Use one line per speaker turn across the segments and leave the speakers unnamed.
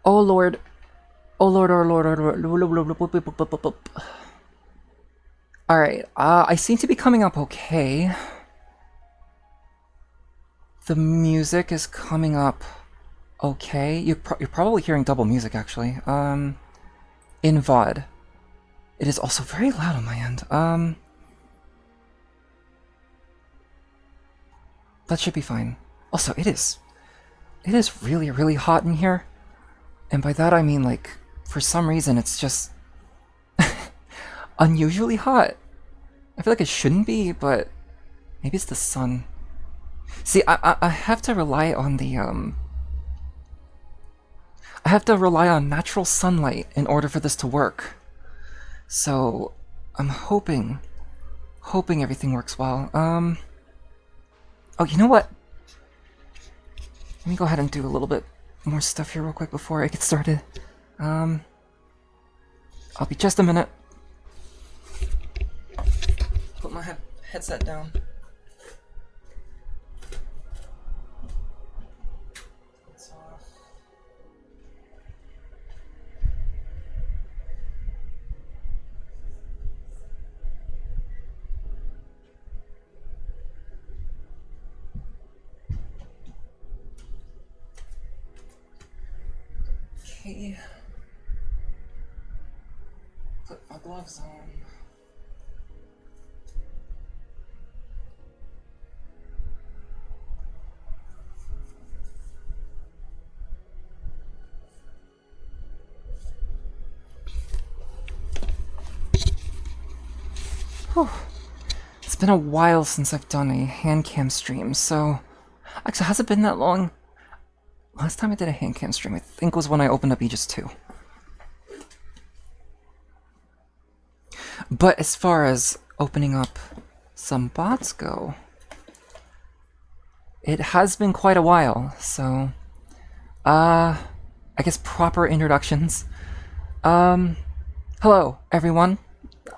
Oh lord. Oh lord, oh lord, oh lord. Alright, I seem to be coming up okay. The music is coming up okay. You're probably hearing double music, actually. In VOD. It is also very loud on my end. That should be fine. Also, it is really, really hot in here. And by that I mean, like, for some reason it's just unusually hot. I feel like it shouldn't be, but maybe it's the sun. See, I have to rely on the, I have to rely on natural sunlight in order for this to work. So, I'm hoping everything works well. Oh, you know what? Let me go ahead and do a little bit more stuff here real quick before I get started. I'll be just a minute. Put my headset down. It's off. Okay. Put my gloves on. Whew. It's been a while since I've done a hand cam stream, so... Actually, has it been that long? Last time I did a hand cam stream, I think, was when I opened up Aegis 2. But as far as opening up some bots go, it has been quite a while, so... I guess proper introductions. Hello, everyone.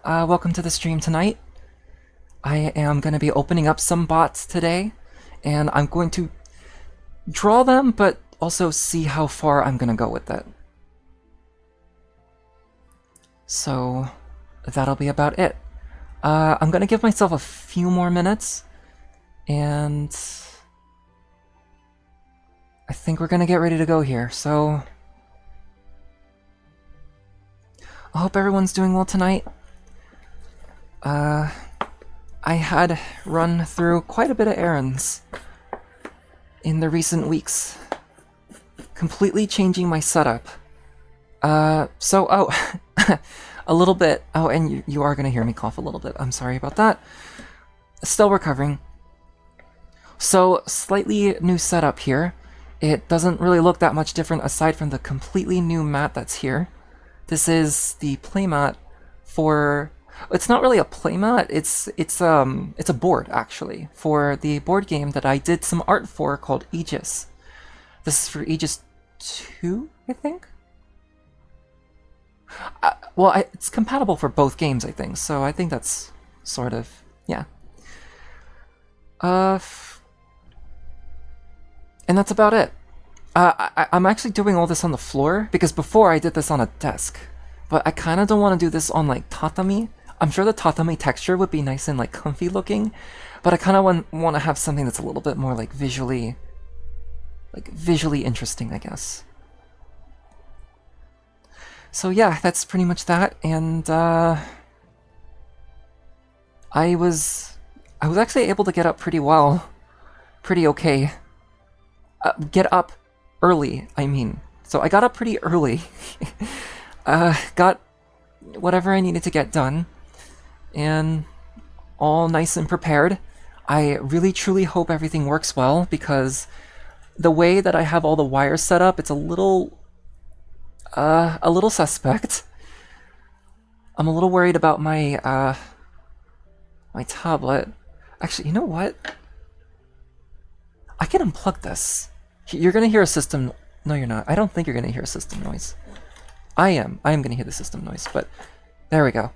Welcome to the stream tonight. I am going to be opening up some bots today, and I'm going to draw them, but also see how far I'm going to go with it. So, that'll be about it. I'm going to give myself a few more minutes, and I think we're going to get ready to go here, so... I hope everyone's doing well tonight. I had run through quite a bit of errands in the recent weeks, completely changing my setup. A little bit. Oh, and you are gonna hear me cough a little bit. I'm sorry about that. Still recovering. So, slightly new setup here. It doesn't really look that much different aside from the completely new mat that's here. This is the playmat for... It's not really a playmat, it's a board, actually, for the board game that I did some art for called Aegis. This is for Aegis 2, I think? It's compatible for both games, I think, so I think that's sort of... yeah. And that's about it. I'm actually doing all this on the floor, because before I did this on a desk. But I kind of don't want to do this on, like, tatami. I'm sure the tatami texture would be nice and, like, comfy looking, but I kind of want to have something that's a little bit more, like, visually interesting, I guess. So yeah, that's pretty much that, and, I was actually able to get up pretty well. Pretty okay. Get up early, I mean. So I got up pretty early. Got whatever I needed to get done, and all nice and prepared. I really truly hope everything works well, because the way that I have all the wires set up, it's a little suspect. I'm a little worried about my, my tablet. Actually, you know what? I can unplug this. You're gonna hear a system... No, you're not. I don't think you're gonna hear a system noise. I am gonna hear the system noise, but... There we go.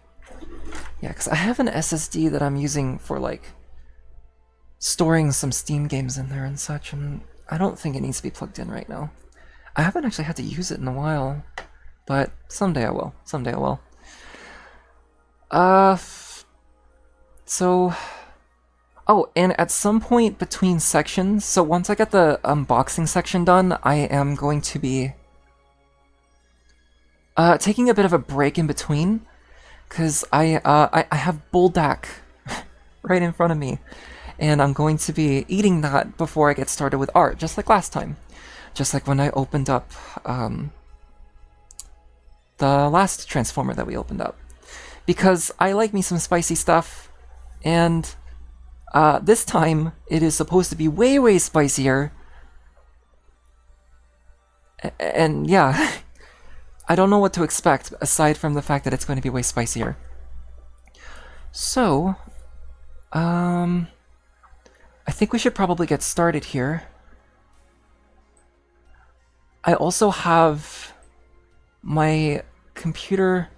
Yeah, because I have an SSD that I'm using for, like, storing some Steam games in there and such, and I don't think it needs to be plugged in right now. I haven't actually had to use it in a while, but someday I will. Someday I will. So... Oh, and at some point between sections, so once I get the unboxing section done, I am going to be taking a bit of a break in between, because I have Buldak right in front of me, and I'm going to be eating that before I get started with art, just like last time. Just like when I opened up the last Transformer that we opened up. Because I like me some spicy stuff, and this time it is supposed to be way, way spicier. And yeah, I don't know what to expect aside from the fact that it's going to be way spicier. So, I think we should probably get started here. I also have my computer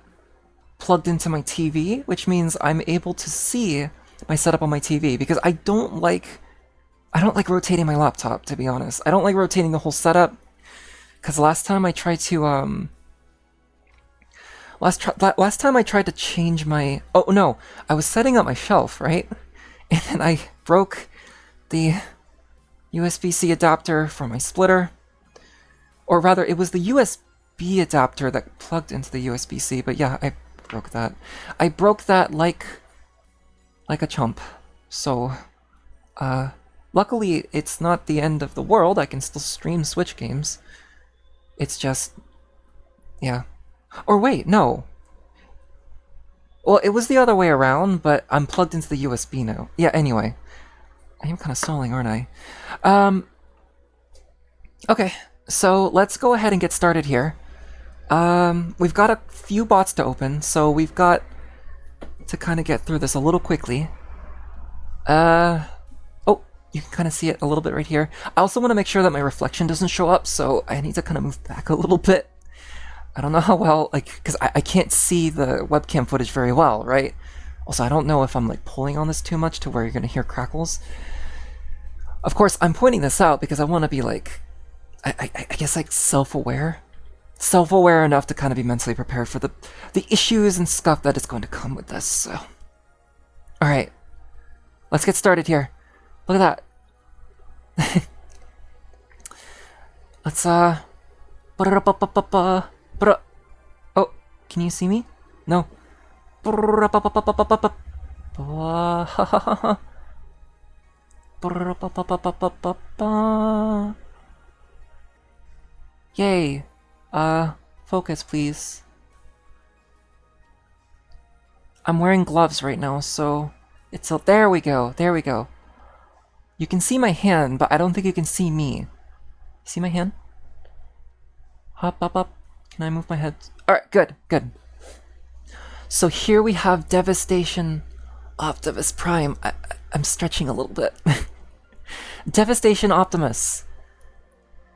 plugged into my TV, which means I'm able to see my setup on my TV, because I don't like rotating my laptop, to be honest. I don't like rotating the whole setup, because last time I tried to last time I tried to change my... Oh no, I was setting up my shelf, right? And then I broke the USB-C adapter for my splitter. Or rather, it was the USB adapter that plugged into the USB-C, but yeah, I broke that. I broke that like a chump. So, luckily it's not the end of the world. I can still stream Switch games. It's just... yeah. Or wait, no. Well, it was the other way around, but I'm plugged into the USB now. Yeah, anyway. I am kind of stalling, aren't I? Okay, so let's go ahead and get started here. We've got a few bots to open, so we've got to kind of get through this a little quickly. Oh, you can kind of see it a little bit right here. I also want to make sure that my reflection doesn't show up, so I need to kind of move back a little bit. I don't know how well, like, because I can't see the webcam footage very well, right? Also, I don't know if I'm, like, pulling on this too much to where you're going to hear crackles. Of course, I'm pointing this out because I want to be, like, I guess, like, self-aware. Self-aware enough to kind of be mentally prepared for the issues and stuff that is going to come with this, so... Alright. Let's get started here. Look at that. Let's, oh, can you see me? No. Yay. Focus, please. I'm wearing gloves right now, so it's a... There we go, there we go. You can see my hand, but I don't think you can see me. See my hand? Hop, up, up. Can I move my head? Alright, good, good. So here we have Devastation Optimus Prime. I'm stretching a little bit. Devastation Optimus.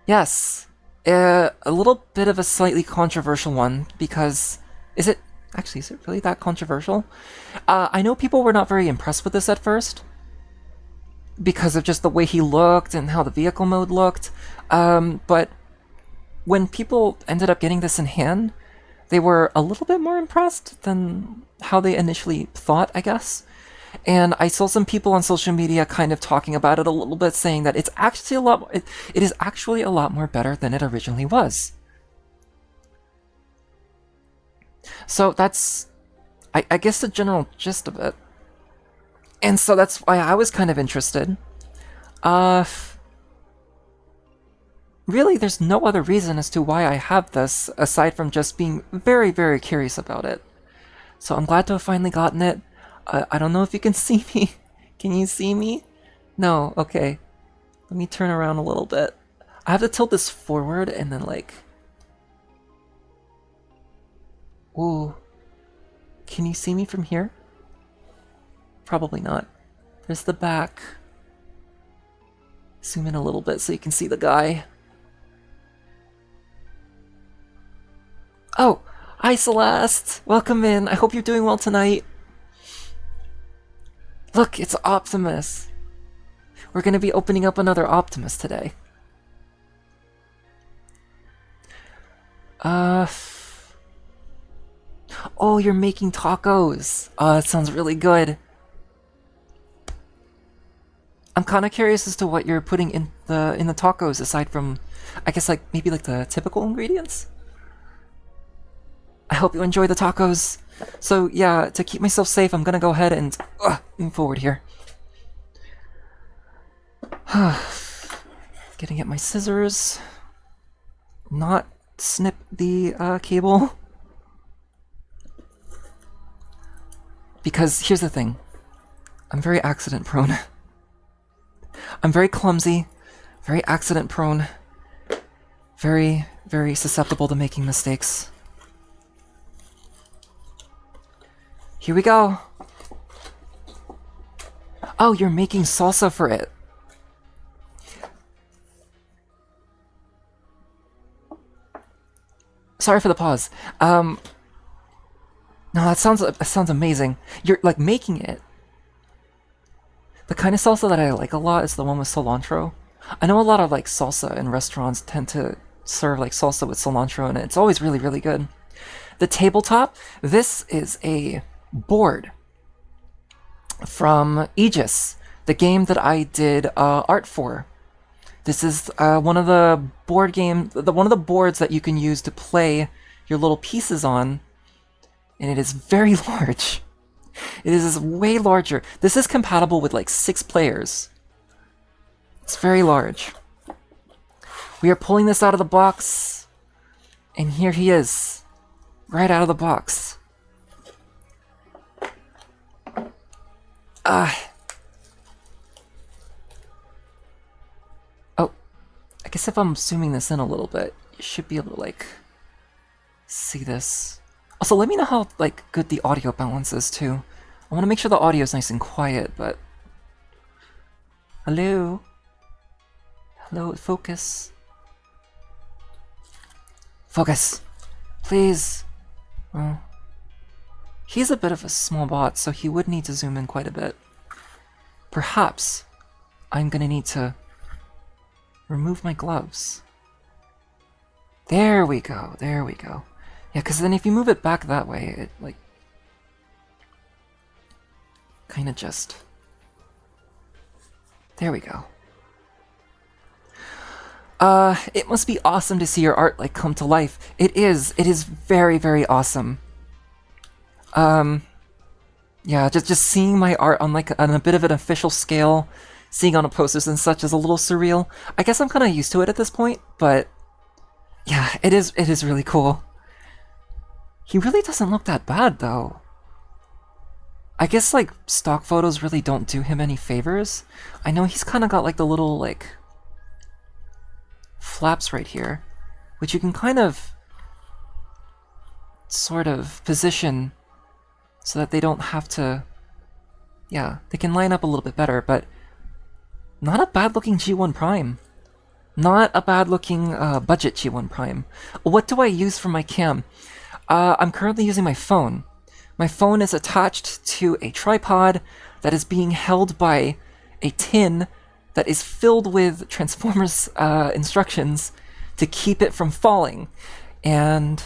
Yes. A little bit of a slightly controversial one, because... Is it really that controversial? I know people were not very impressed with this at first, because of just the way he looked and how the vehicle mode looked, but when people ended up getting this in hand, they were a little bit more impressed than how they initially thought, I guess. And I saw some people on social media kind of talking about it a little bit, saying that it's actually it is actually a lot more better than it originally was. So that's, I guess, the general gist of it. And so that's why I was kind of interested. Really, there's no other reason as to why I have this, aside from just being very, very curious about it. So I'm glad to have finally gotten it. I don't know if you can see me. Can you see me? No, okay. Let me turn around a little bit. I have to tilt this forward and then, like... Ooh. Can you see me from here? Probably not. There's the back. Zoom in a little bit so you can see the guy. Oh! Hi, Celeste! Welcome in. I hope you're doing well tonight. Look, it's Optimus. We're gonna be opening up another Optimus today. Uh... Oh, you're making tacos! That sounds really good. I'm kind of curious as to what you're putting in the tacos, aside from, I guess, like maybe like the typical ingredients. I hope you enjoy the tacos. So yeah, to keep myself safe, I'm gonna go ahead and move forward here. Getting at my scissors. Not snip the cable. Because here's the thing. I'm very accident prone. I'm very clumsy, very accident prone, very, very susceptible to making mistakes. Here we go. Oh, you're making salsa for it. Sorry for the pause. No, that sounds amazing. You're like making it. The kind of salsa that I like a lot is the one with cilantro. I know a lot of like salsa in restaurants tend to serve like salsa with cilantro in it. It's always really, really good. The tabletop, this is a board from Aegis, the game that I did art for. This is one of the board one of the boards that you can use to play your little pieces on, and it is very large. It is way larger. This is compatible with like 6 players. It's very large. We are pulling this out of the box, and here he is, right out of the box. Oh, I guess if I'm zooming this in a little bit, you should be able to like see this. Also, let me know how like good the audio balance is too. I want to make sure the audio is nice and quiet, but hello, hello, focus, focus, please. Well, he's a bit of a small bot, so he would need to zoom in quite a bit. Perhaps I'm gonna need to remove my gloves. There we go, there we go. Yeah, because then if you move it back that way, it, like, kind of just... There we go. It must be awesome to see your art, like, come to life. It is very, very awesome. Yeah, just seeing my art on, like, on a bit of an official scale, seeing on a posters and such is a little surreal. I guess I'm kind of used to it at this point, but... Yeah, it is really cool. He really doesn't look that bad, though. I guess, like, stock photos really don't do him any favors. I know he's kind of got, like, the little, like, flaps right here, which you can kind of sort of position so that they don't have to... Yeah, they can line up a little bit better, but not a bad-looking G1 Prime. Not a bad-looking budget G1 Prime. What do I use for my cam? I'm currently using my phone. My phone is attached to a tripod that is being held by a tin that is filled with Transformers instructions to keep it from falling. And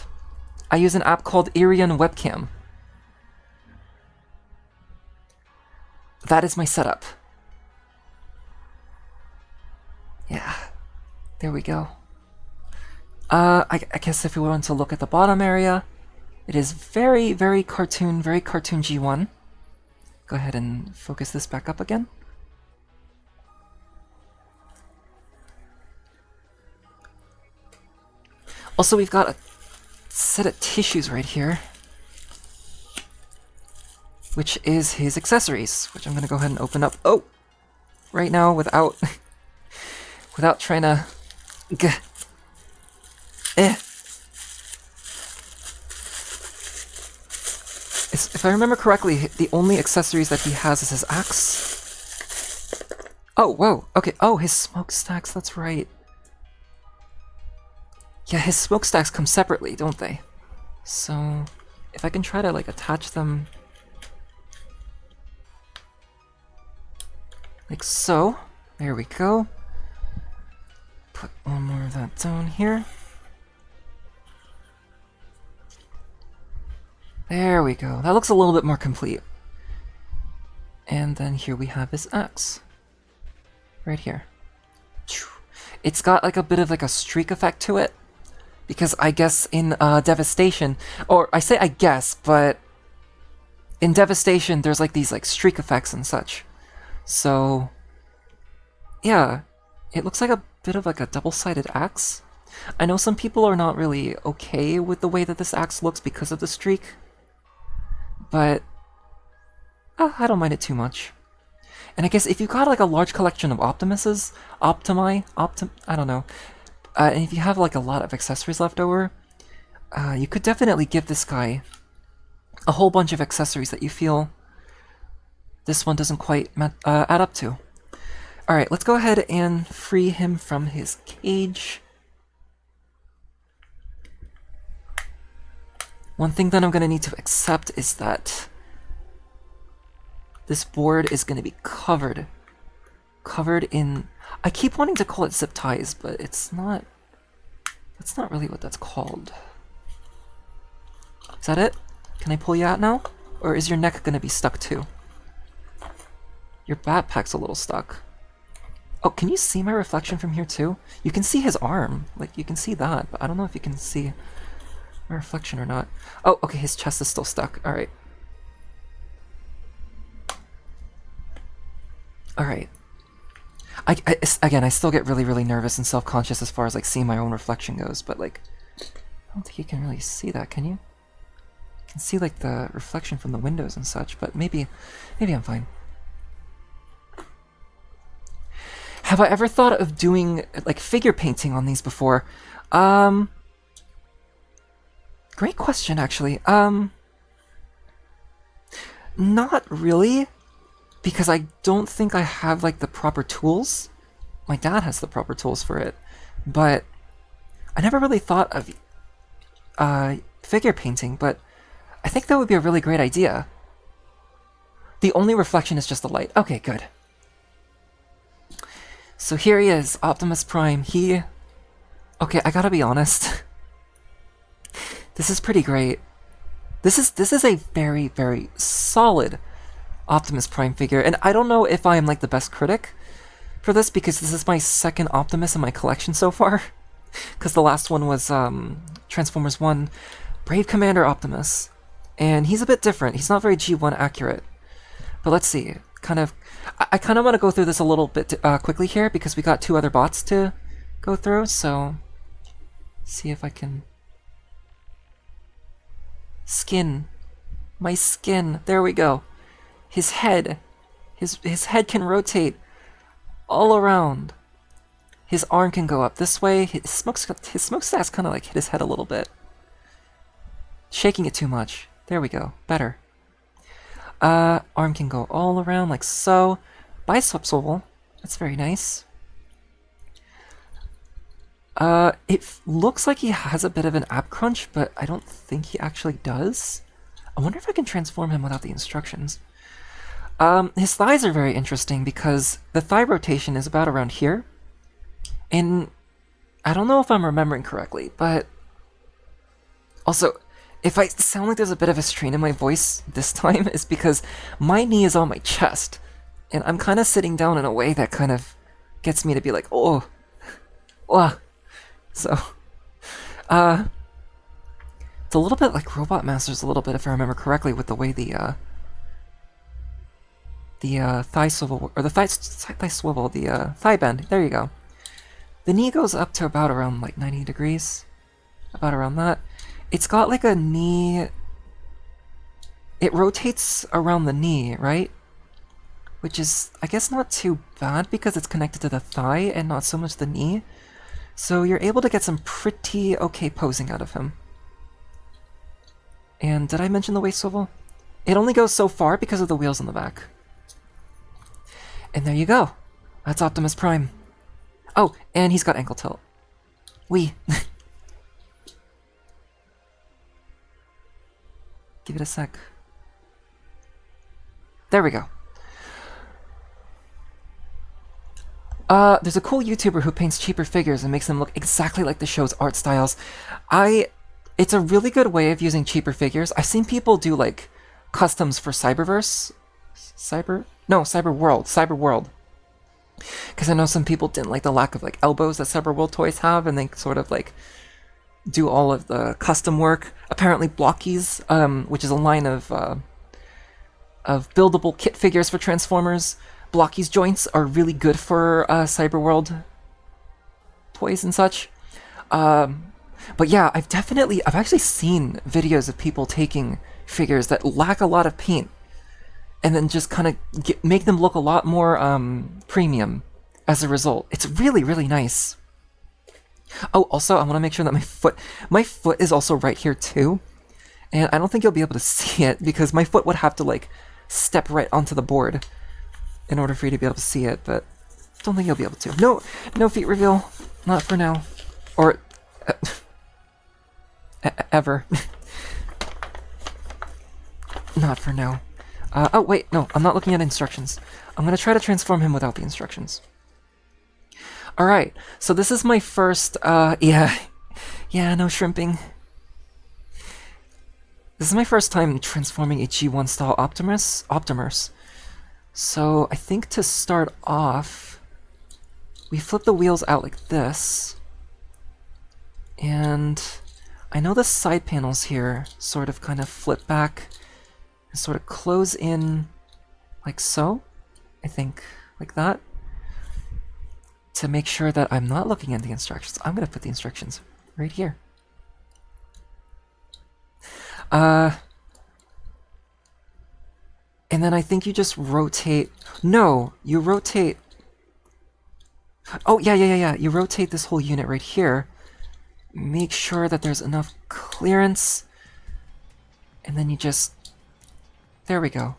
I use an app called Irion Webcam. That is my setup. Yeah, there we go. I guess if we want to look at the bottom area, it is very, very cartoon G1. Go ahead and focus this back up again. Also, we've got a set of tissues right here, which is his accessories, which I'm gonna go ahead and open up. Oh, right now without without trying to. If I remember correctly, the only accessories that he has is his axe. Oh, whoa, okay, oh, his smokestacks, that's right. Yeah, his smokestacks come separately, don't they? So, if I can try to, like, attach them... like so. There we go. Put one more of that down here. There we go. That looks a little bit more complete. And then here we have his axe. Right here. It's got like a bit of like a streak effect to it. Because I guess in Devastation, or I say I guess, but in Devastation there's like these like streak effects and such. So yeah, it looks like a bit of like a double-sided axe. I know some people are not really okay with the way that this axe looks because of the streak, but I don't mind it too much. And I guess if you've got like a large collection of Optimuses, I don't know, and if you have like a lot of accessories left over, you could definitely give this guy a whole bunch of accessories that you feel this one doesn't quite add up to. Alright, let's go ahead and free him from his cage. One thing that I'm going to need to accept is that this board is going to be covered in... I keep wanting to call it zip ties, but it's not... That's not really what that's called. Is that it? Can I pull you out now? Or is your neck going to be stuck too? Your backpack's a little stuck. Oh, can you see my reflection from here too? You can see his arm. Like, you can see that, but I don't know if you can see my reflection or not. Oh, okay, his chest is still stuck. Alright. Alright. Again, I still get really, really nervous and self-conscious as far as, like, seeing my own reflection goes, but, like, I don't think you can really see that, can you? You can see, like, the reflection from the windows and such, but maybe I'm fine. Have I ever thought of doing, like, figure painting on these before? Great question, actually. Not really, because I don't think I have, like, the proper tools. My dad has the proper tools for it, but I never really thought of figure painting, but I think that would be a really great idea. The only reflection is just the light. Okay, good. So here he is, Optimus Prime. Okay, I gotta be honest. This is pretty great. This is a very, very solid Optimus Prime figure, and I don't know if I am like the best critic for this because this is my second Optimus in my collection so far. Because the last one was Transformers 1 Brave Commander Optimus, and he's a bit different. He's not very G1 accurate. But let's see. I kind of want to go through this a little bit quickly here because we got two other bots to go through, so see if I can... Skin. My skin. There we go. His head. His head can rotate all around. His arm can go up this way. His smokestack's kind of like hit his head a little bit. Shaking it too much. There we go. Better. Arm can go all around like so. Bicep swivel. That's very nice. It looks like he has a bit of an ab crunch, but I don't think he actually does. I wonder if I can transform him without the instructions. His thighs are very interesting because the thigh rotation is about around here. And I don't know if I'm remembering correctly, but also, if I sound like there's a bit of a strain in my voice this time, it's because my knee is on my chest, and I'm kind of sitting down in a way that kind of gets me to be like, oh, so, it's a little bit like Robot Masters a little bit, if I remember correctly, with the way the thigh swivel, or the thigh swivel, the thigh bend, there you go. The knee goes up to about around like 90 degrees, about around that. It's got like a knee, it rotates around the knee, right? Which is, I guess, not too bad because it's connected to the thigh and not so much the knee. So you're able to get some pretty okay posing out of him. And did I mention the waist swivel? It only goes so far because of the wheels on the back. And there you go. That's Optimus Prime. Oh, and he's got ankle tilt. Wee. Give it a sec. There we go. There's a cool YouTuber who paints cheaper figures and makes them look exactly like the show's art styles. I It's a really good way of using cheaper figures. I've seen people do like customs for Cyberverse, Cyber World. Because I know some people didn't like the lack of like elbows that Cyber World toys have, and they sort of like do all of the custom work. Apparently, Blockies, which is a line of buildable kit figures for Transformers, Blockies joints are really good for Cyber World toys and such. But yeah, I've actually seen videos of people taking figures that lack a lot of paint and then just kind of make them look a lot more premium as a result. It's really, really nice. Oh, also, I want to make sure that my foot is also right here too. And I don't think you'll be able to see it because my foot would have to like step right onto the board in order for you to be able to see it, but don't think you'll be able to. No feet reveal. Not for now. Or ever. Not for now. Oh, wait, no, I'm not looking at instructions. I'm gonna try to transform him without the instructions. Alright, so this is my first, yeah, no shrimping. This is my first time transforming a G1 style Optimus. So I think to start off, we flip the wheels out like this. And I know the side panels here sort of kind of flip back and sort of close in like so. I think like that. To make sure that I'm not looking at the instructions, I'm gonna put the instructions right here. And then I think you just rotate. No, you rotate. Oh, yeah. You rotate this whole unit right here. Make sure that there's enough clearance. And then you just... There we go.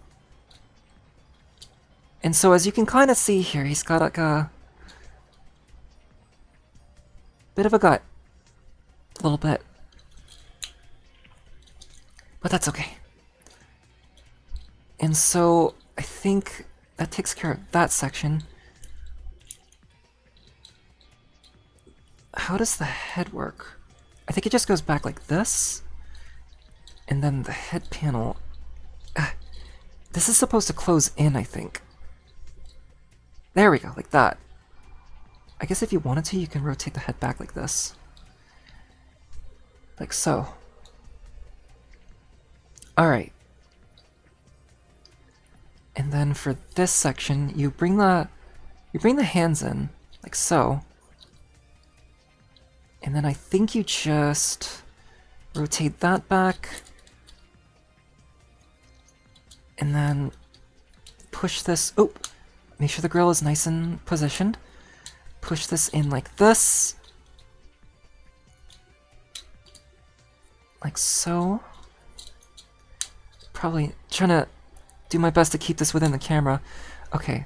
And so as you can kind of see here, he's got like a... bit of a gut. A little bit. But that's okay. And so I think that takes care of that section. How does the head work? I think it just goes back like this. And then the head panel... this is supposed to close in, I think. There we go, like that. I guess if you wanted to, you can rotate the head back like this. Like so. Alright. And then for this section, you bring the hands in, like so. And then I think you just rotate that back. And then push this, oh, make sure the grill is nice and positioned. Push this in like this. Like so. Probably trying to do my best to keep this within the camera. Okay.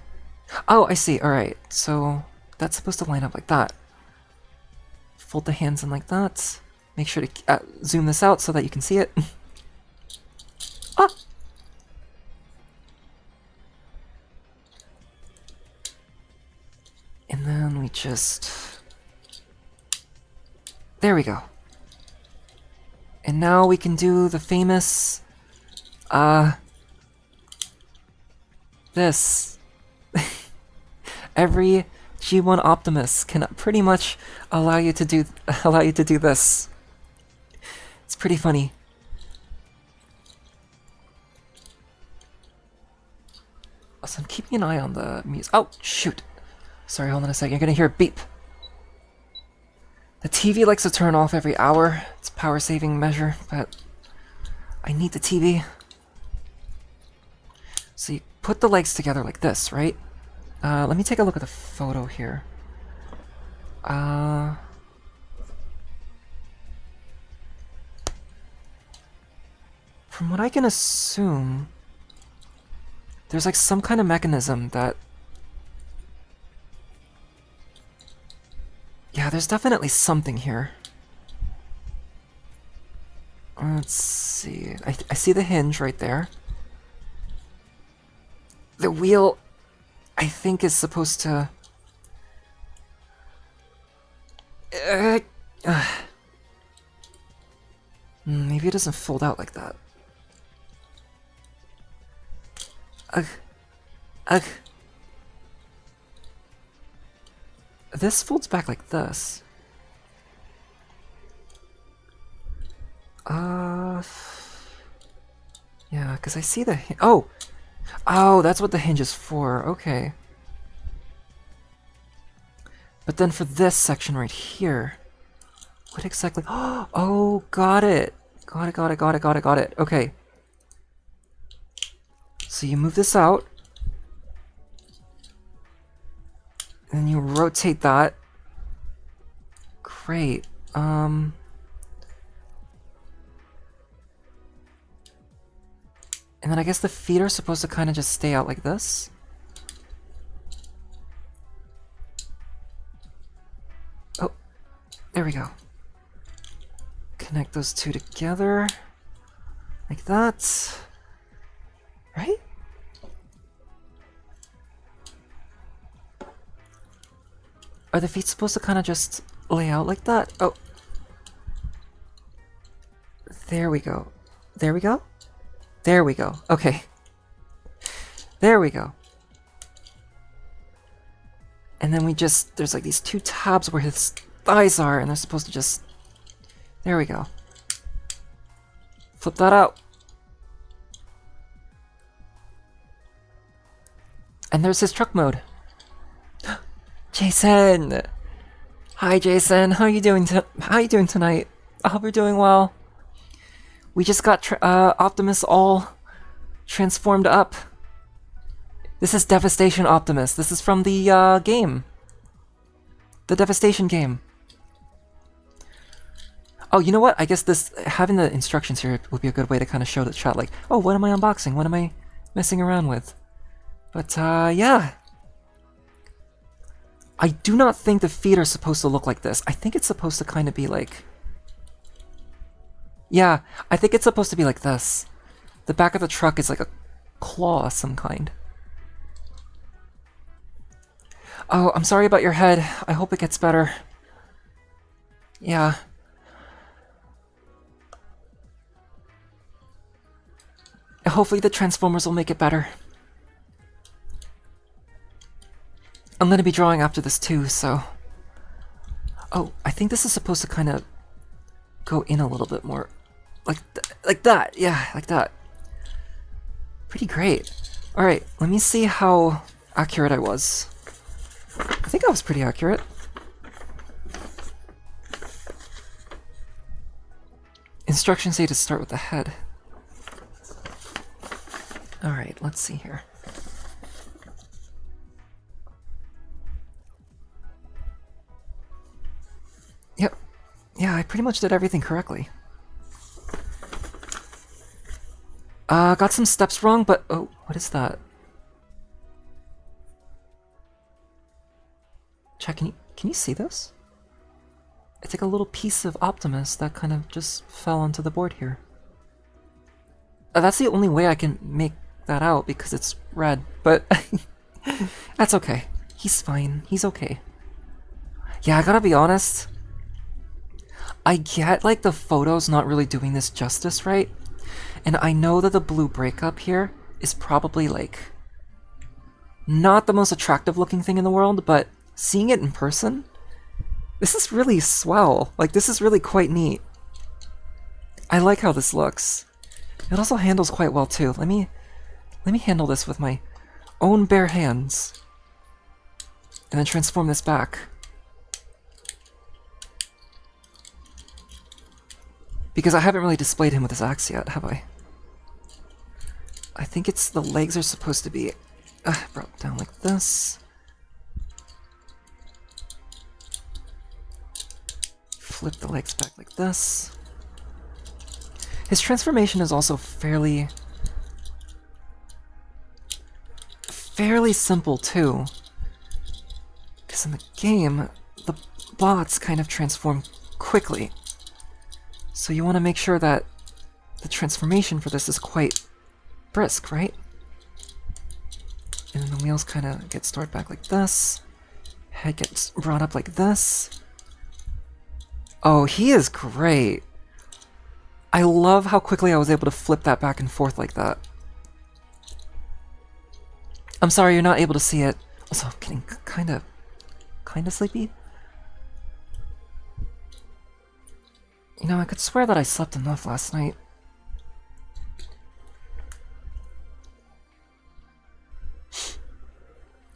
Oh, I see, alright. So that's supposed to line up like that. Fold the hands in like that. Make sure to zoom this out so that you can see it. Ah! And then we just... There we go. And now we can do the famous... this. Every G1 Optimus can pretty much allow you to do this. It's pretty funny. Also, I'm keeping an eye on the music. Oh, shoot. Sorry, hold on a second. You're gonna hear a beep. The TV likes to turn off every hour. It's a power-saving measure, but I need the TV. So you put the legs together like this, right? Let me take a look at the photo here. From what I can assume, there's like some kind of mechanism that... Yeah, there's definitely something here. Let's see. I see the hinge right there. The wheel, I think, is supposed to... Maybe it doesn't fold out like that. Ugh. Ugh. This folds back like this. Yeah, because I see the oh! Oh, that's what the hinge is for. Okay. But then for this section right here, what exactly? Oh, got it! Got it, got it, got it, got it, got it. Okay. So you move this out. And then you rotate that. Great. And then I guess the feet are supposed to kind of just stay out like this. Oh, there we go. Connect those two together. Like that. Right? Are the feet supposed to kind of just lay out like that? Oh. There we go. There we go? There we go. Okay. There we go. And then we just... There's like these two tabs where his thighs are, and they're supposed to just... There we go. Flip that out. And there's his truck mode. Jason! Hi, Jason. How you doing tonight? I hope you're doing well. We just got Optimus all transformed up. This is Devastation Optimus. This is from the game. The Devastation game. Oh, you know what? I guess this having the instructions here would be a good way to kind of show the chat, like, oh, what am I unboxing? What am I messing around with? But, yeah. I do not think the feet are supposed to look like this. I think it's supposed to kind of be like... Yeah, I think it's supposed to be like this. The back of the truck is like a claw of some kind. Oh, I'm sorry about your head. I hope it gets better. Yeah. Hopefully the Transformers will make it better. I'm gonna be drawing after this too, so... Oh, I think this is supposed to kind of go in a little bit more. Like that, yeah, like that. Pretty great. Alright, let me see how accurate I was. I think I was pretty accurate. Instructions say to start with the head. Alright, let's see here. Yep. Yeah, I pretty much did everything correctly. Got some steps wrong, but... Oh, what is that? Chat, can you see this? It's like a little piece of Optimus that kind of just fell onto the board here. That's the only way I can make that out because it's red, but that's okay. He's fine. He's okay. Yeah, I gotta be honest. I get, like, the photos not really doing this justice right, and I know that the blue breakup here is probably, like, not the most attractive looking thing in the world, but seeing it in person, this is really swell. Like, this is really quite neat. I like how this looks. It also handles quite well, too. Let me handle this with my own bare hands, and then transform this back. Because I haven't really displayed him with his axe yet, have I? I think it's the legs are supposed to be brought down like this. Flip the legs back like this. His transformation is also fairly simple too. Because in the game, the bots kind of transform quickly. So you want to make sure that the transformation for this is quite brisk, right? And then the wheels kind of get stored back like this. Head gets brought up like this. Oh, he is great. I love how quickly I was able to flip that back and forth like that. I'm sorry you're not able to see it. Also, I'm getting kinda sleepy. You know, I could swear that I slept enough last night.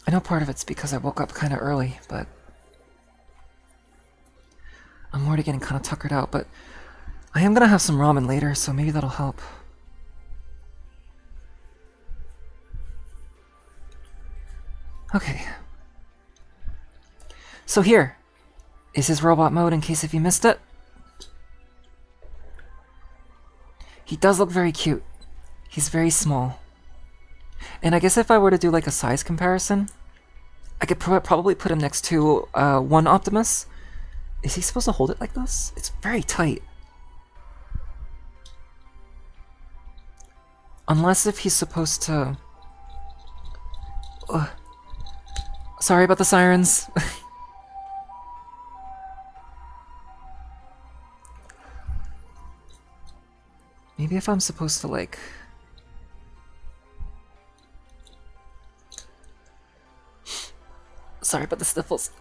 I know part of it's because I woke up kinda early, but I'm already getting kinda tuckered out, but I am gonna have some ramen later, so maybe that'll help. Okay. So here is his robot mode in case if you missed it. He does look very cute. He's very small. And I guess if I were to do like a size comparison, I could probably put him next to one Optimus. Is he supposed to hold it like this? It's very tight. Unless if he's supposed to... Sorry about the sirens. Maybe if I'm supposed to like... Sorry about the sniffles.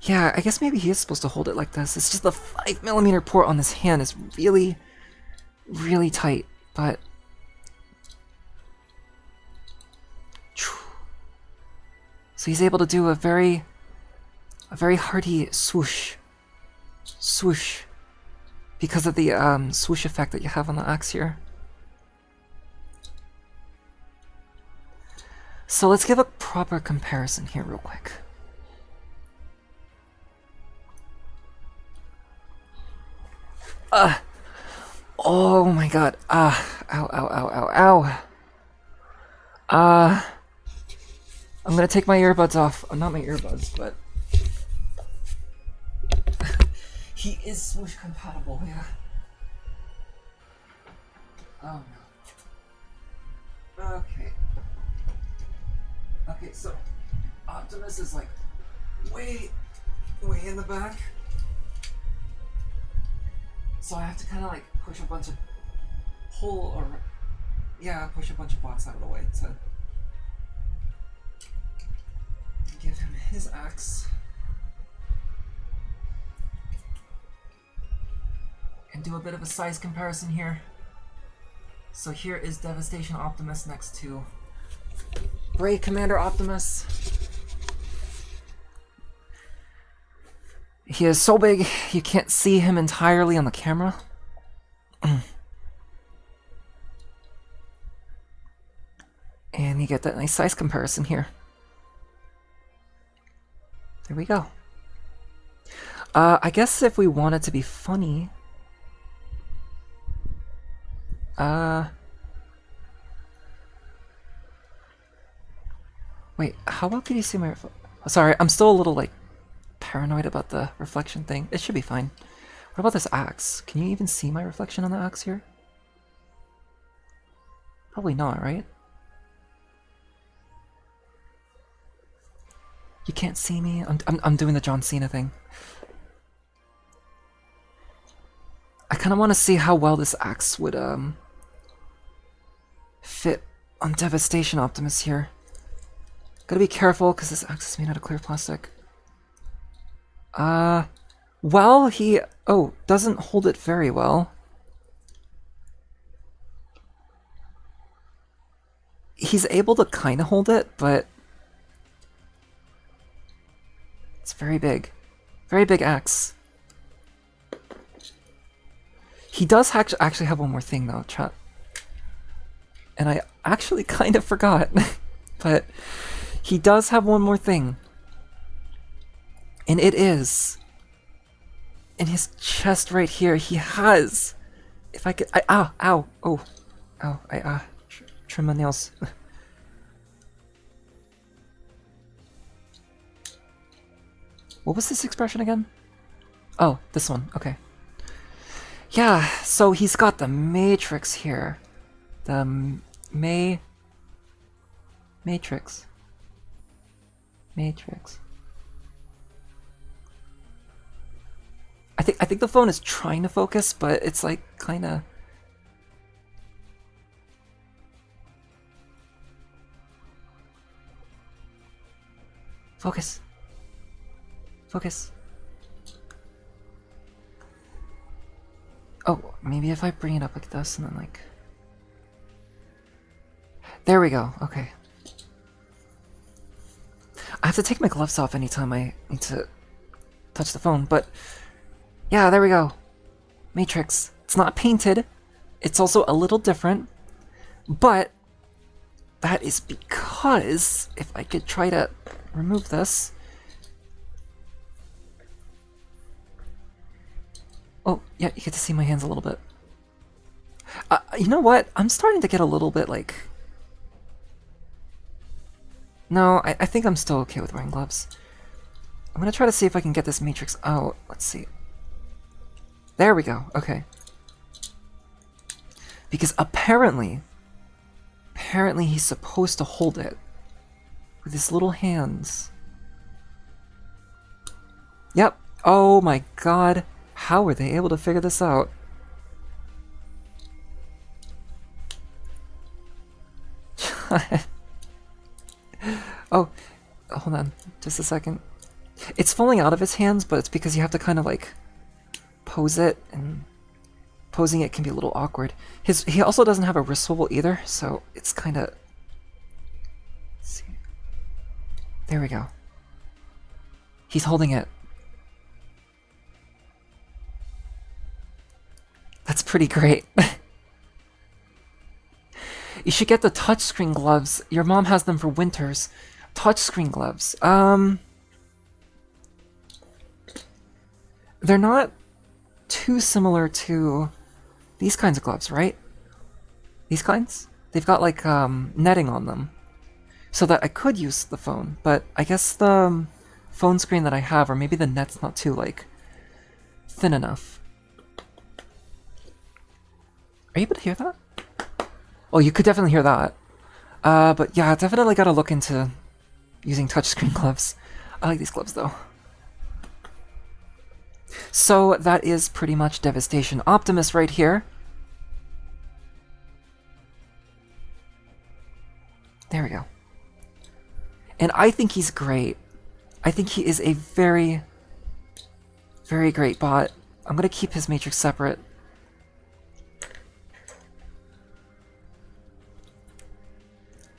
Yeah, I guess maybe he is supposed to hold it like this. It's just the 5mm port on this hand is really, really tight, but... So he's able to do a very hearty swoosh. Swoosh. Because of the swoosh effect that you have on the axe here. So let's give a proper comparison here real quick. Oh my god. Ow, ow, ow, ow, ow. I'm gonna take my earbuds off. Not my earbuds, but... He is swoosh compatible, yeah. Oh no. Okay. Okay, so Optimus is like way in the back. So I have to kind of like push a bunch of push a bunch of blocks out of the way to give him his axe. And do a bit of a size comparison here. So here is Devastation Optimus next to Brave Commander Optimus. He is so big you can't see him entirely on the camera. And you get that nice size comparison here. There we go. I guess if we wanted to be funny... Wait, how well can you see my sorry, I'm still a little, like, paranoid about the reflection thing. It should be fine. What about this axe? Can you even see my reflection on the axe here? Probably not, right? You can't see me? I'm doing the John Cena thing. I kind of want to see how well this axe would, fit on Devastation Optimus here. Gotta be careful, because this axe is made out of clear plastic. Well, he... Oh, doesn't hold it very well. He's able to kind of hold it, but... It's very big. Very big axe. He does actually have one more thing, though, chat. And I actually kind of forgot. But he does have one more thing. And it is... in his chest right here, he has... If I could... Trim my nails. What was this expression again? Oh, this one. Okay. Yeah, so he's got the Matrix here. The Matrix. think the phone is trying to focus, but it's like kind of. Focus. Focus. Oh, maybe if I bring it up like this and then like... There we go, okay. I have to take my gloves off anytime I need to touch the phone, but... Yeah, there we go. Matrix. It's not painted. It's also a little different. But... that is because... if I could try to remove this... Oh, yeah, you get to see my hands a little bit. You know what? I'm starting to get a little bit like... No, I think I'm still okay with wearing gloves. I'm gonna try to see if I can get this matrix out. Let's see. There we go, okay. Because apparently he's supposed to hold it with his little hands. Yep. Oh my god. How were they able to figure this out? Oh, hold on, just a second. It's falling out of his hands, but it's because you have to kind of like pose it, and posing it can be a little awkward. He also doesn't have a wrist swivel either, so it's kind of... See. There we go. He's holding it. That's pretty great. You should get the touchscreen gloves. Your mom has them for winters. Touchscreen gloves. They're not too similar to these kinds of gloves, right? These kinds? They've got like netting on them. So that I could use the phone, but I guess the phone screen that I have, or maybe the net's not too like thin enough. Are you able to hear that? Oh, you could definitely hear that. But yeah, definitely gotta look into using touchscreen gloves. I like these gloves though. So that is pretty much Devastation Optimus right here. There we go. And I think he's great. I think he is a very, very great bot. I'm gonna keep his matrix separate.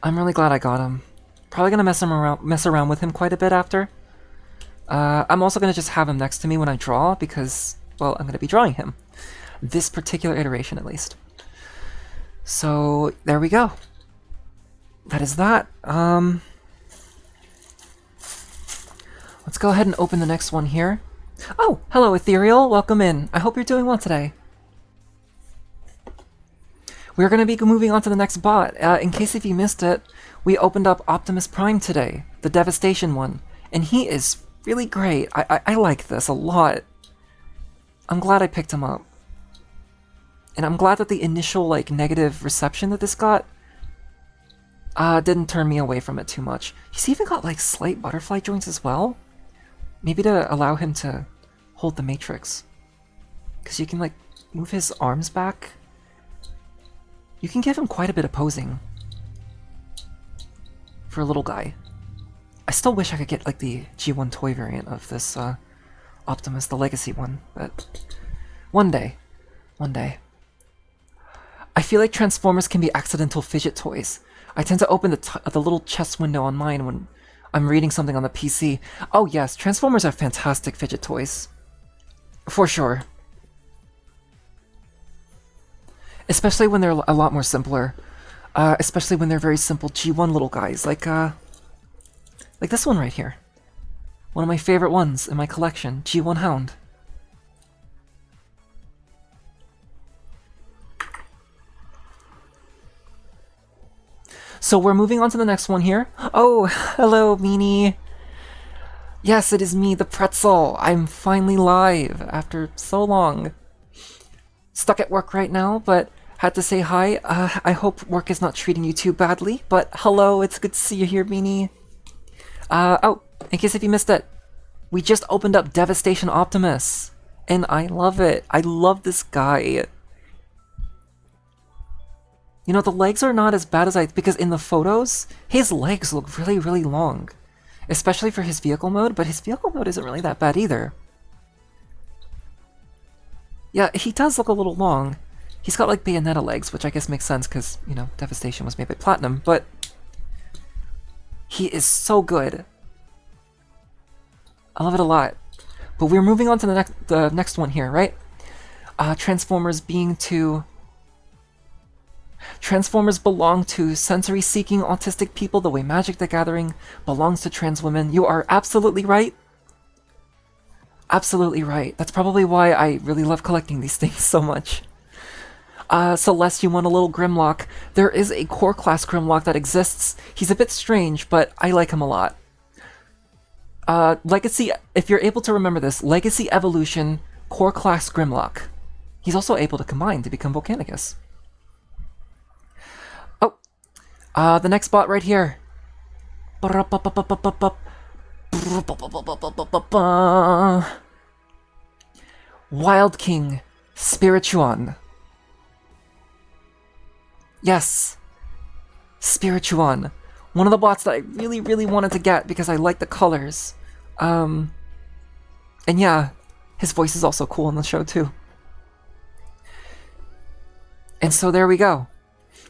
I'm really glad I got him. Probably gonna mess around with him quite a bit after. I'm also gonna just have him next to me when I draw because, well, I'm gonna be drawing him. This particular iteration, at least. So there we go. That is that. Let's go ahead and open the next one here. Oh, hello, Ethereal. Welcome in. I hope you're doing well today. We're going to be moving on to the next bot. In case if you missed it, we opened up Optimus Prime today, the Devastation one, and he is really great. I like this a lot. I'm glad I picked him up. And I'm glad that the initial like negative reception that this got didn't turn me away from it too much. He's even got like slight butterfly joints as well. Maybe to allow him to hold the matrix. Because you can like move his arms back. You can give him quite a bit of posing for a little guy. I still wish I could get like the G1 toy variant of this Optimus, the Legacy one, but one day. I feel like Transformers can be accidental fidget toys. I tend to open the little chest window on mine when I'm reading something on the PC. Oh yes, Transformers are fantastic fidget toys. For sure. Especially when they're a lot more simpler. Especially when they're very simple G1 little guys, like this one right here. One of my favorite ones in my collection, G1 Hound. So we're moving on to the next one here. Oh, hello, Meanie. Yes, it is me, the Pretzel. I'm finally live after so long. Stuck at work right now, but had to say hi. I hope work is not treating you too badly, but hello, it's good to see you here, Meanie. Oh, in case if you missed it, we just opened up Devastation Optimus. And I love it. I love this guy. You know, the legs are not as bad as because in the photos, his legs look really, really long. Especially for his vehicle mode, but his vehicle mode isn't really that bad either. Yeah, he does look a little long. He's got like Bayonetta legs, which I guess makes sense because, you know, Devastation was made by Platinum, but he is so good. I love it a lot. But we're moving on to the next one here, right? Transformers belong to sensory-seeking autistic people the way Magic the Gathering belongs to trans women. You are absolutely right. Absolutely right. That's probably why I really love collecting these things so much. Celeste, you want a little Grimlock. There is a core class Grimlock that exists. He's a bit strange, but I like him a lot. Legacy, if you're able to remember this, Legacy Evolution, core class Grimlock. He's also able to combine to become Volcanicus. Oh, the next bot right here. Wild King Spirichuan. Yes, Spirichuan. One of the bots that I really, really wanted to get because I like the colors. And yeah, his voice is also cool in the show too. And so there we go.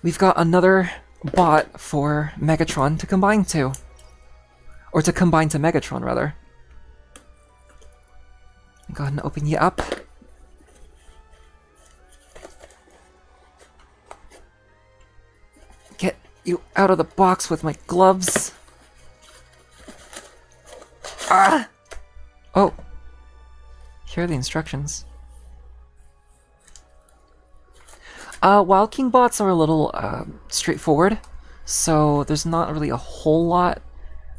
We've got another bot for Megatron to combine to. Or to combine to Megatron, rather. Go ahead and open you up. Get you out of the box with my gloves. Ah! Oh. Here are the instructions. Wild King bots are a little straightforward, so there's not really a whole lot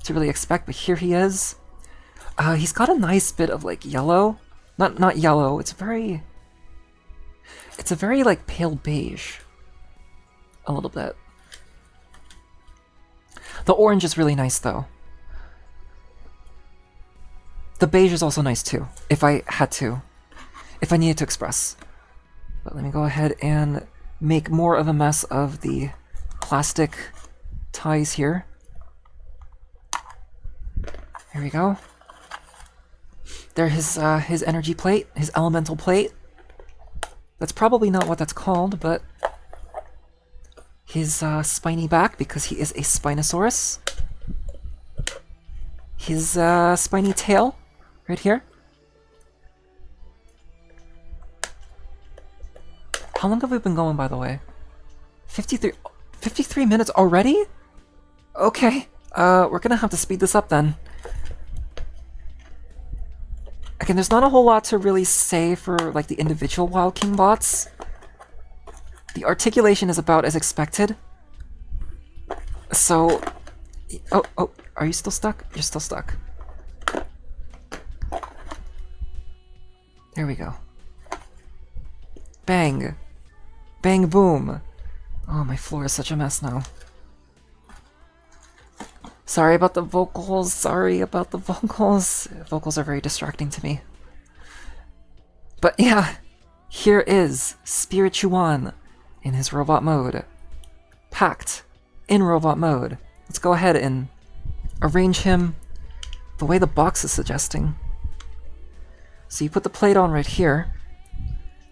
to really expect, but here he is. He's got a nice bit of like yellow. Not yellow, it's a very like pale beige. A little bit. The orange is really nice though. The beige is also nice too, if I needed to express. But let me go ahead and make more of a mess of the plastic ties here. Here we go. There's his energy plate, his elemental plate. That's probably not what that's called, but his spiny back, because he is a Spinosaurus. His spiny tail, right here. How long have we been going, by the way? 53 minutes already? Okay, we're gonna have to speed this up then. Again, there's not a whole lot to really say for like the individual Wild King bots. The articulation is about as expected. So, oh, are you still stuck? You're still stuck. There we go. Bang. Bang boom. Oh, my floor is such a mess now. Sorry about the vocals, Vocals are very distracting to me. But yeah, here is Spirichuan in his robot mode. Packed in robot mode. Let's go ahead and arrange him the way the box is suggesting. So you put the plate on right here.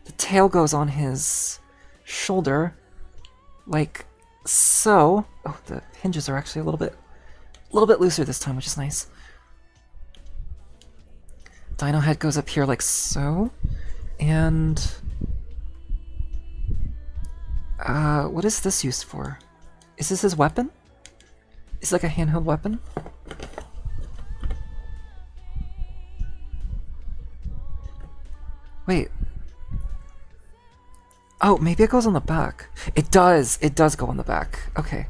The tail goes on his shoulder, like so. Oh, the hinges are actually a little bit looser this time, which is nice. Dino head goes up here like so, and what is this used for? Is this his weapon? Is it like a handheld weapon? Wait. Oh, maybe it goes on the back. It does go on the back. Okay.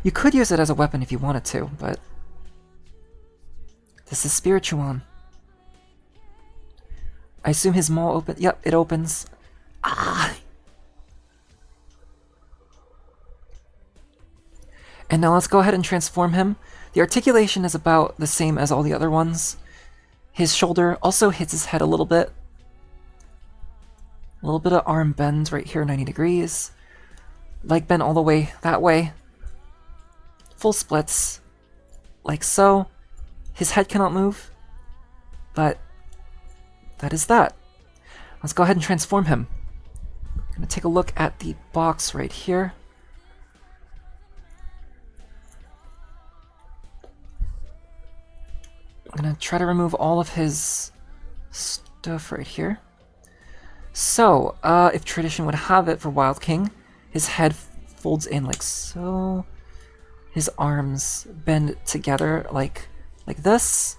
You could use it as a weapon if you wanted to, but this is Spirichuan. I assume his maw open. Yep, it opens. Ah! And now let's go ahead and transform him. The articulation is about the same as all the other ones. His shoulder also hits his head a little bit. A little bit of arm bend right here, 90 degrees. Leg bend all the way that way. Full splits, like so. His head cannot move, but that is that. Let's go ahead and transform him. I'm gonna take a look at the box right here. I'm gonna try to remove all of his stuff right here. So, if tradition would have it for Wild King, his head folds in like so. His arms bend together like this.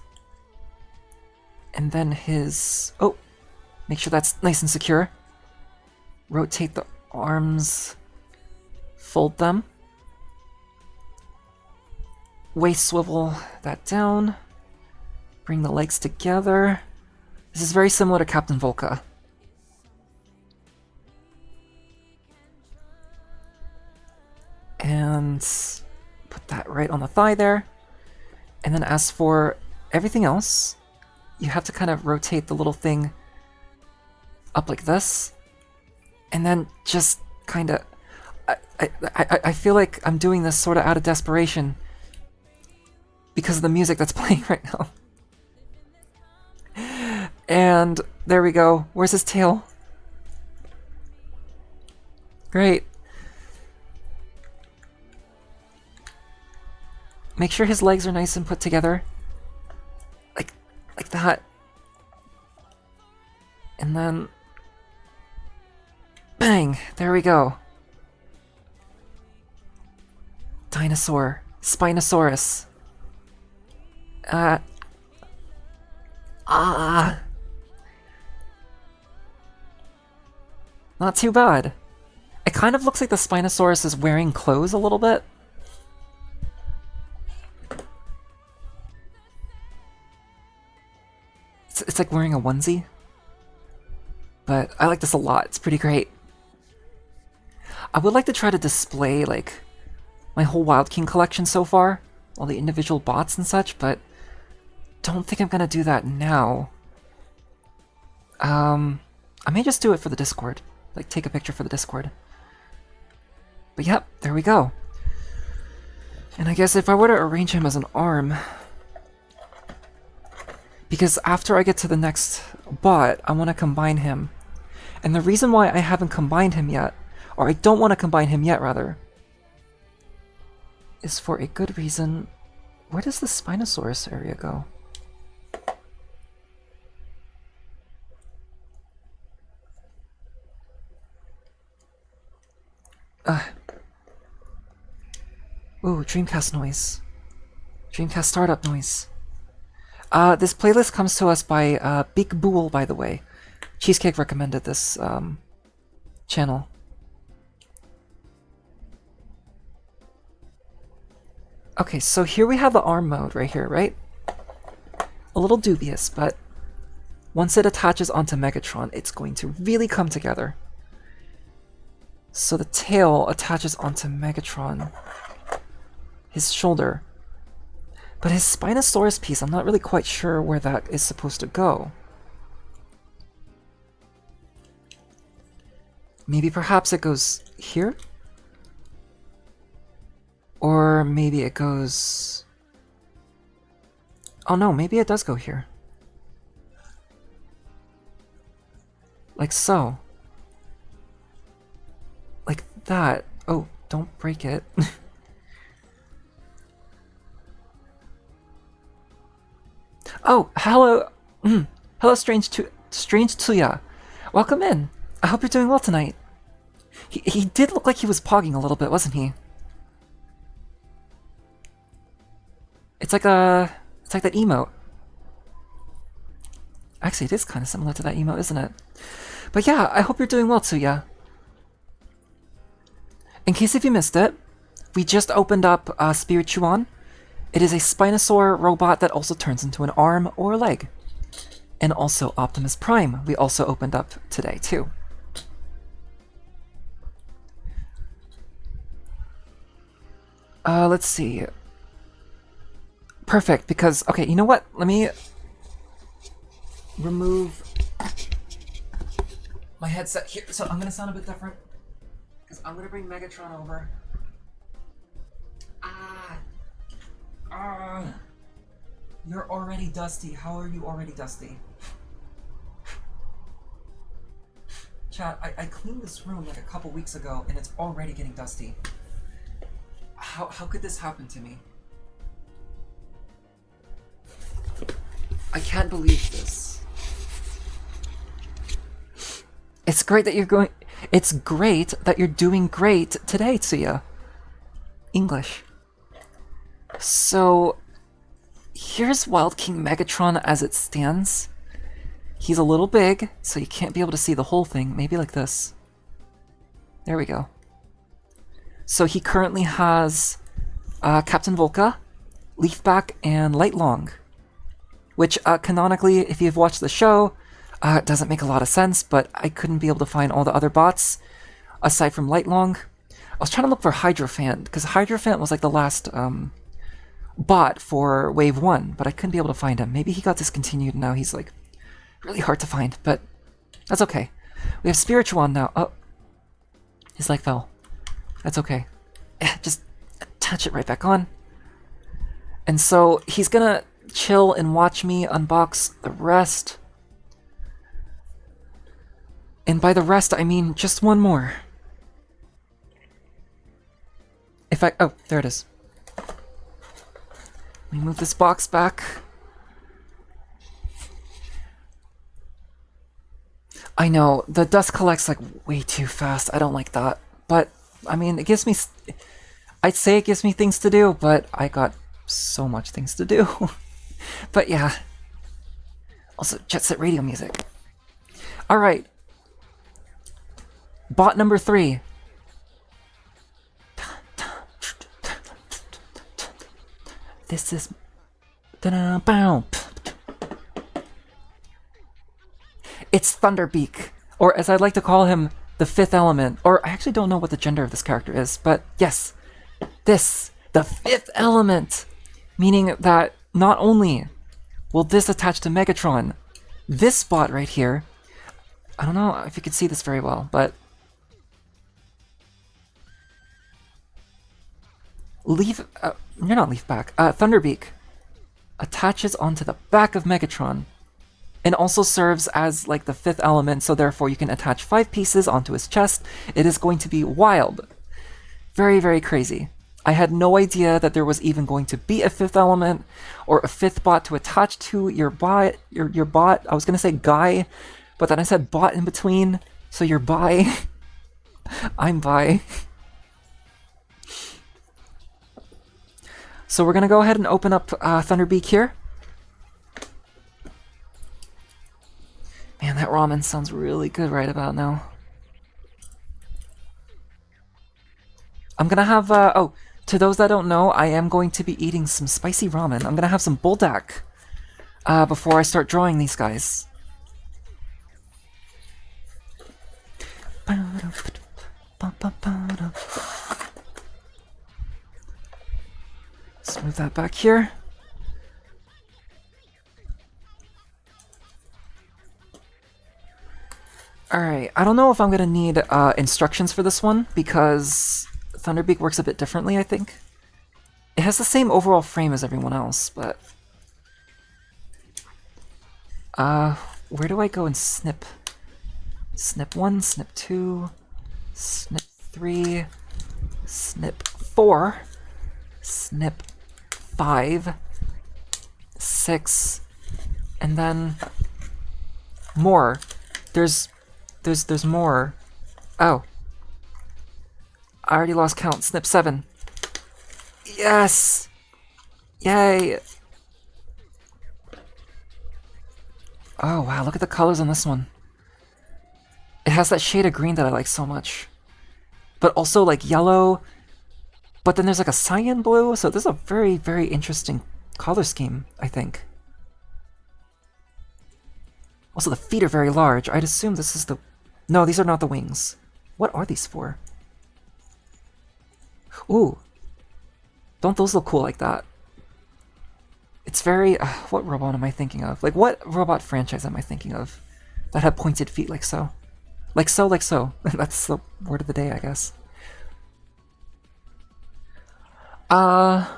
And then his... Oh! Make sure that's nice and secure. Rotate the arms. Fold them. Waist swivel that down. Bring the legs together. This is very similar to Captain Volca. And put that right on the thigh there. And then as for everything else, you have to kind of rotate the little thing up like this. And then just kind of... I feel like I'm doing this sort of out of desperation because of the music that's playing right now. And there we go. Where's his tail? Great. Make sure his legs are nice and put together. Like that. And then... Bang! There we go. Dinosaur. Spinosaurus. Not too bad. It kind of looks like the Spinosaurus is wearing clothes a little bit. It's like wearing a onesie. But I like this a lot. It's pretty great. I would like to try to display, like, my whole Wild King collection so far. All the individual bots and such, but don't think I'm gonna do that now. I may just do it for the Discord. Like, take a picture for the Discord. But yep, there we go. And I guess if I were to arrange him as an arm... Because after I get to the next bot, I want to combine him. And the reason why I haven't combined him yet, or I don't want to combine him yet, rather, is for a good reason. Where does the Spinosaurus area go? Ooh, Dreamcast noise. Dreamcast startup noise. This playlist comes to us by Big Bool, by the way. Cheesecake recommended this channel. Okay, so here we have the arm mode right here, right? A little dubious, but once it attaches onto Megatron, it's going to really come together. So the tail attaches onto Megatron, his shoulder. But his Spinosaurus piece, I'm not really quite sure where that is supposed to go. Maybe perhaps it goes here? Or maybe it goes... Oh no, maybe it does go here. Like so. Like that. Oh, don't break it. Oh, hello, hello, Strange Tsuya. Welcome in. I hope you're doing well tonight. He did look like he was pogging a little bit, wasn't he? It's like that emote. Actually, it is kind of similar to that emote, isn't it? But yeah, I hope you're doing well, Tsuya. In case if you missed it, we just opened up Spirichuan. It is a Spinosaur robot that also turns into an arm or a leg. And also Optimus Prime, we also opened up today too. Let's see. Perfect, because, okay, you know what? Let me remove my headset here, so I'm gonna sound a bit different. Because I'm gonna bring Megatron over. You're already dusty. How are you already dusty? Chat, I cleaned this room like a couple weeks ago and it's already getting dusty. How could this happen to me? I can't believe this. It's great that you're doing great today, Tsuya. English. So, here's Wild King Megatron as it stands. He's a little big, so you can't be able to see the whole thing. Maybe like this. There we go. So he currently has Captain Volca, Leafback, and Lightlong. Which, canonically, if you've watched the show, it doesn't make a lot of sense, but I couldn't be able to find all the other bots, aside from Lightlong. I was trying to look for Hydrophant, because Hydrophant was like the last bot for Wave 1, but I couldn't be able to find him. Maybe he got discontinued and now he's like really hard to find, but that's okay. We have Spiritomon now. Oh, his leg fell. That's okay. Just attach it right back on. And so he's gonna chill and watch me unbox the rest. And by the rest, I mean just one more. Oh, there it is. Let me move this box back. I know, the dust collects like way too fast. I don't like that. But, I mean, it gives me... I'd say it gives me things to do, but I got so much things to do. But yeah. Also, Jet Set Radio music. Alright. Bot number 3. This is... It's Thunderbeak, or as I'd like to call him, the fifth element. Or I actually don't know what the gender of this character is, but yes, this, the fifth element. Meaning that not only will this attach to Megatron, this spot right here, I don't know if you can see this very well, but you're not Leafback, Thunderbeak attaches onto the back of Megatron and also serves as like the fifth element, so therefore you can attach 5 pieces onto his chest. It is going to be wild. Very, very crazy. I had no idea that there was even going to be a fifth element or a fifth bot to attach to your bot. Your bot. I was gonna say guy, but then I said bot in between, so you're bi. I'm bi. So we're gonna go ahead and open up Thunderbeak here. Man, that ramen sounds really good right about now. I'm gonna have, oh, to those that don't know, I am going to be eating some spicy ramen. I'm gonna have some buldak before I start drawing these guys. Let's move that back here. Alright, I don't know if I'm gonna need instructions for this one, because Thunderbeak works a bit differently, I think. It has the same overall frame as everyone else, but... where do I go and snip? Snip 1, snip 2, snip 3, snip 4, snip 5, 6, and then more. There's more. Oh. I already lost count. Snip 7. Yes! Yay! Oh wow, look at the colors on this one. It has that shade of green that I like so much. But also like yellow. But then there's like a cyan blue, so this is a very, very interesting color scheme, I think. Also, the feet are very large. I'd assume this is the... No, these are not the wings. What are these for? Ooh. Don't those look cool like that? It's very... what robot am I thinking of? Like, what robot franchise am I thinking of that had pointed feet like so? Like so, like so. That's the word of the day, I guess. I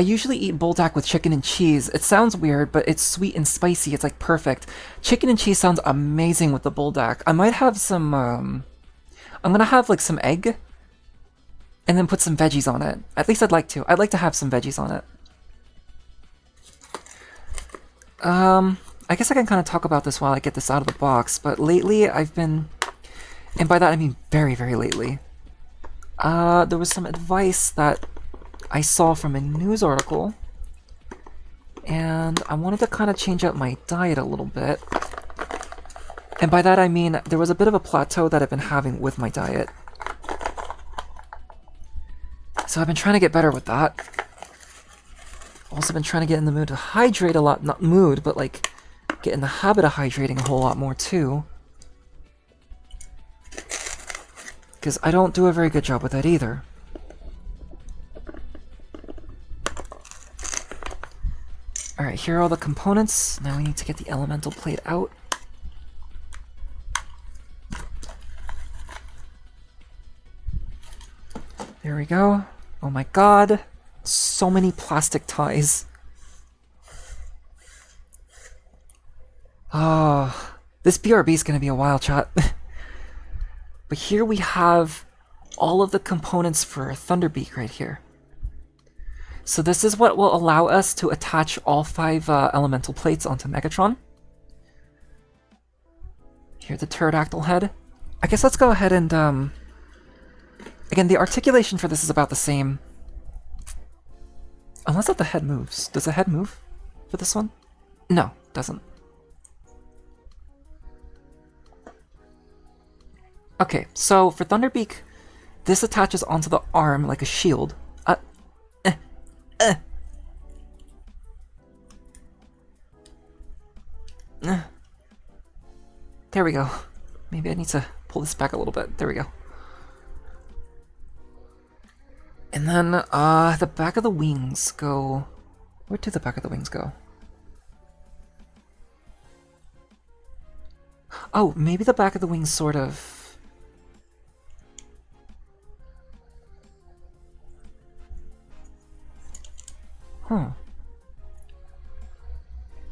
usually eat buldak with chicken and cheese. It sounds weird, but it's sweet and spicy. It's like perfect. Chicken and cheese sounds amazing with the buldak. I might have some, I'm gonna have like some egg and then put some veggies on it. At least I'd like to. I'd like to have some veggies on it. I guess I can kind of talk about this while I get this out of the box, but lately I've been, and by that I mean very, very lately, there was some advice that I saw from a news article, and I wanted to kind of change up my diet a little bit. And by that I mean there was a bit of a plateau that I've been having with my diet. So I've been trying to get better with that. Also been trying to get in the mood to hydrate a lot, not mood, but like get in the habit of hydrating a whole lot more too. Because I don't do a very good job with that either. Alright, here are all the components. Now we need to get the elemental plate out. There we go. Oh my god. So many plastic ties. Oh, this BRB is going to be a while, chat. But here we have all of the components for Thunderbeak right here. So this is what will allow us to attach all 5 elemental plates onto Megatron. Here's the pterodactyl head. I guess let's go ahead and, again, the articulation for this is about the same. Unless that the head moves. Does the head move for this one? No, doesn't. Okay, so for Thunderbeak, this attaches onto the arm like a shield. There we go. Maybe I need to pull this back a little bit. There we go. And then, the back of the wings go... Where do the back of the wings go? Oh, maybe the back of the wings sort of... Huh.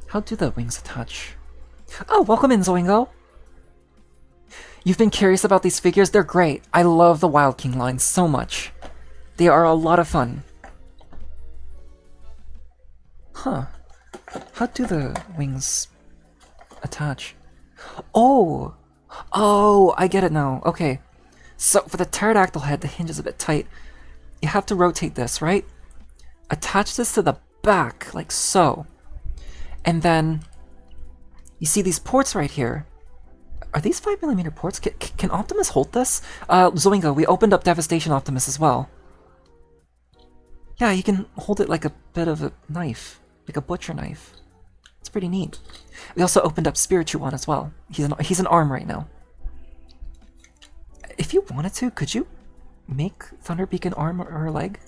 How do the wings attach? Oh, welcome in, Zoingo! You've been curious about these figures? They're great. I love the Wild King line so much. They are a lot of fun. Huh. How do the wings attach? Oh! Oh, I get it now. Okay. So for the pterodactyl head, the hinge is a bit tight. You have to rotate this, right? Attach this to the back, like so. And then, you see these ports right here. Are these 5mm ports? Can Optimus hold this? Zoingo, we opened up Devastation Optimus as well. Yeah, you can hold it like a bit of a knife. Like a butcher knife. It's pretty neat. We also opened up Spirichuan as well. He's an arm right now. If you wanted to, could you make Thunderbeak an arm or a leg?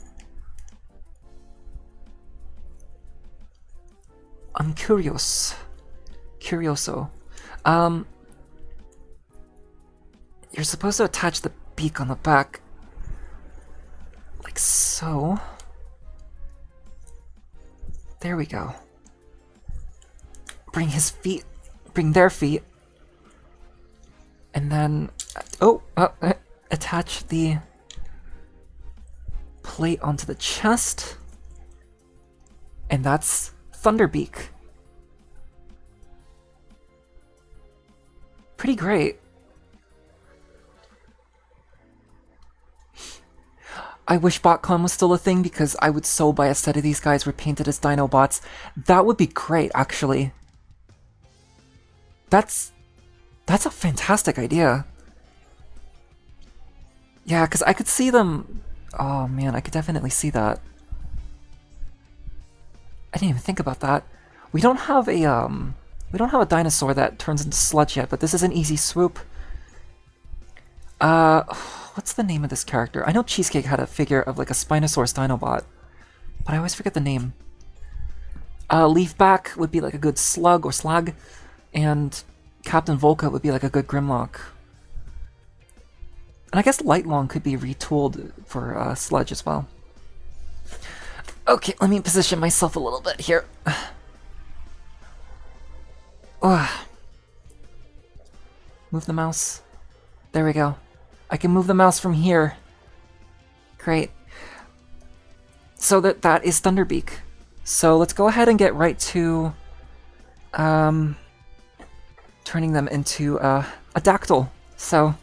I'm curious. Curioso. You're supposed to attach the beak on the back. Like so. There we go. Bring his feet, bring their feet. And then, attach the plate onto the chest. And that's Thunderbeak. Pretty great. I wish BotCon was still a thing because I would so buy a set of these guys repainted as Dinobots. That would be great, actually. That's a fantastic idea. Yeah, because I could see them... Oh man, I could definitely see that. I didn't even think about that. We don't have a dinosaur that turns into sludge yet, but this is an easy swoop. What's the name of this character? I know Cheesecake had a figure of like a Spinosaurus Dinobot, but I always forget the name. Leafback would be like a good slug or slag, and Captain Volca would be like a good Grimlock. And I guess Lightlong could be retooled for Sludge as well. Okay, let me position myself a little bit here. Move the mouse. There we go. I can move the mouse from here. Great. So that is Thunderbeak. So let's go ahead and get right to turning them into a Dactyl. So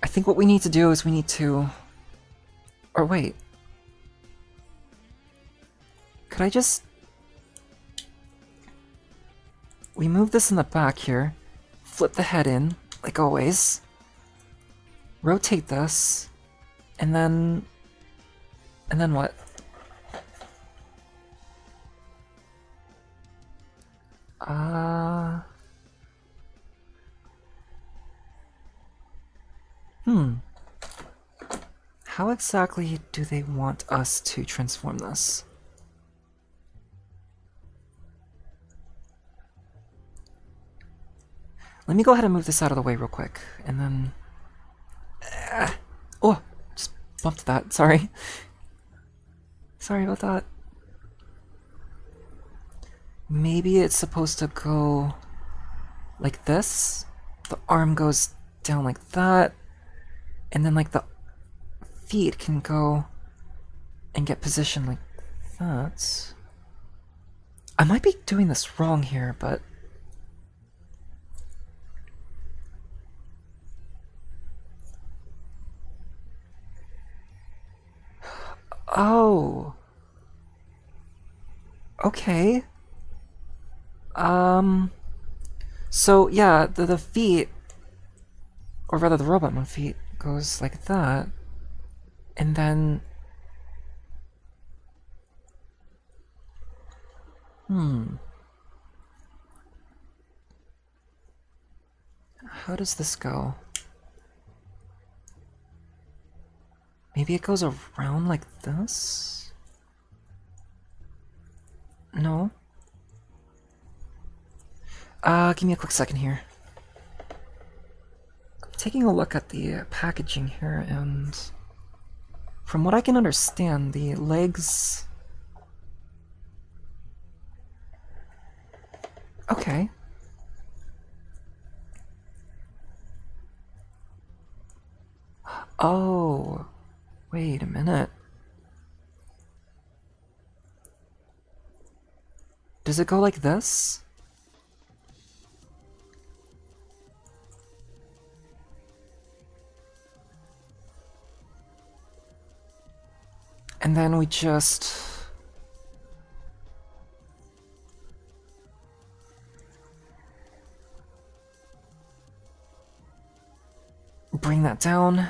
I think what we need to do is we need to... Or wait. Could I just... We move this in the back here. Flip the head in, like always. Rotate this. And then... And then what? How exactly do they want us to transform this? Let me go ahead and move this out of the way real quick, and then... Oh, just bumped that, sorry. Sorry about that. Maybe it's supposed to go like this. The arm goes down like that. And then like the feet can go and get positioned like that. I might be doing this wrong here, but... Oh. Okay. So yeah, the feet, or rather the robot mode feet, goes like that, and then... How does this go? Maybe it goes around like this? No? Give me a quick second here. Taking a look at the packaging here, and from what I can understand, the legs... Okay. Oh, wait a minute. Does it go like this? And then we just... bring that down.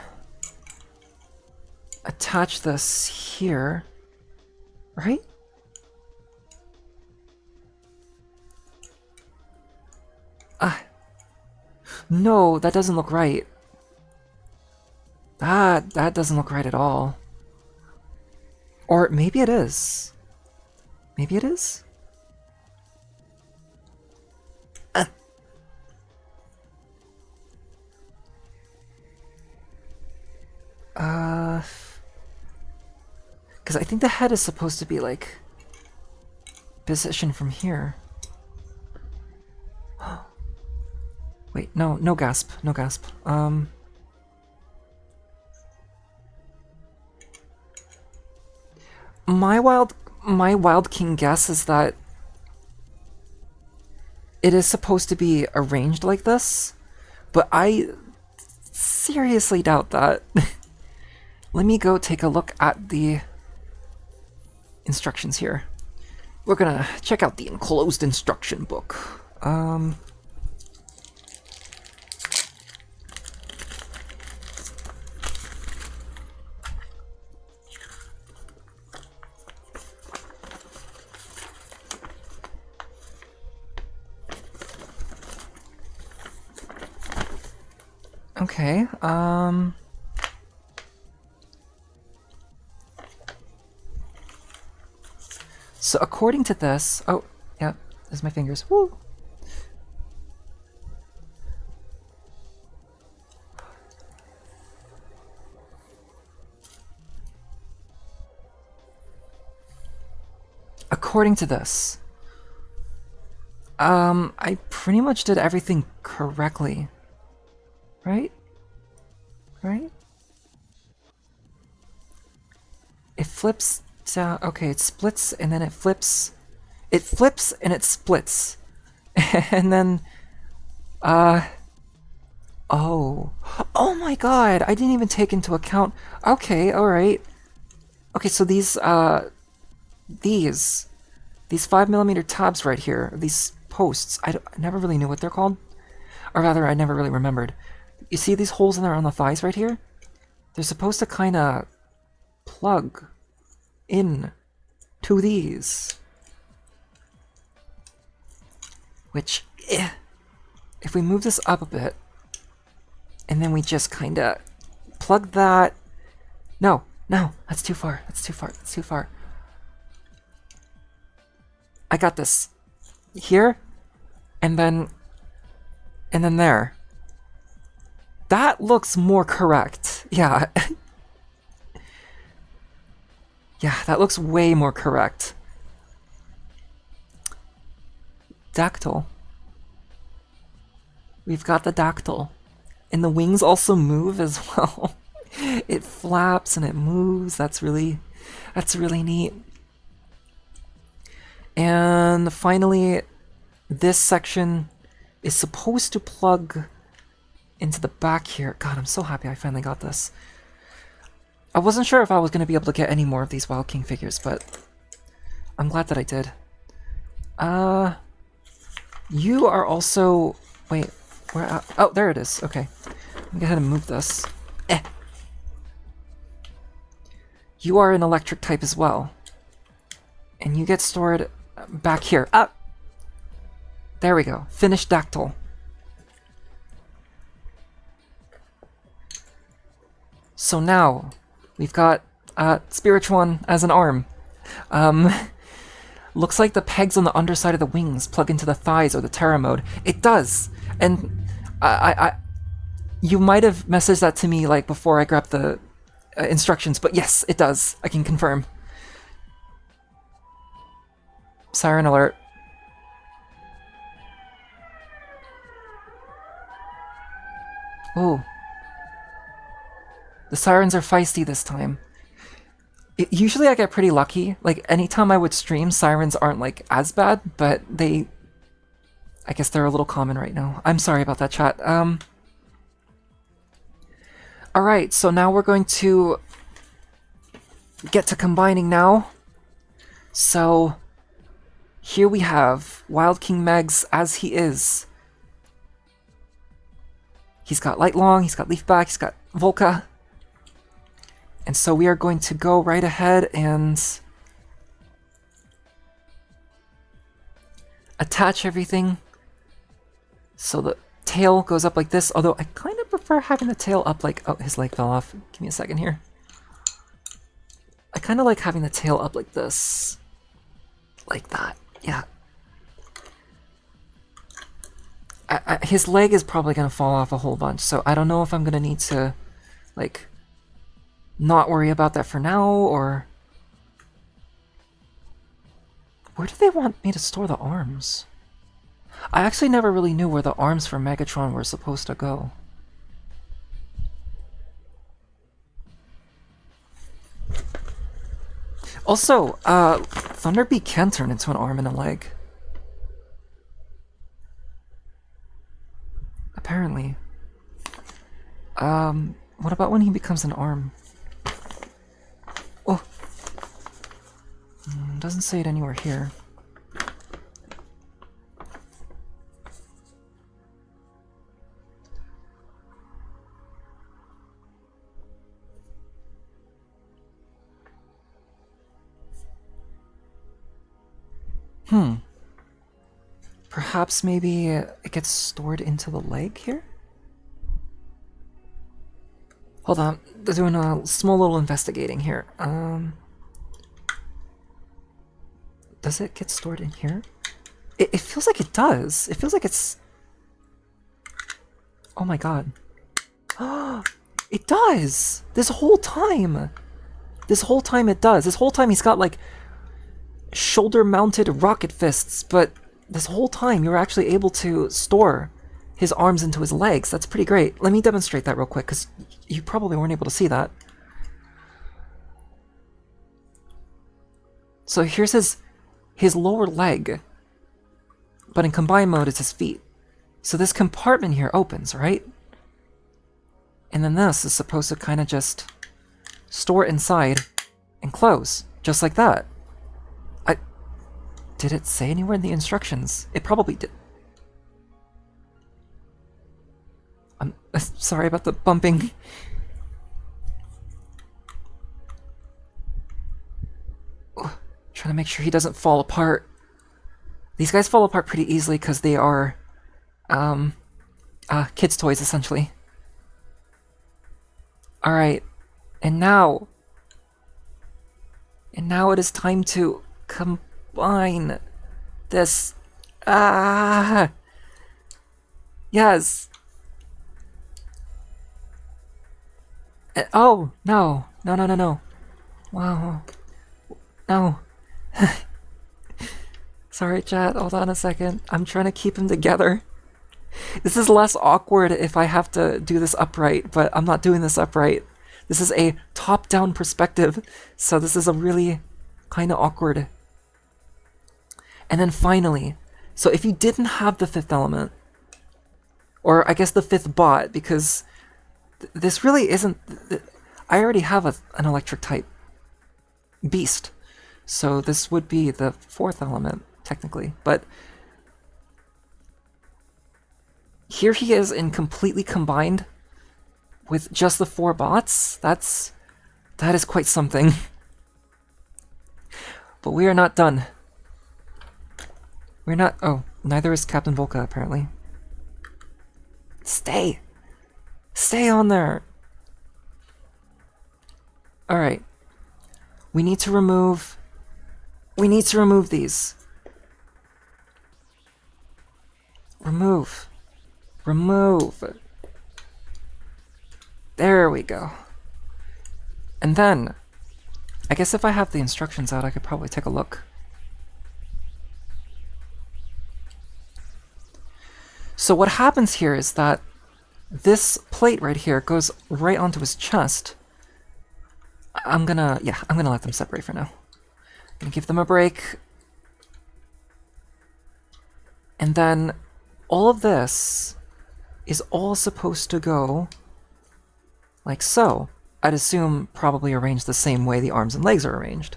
Attach this here. Right? No, that doesn't look right. That doesn't look right at all. Or maybe it is. Maybe it is? Because I think the head is supposed to be, like, positioned from here. Wait, no gasp, no gasp. My wild king guess is that it is supposed to be arranged like this, but I seriously doubt that. Let me go take a look at the instructions here. We're gonna check out the enclosed instruction book. Okay, so according to this... Oh, yeah, there's my fingers. Woo! according to this, I pretty much did everything correctly. Right? Right? It flips down. Okay, it splits and then it flips. It flips and it splits. And then, oh. Oh my god, I didn't even take into account. Okay, alright. Okay, so these 5mm tabs right here, these posts, I never really knew what they're called. Or rather, I never really remembered. You see these holes in there on the thighs right here? They're supposed to kind of plug in to these. Which, if we move this up a bit, and then we just kind of plug that... No, that's too far, that's too far. I got this. Here, and then there. That looks more correct. Yeah. Yeah, that looks way more correct. Dactyl. We've got the dactyl. And the wings also move as well. It flaps and it moves. That's really neat. And finally, this section is supposed to plug into the back here. God, I'm so happy I finally got this. I wasn't sure if I was going to be able to get any more of these Wild King figures, but I'm glad that I did. You are also... Wait, where... Oh, there it is. Okay. Let me go ahead and move this. You are an electric type as well. And you get stored back here. Ah! There we go. Finished Dactyl. So now, we've got Spiritomon as an arm. Looks like the pegs on the underside of the wings plug into the thighs or the Terra mode. It does! And you might have messaged that to me like before I grabbed the instructions, but yes, it does. I can confirm. Siren alert. Oh. The sirens are feisty this time. Usually I get pretty lucky. Like, anytime I would stream, sirens aren't, like, as bad, but they... I guess they're a little common right now. I'm sorry about that, chat. Alright, so now we're going to get to combining now. So, here we have Wild King Megs as he is. He's got Light Long, he's got Leaf Back, he's got Volca. And so we are going to go right ahead and attach everything. So the tail goes up like this, although I kind of prefer having the tail up like... Oh, his leg fell off. Give me a second here. I kind of like having the tail up like this. Like that, yeah. His leg is probably going to fall off a whole bunch, so I don't know if I'm going to need to, like... not worry about that for now, or... Where do they want me to store the arms? I actually never really knew where the arms for Megatron were supposed to go. Also, Thunderbeak can turn into an arm and a leg. Apparently. What about when he becomes an arm? Oh! Doesn't say it anywhere here. Perhaps maybe it gets stored into the leg here? Hold on, they're doing a small little investigating here. Does it get stored in here? It feels like it does. It feels like it's... Oh my god. It does! This whole time! This whole time it does. This whole time he's got like... shoulder-mounted rocket fists, but this whole time you were actually able to store his arms into his legs. That's pretty great. Let me demonstrate that real quick, because you probably weren't able to see that. So here's his lower leg, but in combined mode it's his feet. So this compartment here opens, right? And then this is supposed to kind of just store inside and close, just like that. Did it say anywhere in the instructions? It probably did. I'm sorry about the bumping. Trying to make sure he doesn't fall apart. These guys fall apart pretty easily because they are kids' toys, essentially. Alright, and now it is time to combine this. Yes. Oh, no. No. Wow. No. Sorry, chat, hold on a second. I'm trying to keep them together. This is less awkward if I have to do this upright, but I'm not doing this upright. This is a top-down perspective, so this is a really kind of awkward. And then finally, so if you didn't have the fifth element, or I guess the fifth bot, because this really isn't... I already have an electric type beast, so this would be the fourth element, technically, but here he is in completely combined with just the 4 bots. That is quite something. But we are not done. We're not... Oh, neither is Captain Volca, apparently. Stay! Stay on there! Alright. We need to remove these. Remove. There we go. And then, I guess if I have the instructions out, I could probably take a look. So what happens here is that this plate right here goes right onto his chest. I'm gonna let them separate for now. I'm gonna give them a break. And then all of this is all supposed to go like so. I'd assume probably arranged the same way the arms and legs are arranged.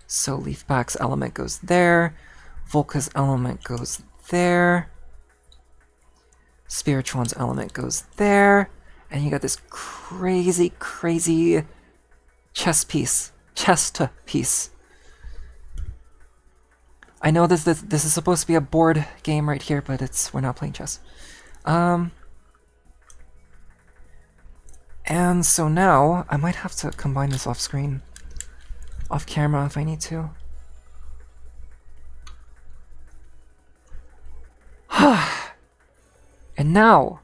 So Leafback's element goes there, Volca's element goes there, Spirituan's element goes there, and you got this crazy chest piece. I know this is supposed to be a board game right here, but we're not playing chess. And so now I might have to combine this off screen, off camera if I need to. And now,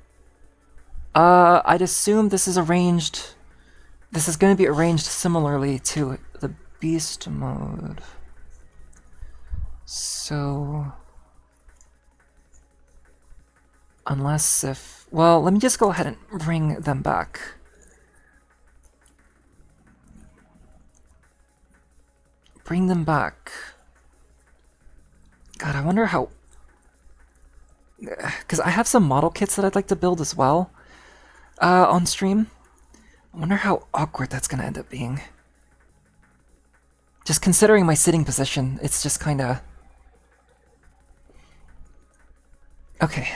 I'd assume this is arranged. This is going to be arranged similarly to the beast mode. So, unless if... Well, let me just go ahead and bring them back. Bring them back. God, I wonder how... Because I have some model kits that I'd like to build as well on stream. I wonder how awkward that's going to end up being. Just considering my sitting position, it's just kind of... Okay.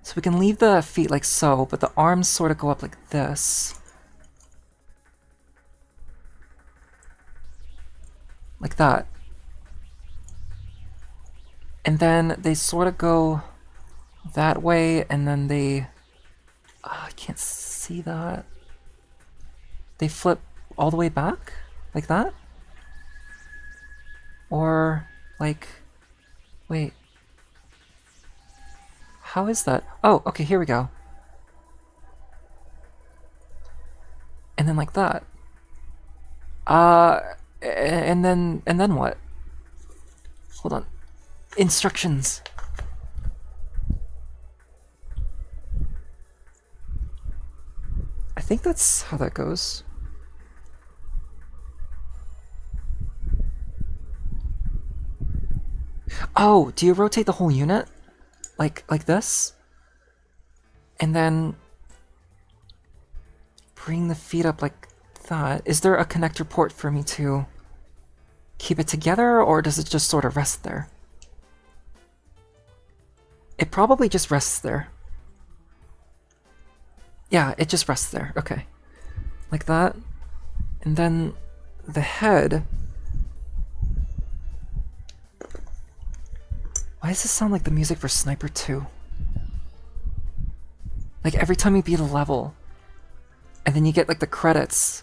So we can leave the feet like so, but the arms sort of go up like this. Like that. And then they sort of go that way, and then they... I can't see that. They flip all the way back? Like that? Or, like... Wait. How is that? Oh, okay, here we go. And then like that. And then what? Hold on. Instructions. I think that's how that goes. Oh, do you rotate the whole unit? Like this? And then bring the feet up like that. Is there a connector port for me to keep it together, or does it just sort of rest there? It probably just rests there. Yeah, it just rests there. Okay. Like that. And then the head. Why does this sound like the music for Sniper 2? Like every time you beat a level, and then you get like the credits,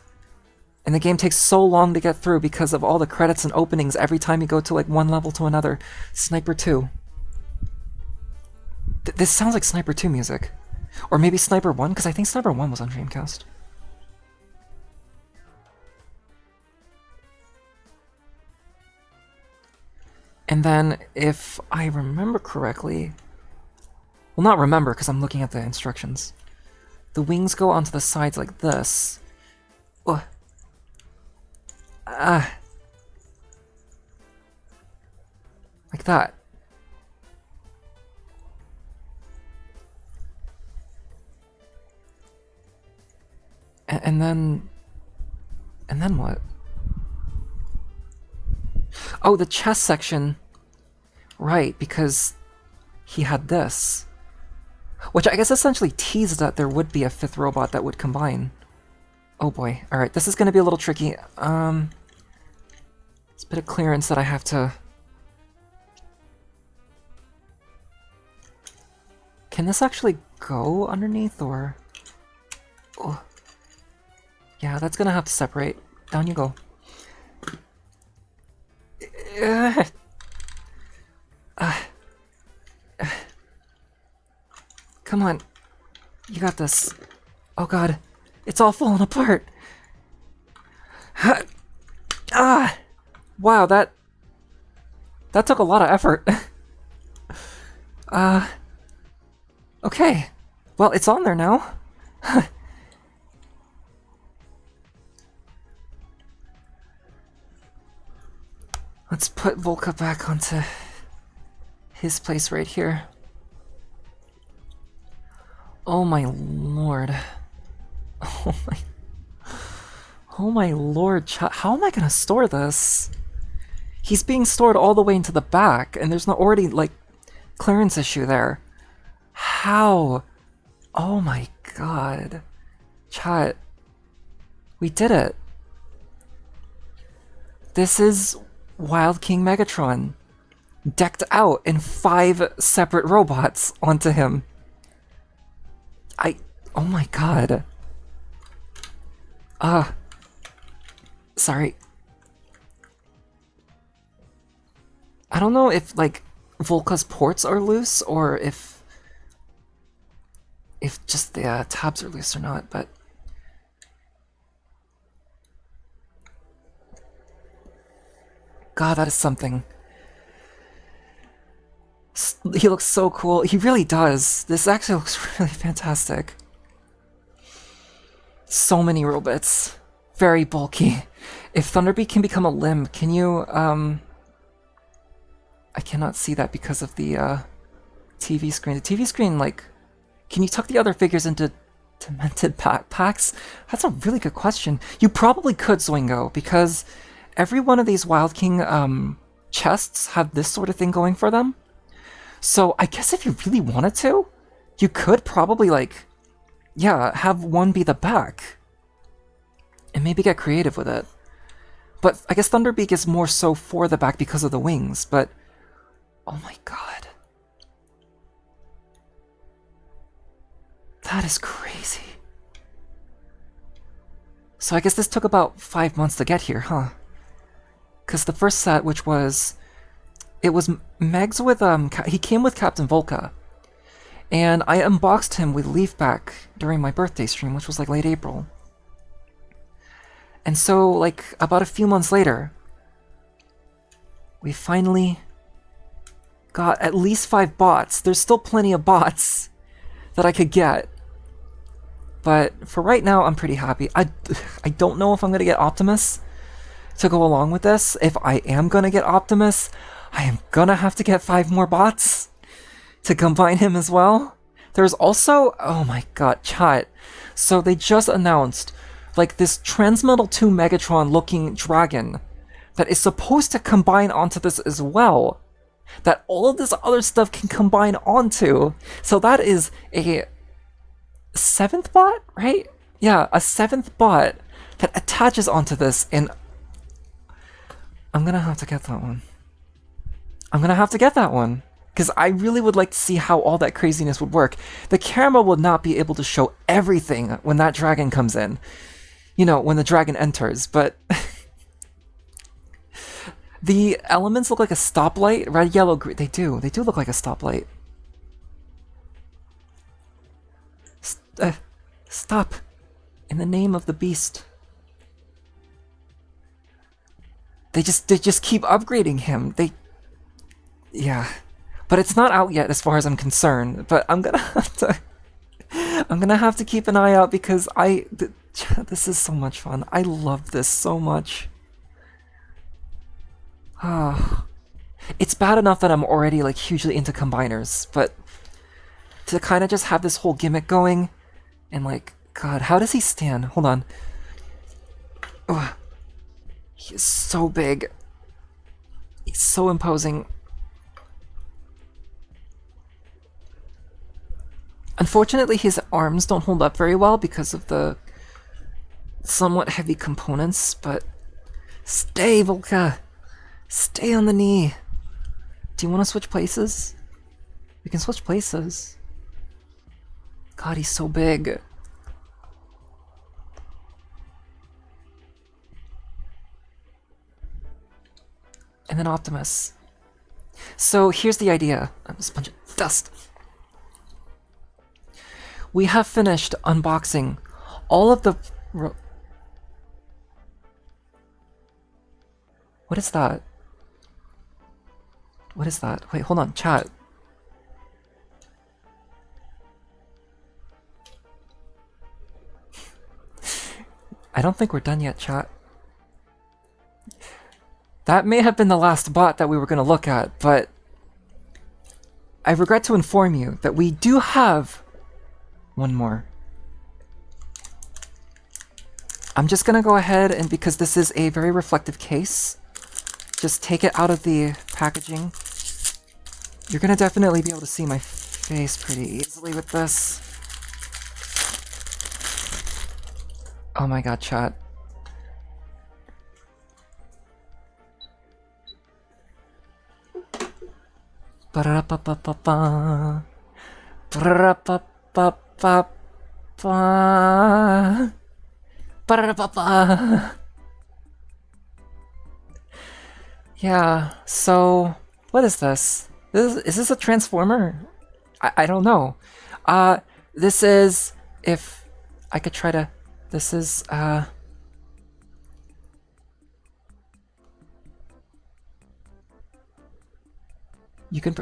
and the game takes so long to get through because of all the credits and openings every time you go to like one level to another. Sniper 2. This sounds like Sniper 2 music. Or maybe Sniper 1, because I think Sniper 1 was on Dreamcast. And then, if I remember correctly... Well, not remember, because I'm looking at the instructions. The wings go onto the sides like this. Ugh. Like that. And then what? Oh, the chest section. Right, because he had this. Which I guess essentially teased that there would be a fifth robot that would combine. Oh boy. Alright, this is going to be a little tricky. It's a bit of clearance that I have to... Can this actually go underneath, or... Oh. Yeah, that's gonna have to separate. Down you go. Come on. You got this. Oh god. It's all falling apart. Wow, that took a lot of effort. Okay. Well, it's on there now. Let's put Volka back onto his place right here. Oh my lord. Oh my lord, how am I gonna store this? He's being stored all the way into the back, and there's not already, like, clearance issue there. How? Oh my god. Chat. We did it. This is Wild King Megatron, decked out in 5 separate robots onto him. Oh my god. Sorry. I don't know if, like, Volka's ports are loose, or if just the tabs are loose or not, but... God, that is something. He looks so cool. He really does. This actually looks really fantastic. So many robots. Very bulky. If Thunderbeak can become a limb, can you, I cannot see that because of the, TV screen. The TV screen, like... Can you tuck the other figures into demented packs? That's a really good question. You probably could, Zwingo, because every one of these Wild King, chests have this sort of thing going for them. So I guess if you really wanted to, you could probably, like, yeah, have one be the back. And maybe get creative with it. But I guess Thunderbeak is more so for the back because of the wings, but... Oh my god. That is crazy. So I guess this took about 5 months to get here, huh? Because the first set, which was... It was Megs with, he came with Captain Volka. And I unboxed him with Leaf back during my birthday stream, which was like late April. And so, like, about a few months later, we finally got at least 5 bots. There's still plenty of bots that I could get. But for right now, I'm pretty happy. I don't know if I'm going to get Optimus to go along with this. If I am going to get Optimus, I am going to have to get 5 more bots to combine him as well. There's also, oh my god, chat. So they just announced like this Transmetal 2 Megatron looking dragon that is supposed to combine onto this as well. That all of this other stuff can combine onto. So that is a 7th bot, right? Yeah, a 7th bot that attaches onto this, and I'm gonna have to get that one. I'm gonna have to get that one. Because I really would like to see how all that craziness would work. The camera will not be able to show everything when that dragon comes in. You know, when the dragon enters, but... the elements look like a stoplight. Red, yellow, green. They do look like a stoplight. Stop. In the name of the beast. They just keep upgrading him. Yeah. But it's not out yet as far as I'm concerned. But I'm gonna have to keep an eye out because this is so much fun. I love this so much. It's bad enough that I'm already like hugely into combiners, but to kind of just have this whole gimmick going, and like, god, how does he stand? Hold on. Ugh. He is so big. He's so imposing. Unfortunately, his arms don't hold up very well because of the somewhat heavy components, but stay, Volca! Stay on the knee! Do you want to switch places? We can switch places. God, he's so big. And then Optimus. So here's the idea. I'm just a bunch of dust. We have finished unboxing all of the... What is that? What is that? Wait, hold on, chat. I don't think we're done yet, chat. That may have been the last bot that we were going to look at, but I regret to inform you that we do have one more. I'm just going to go ahead and, because this is a very reflective case, just take it out of the packaging. You're going to definitely be able to see my face pretty easily with this. Oh my god, chat. Ba-da-ba-ba-ba-ba. Ba-da-ba-ba-ba-ba. Ba-da-ba-ba. Yeah, so what is this? Is this a transformer? I don't know. This is, if I could try to, this is you can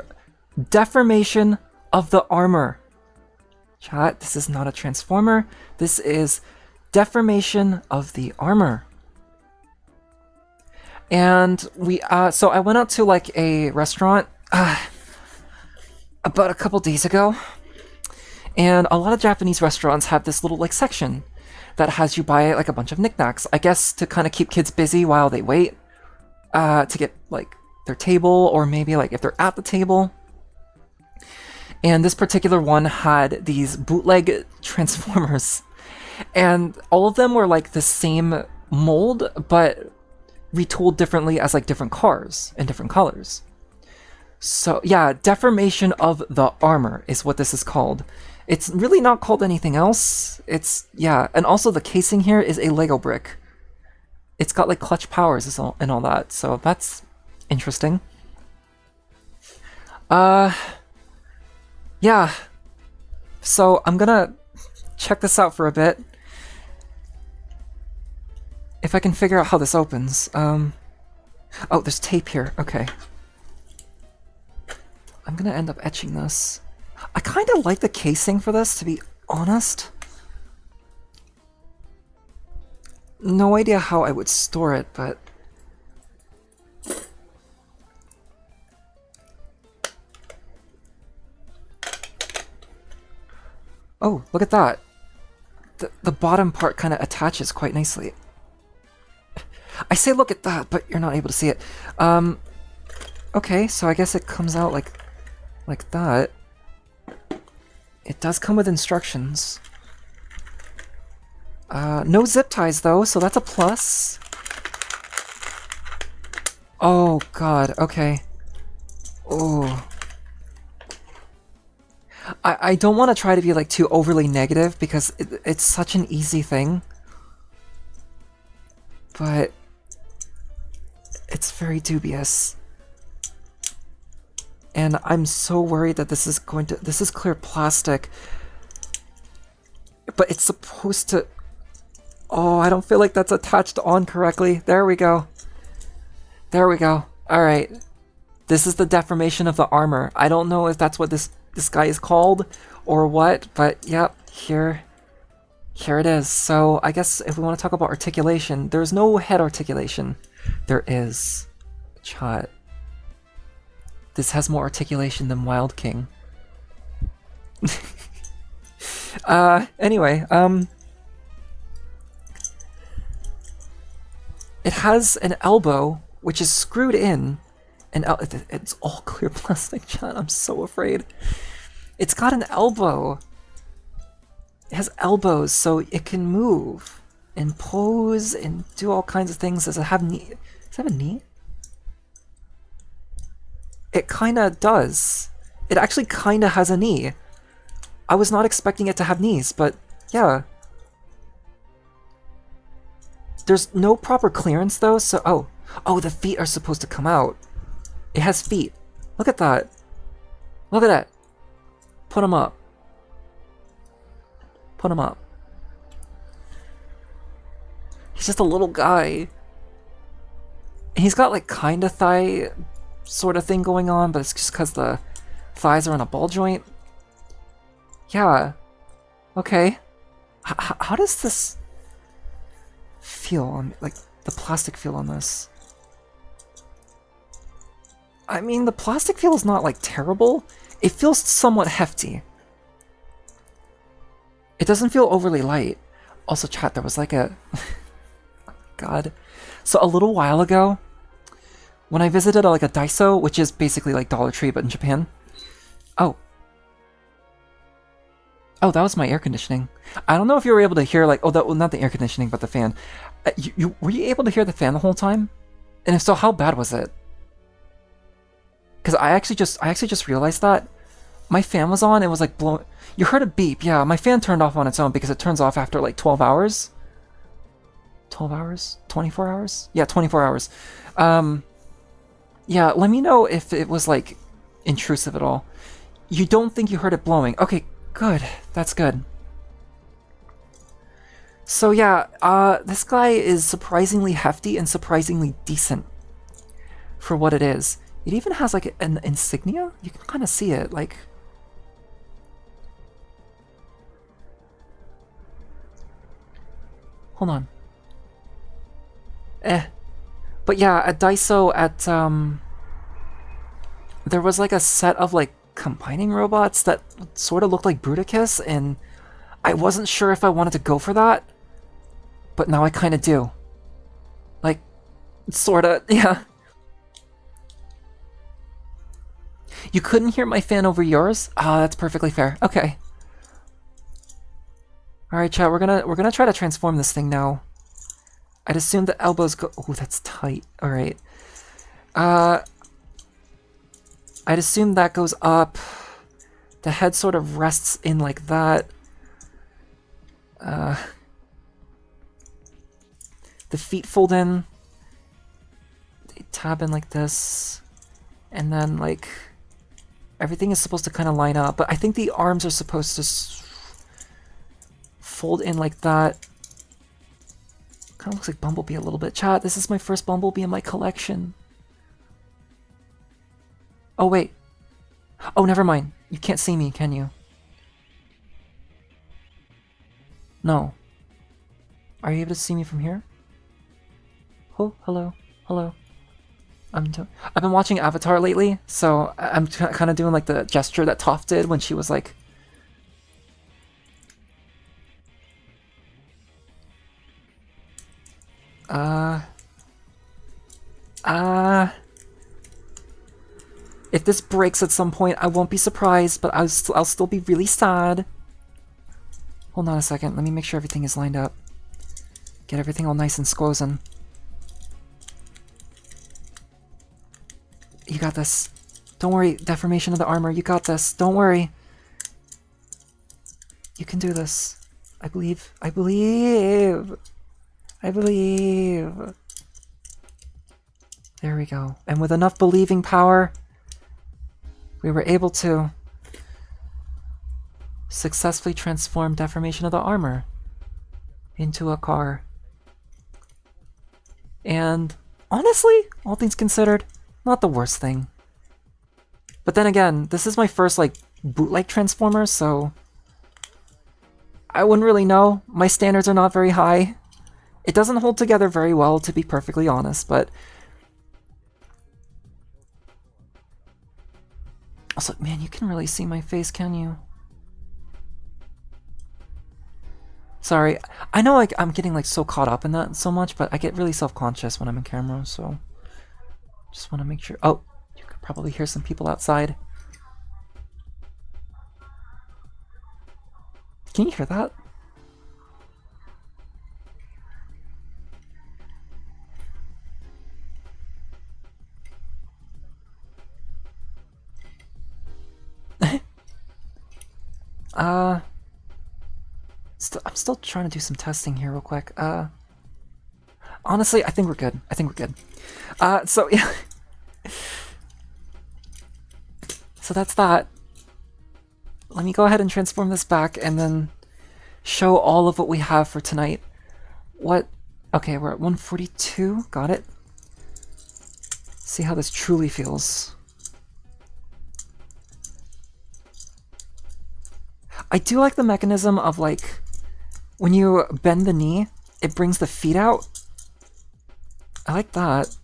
deformation of the armor. Chat, this is not a transformer. This is deformation of the armor. And we, so I went out to like a restaurant about a couple days ago, and a lot of Japanese restaurants have this little like section that has you buy like a bunch of knickknacks, I guess to kind of keep kids busy while they wait to get like their table, or maybe like if they're at the table. And this particular one had these bootleg Transformers, and all of them were like the same mold, but retooled differently as like different cars in different colors. So yeah, deformation of the armor is what this is called. It's really not called anything else. It's, yeah, and also the casing here is a Lego brick. It's got like clutch powers and all that, so that's interesting. Yeah. So I'm gonna check this out for a bit. if I can figure out how this opens. Oh, there's tape here. Okay. I'm gonna end up etching this. I kind of like the casing for this, to be honest. No idea how I would store it, but... Oh, look at that. The bottom part kind of attaches quite nicely. I say look at that, but you're not able to see it. Okay, so I guess it comes out like that. It does come with instructions. No zip ties though, so that's a plus. Oh god, okay. Oh. I don't want to try to be like too overly negative because it's such an easy thing. But it's very dubious. And I'm so worried that this is clear plastic. But it's supposed to... Oh, I don't feel like that's attached on correctly. There we go. There we go. Alright. This is the deformation of the armor. I don't know if that's what this guy is called or what, but yep, here it is. So I guess if we want to talk about articulation, there's no head articulation. There is. Chat. This has more articulation than Wild King. Anyway, it has an elbow, which is screwed in, and it's all clear plastic, chat. I'm so afraid. It's got an elbow. It has elbows, so it can move and pose and do all kinds of things. Does it have knee? Does it have a knee? It kinda does. It actually kinda has a knee. I was not expecting it to have knees, but yeah. There's no proper clearance though, so oh, the feet are supposed to come out. It has feet. Look at that. Look at that. Put them up. Put them up. He's just a little guy. He's got like kinda thigh sort of thing going on, but it's just because the thighs are on a ball joint. Yeah. Okay. How does this feel on, like, the plastic feel on this? I mean, the plastic feel is not, like, terrible. It feels somewhat hefty. It doesn't feel overly light. Also, chat, there was like a... God. So a little while ago, when I visited like a Daiso, which is basically like Dollar Tree but in Japan. Oh, that was my air conditioning. I don't know if you were able to hear like, well, not the air conditioning, but the fan. Were you able to hear the fan the whole time? And if so, how bad was it? Because I actually just realized that my fan was on. It was like blowing. You heard a beep. Yeah, my fan turned off on its own because it turns off after like 12 hours. 12 hours? 24 hours? Yeah, 24 hours. Yeah, let me know if it was like intrusive at all. You don't think you heard it blowing? Okay, good. That's good. So yeah, this guy is surprisingly hefty and surprisingly decent for what it is. It even has like an insignia. You can kind of see it, like. Hold on. But yeah, at Daiso, there was like a set of like combining robots that sort of looked like Bruticus, and I wasn't sure if I wanted to go for that, but now I kind of do. Like, sort of, yeah. You couldn't hear my fan over yours? Ah, that's perfectly fair. Okay. All right, chat. We're gonna try to transform this thing now. I'd assume the elbows go... Oh, that's tight. Alright. I'd assume that goes up. The head sort of rests in like that. The feet fold in. They tab in like this. And then, like... Everything is supposed to kind of line up. But I think the arms are supposed to fold in like that. Kind of looks like Bumblebee a little bit. Chat, this is my first Bumblebee in my collection. Oh, wait. Oh, never mind. You can't see me, can you? No. Are you able to see me from here? Oh, hello. Hello. I've been watching Avatar lately, so I'm kind of doing like the gesture that Toph did when she was like... If this breaks at some point, I won't be surprised, but I'll still be really sad. Hold on a second, let me make sure everything is lined up. Get everything all nice and squozen. You got this. Don't worry, deformation of the armor, you got this. Don't worry. You can do this. I believe. I believe. I believe. There we go. And with enough believing power, we were able to successfully transform deformation of the armor into a car. And honestly, all things considered, not the worst thing. But then again, this is my first like bootleg transformer, so I wouldn't really know. My standards are not very high. It doesn't hold together very well, to be perfectly honest, but also, man, you can really see my face, can you? Sorry, I know like I'm getting like so caught up in that so much, but I get really self-conscious when I'm in camera, so just want to make sure. Oh, you could probably hear some people outside. Can you hear that? I'm still trying to do some testing here real quick. Honestly, I think we're good. I think we're good. So yeah. So that's that. Let me go ahead and transform this back and then show all of what we have for tonight. What? Okay, we're at 142. Got it. See how this truly feels. I do like the mechanism of like when you bend the knee, it brings the feet out. I like that.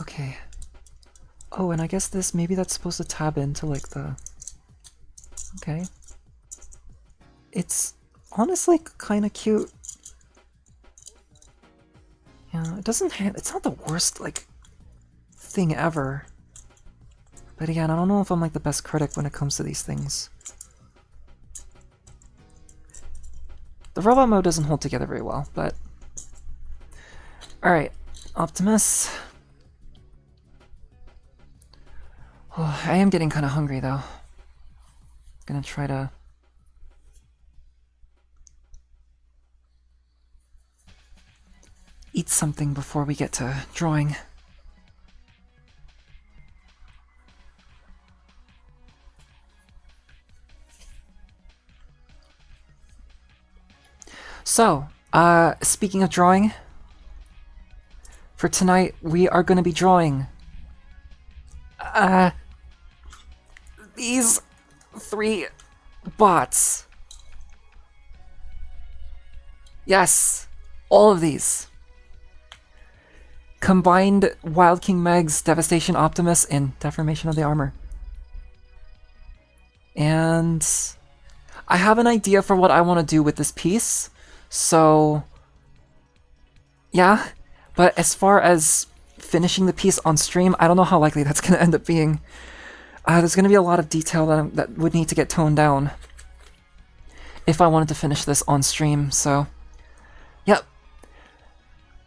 Okay. Oh, and I guess this, maybe that's supposed to tab into like the... Okay. It's honestly kind of cute. Yeah, it doesn't it's not the worst, like, thing ever. But again, I don't know if I'm like the best critic when it comes to these things. The robot mode doesn't hold together very well, but... Alright, Optimus. Oh, I am getting kind of hungry, though. Gonna try to... eat something before we get to drawing. So, speaking of drawing, for tonight we are going to be drawing these 3 bots. Yes, all of these. Combined Wild King Meg's Devastation Optimus and Deformation of the Armor. And I have an idea for what I want to do with this piece. So, yeah, but as far as finishing the piece on stream, I don't know how likely that's going to end up being. There's going to be a lot of detail that would need to get toned down if I wanted to finish this on stream, so, yep.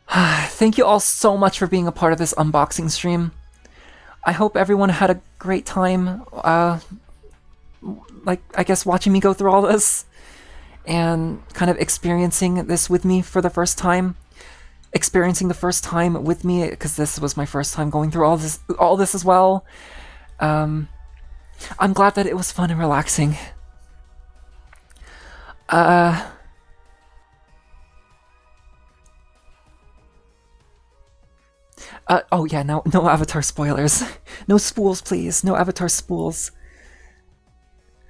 Thank you all so much for being a part of this unboxing stream. I hope everyone had a great time, like, I guess watching me go through all this. And kind of experiencing this with me for the first time. Experiencing the first time with me, because this was my first time going through all this as well. I'm glad that it was fun and relaxing. Oh yeah, no Avatar spoilers. No spools, please. No Avatar spools.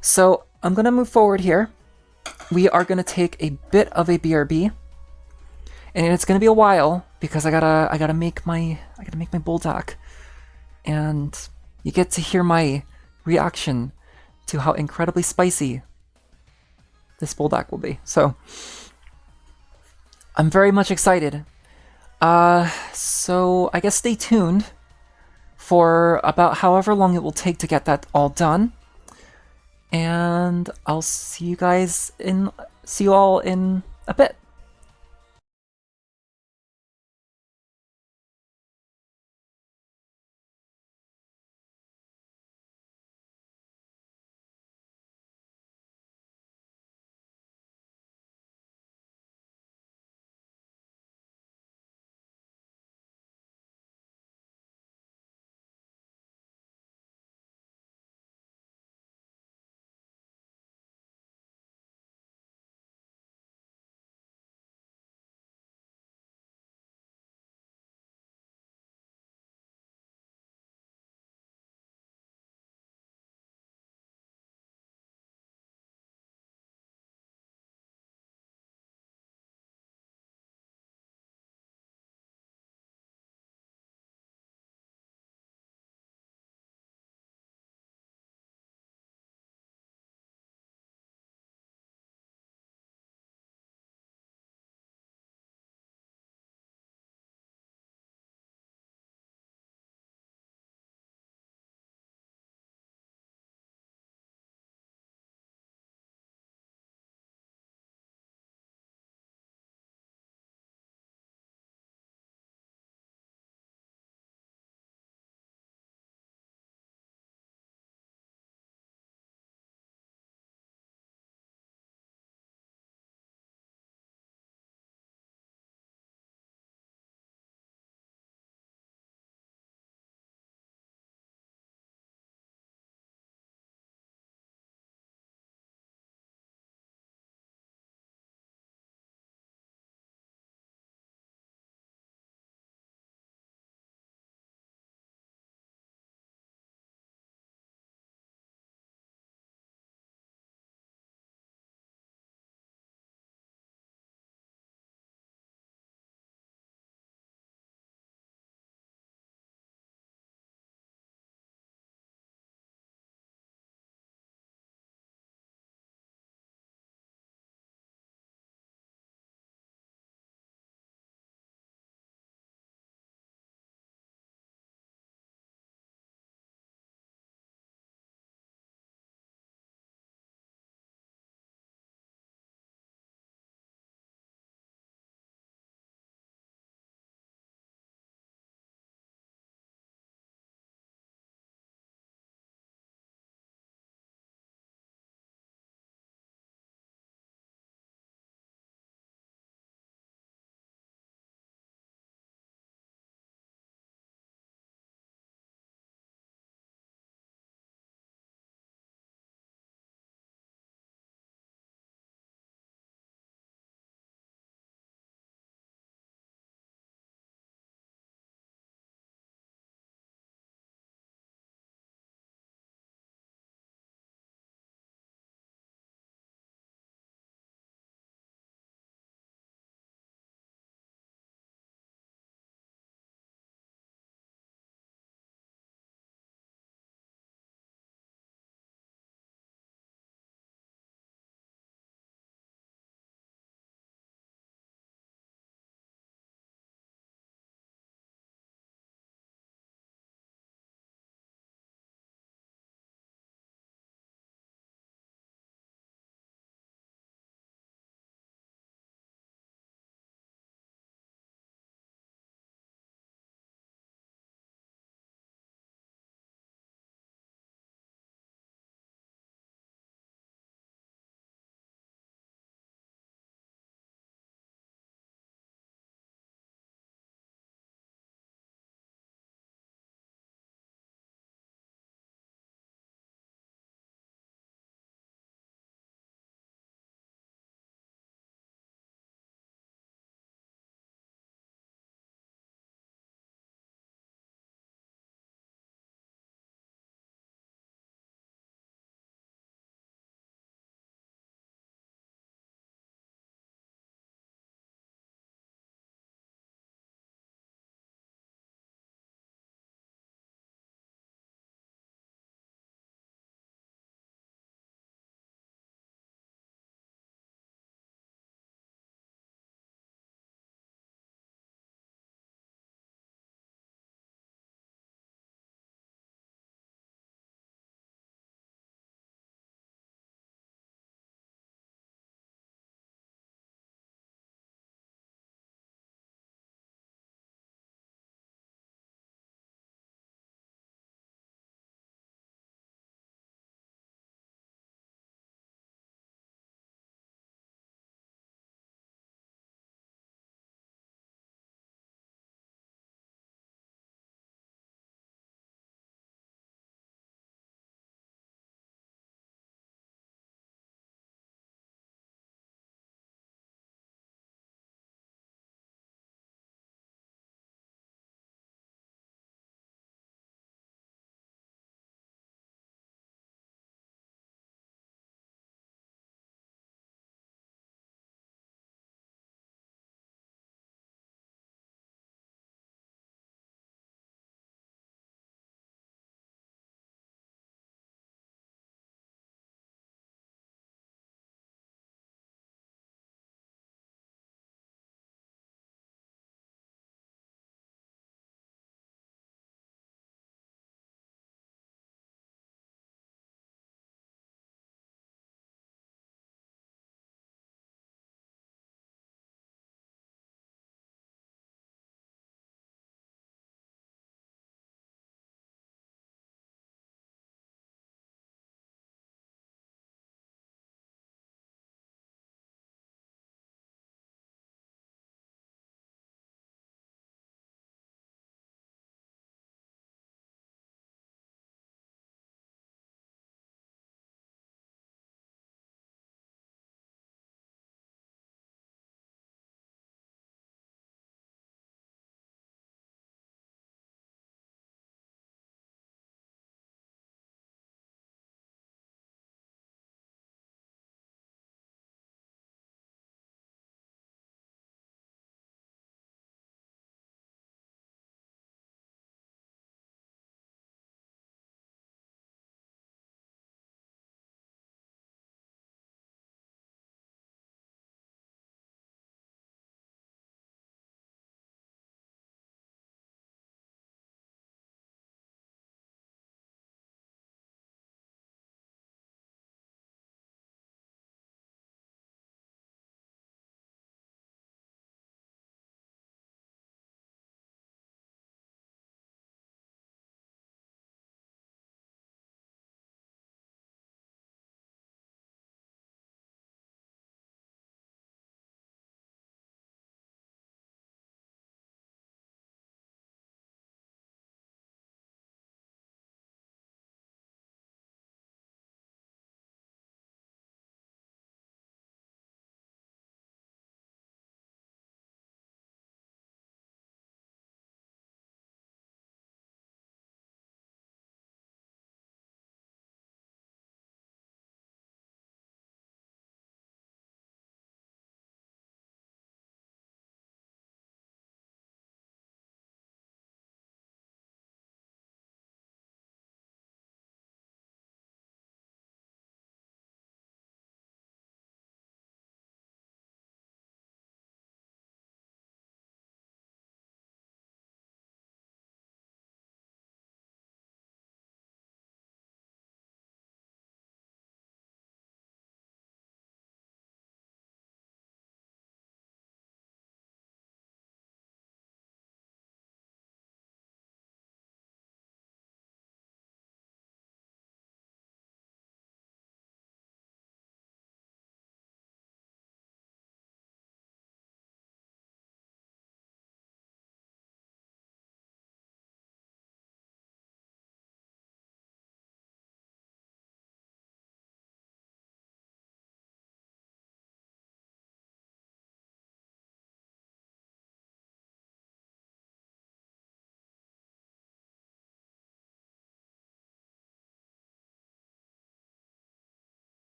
So, I'm gonna move forward here. We are gonna take a bit of a BRB. And it's gonna be a while because I gotta make my Bulldog. And you get to hear my reaction to how incredibly spicy this Bulldog will be. So I'm very much excited. So I guess stay tuned for about however long it will take to get that all done. And I'll see you all in a bit.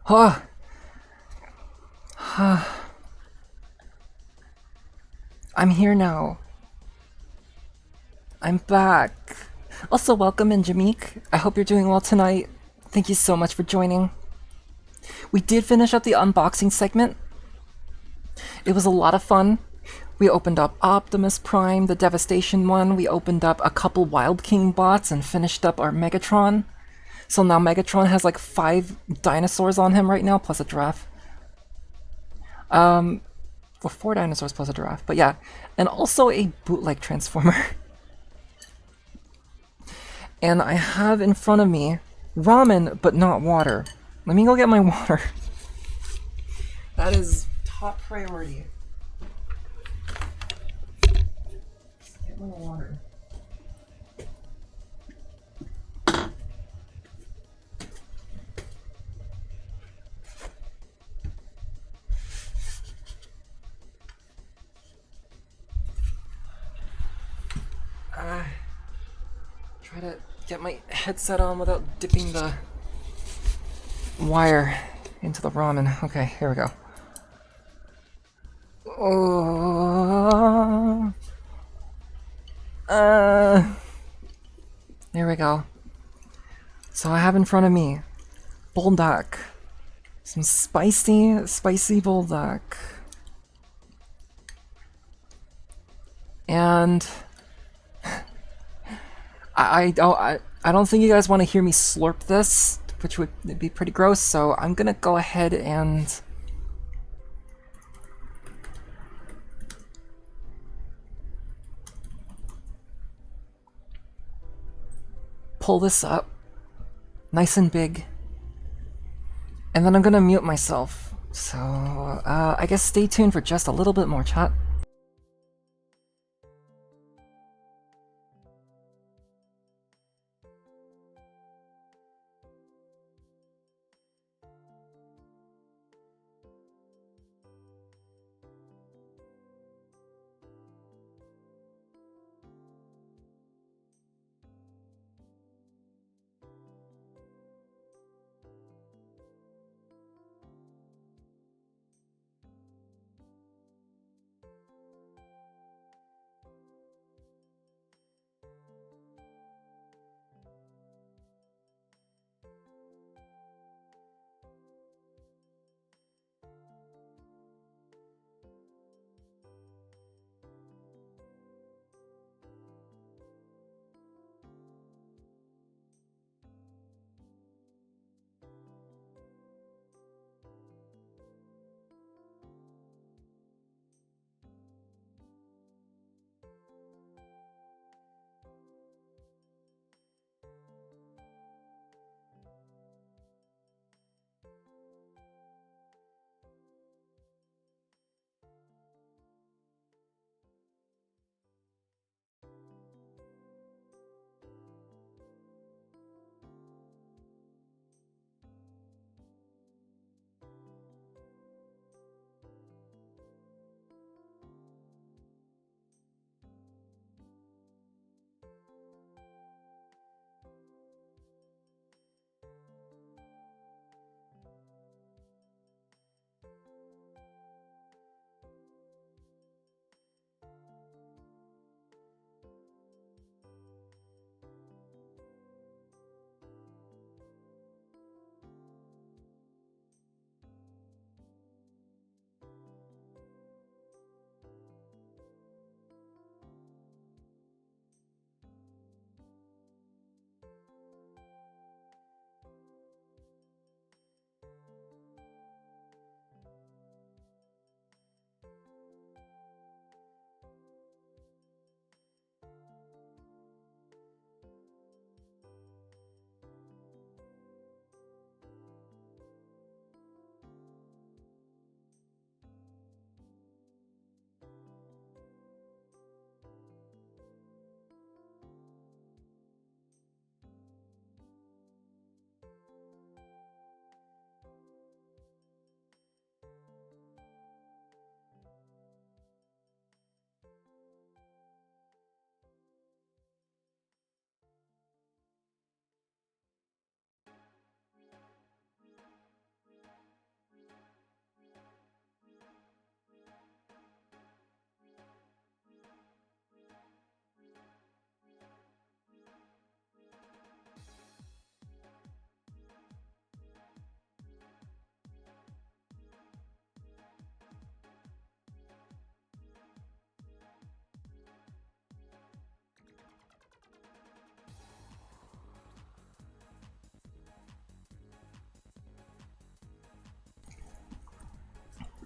Oh, I'm here now. I'm back. Also, welcome in, Jameek. I hope you're doing well tonight. Thank you so much for joining. We did finish up the unboxing segment. It was a lot of fun. We opened up Optimus Prime, the Devastation one. We opened up a couple Wild King bots and finished up our Megatron. So now Megatron has like 5 dinosaurs on him right now, plus a giraffe. Well, 4 dinosaurs plus a giraffe, but yeah. And also a bootleg Transformer. And I have in front of me ramen, but not water. Let me go get my water. That is top priority. Get my water. Try to get my headset on without dipping the wire into the ramen. Okay, here we go. Oh, there we go. So I have in front of me buldak, some spicy buldak, and I don't think you guys want to hear me slurp this, which would be pretty gross. So I'm gonna go ahead and pull this up nice and big, and then I'm gonna mute myself. So I guess stay tuned for just a little bit more, chat.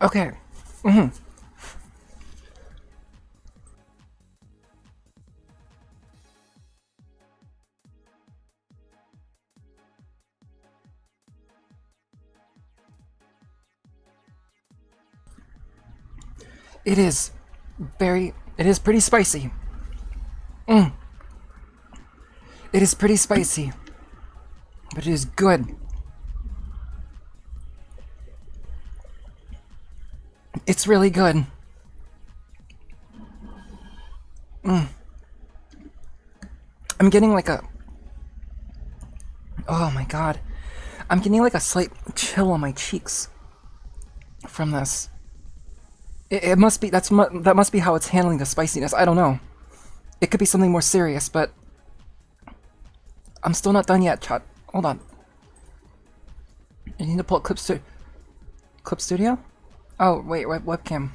Okay. It is it is pretty spicy. It is pretty spicy, but it is good. It's really good. I'm getting like a. Oh my god. I'm getting like a slight chill on my cheeks from this. It must be that must be how it's handling the spiciness. I don't know. It could be something more serious, but I'm still not done yet, chat. Hold on. I need to pull up Clip Studio? Oh, wait, webcam.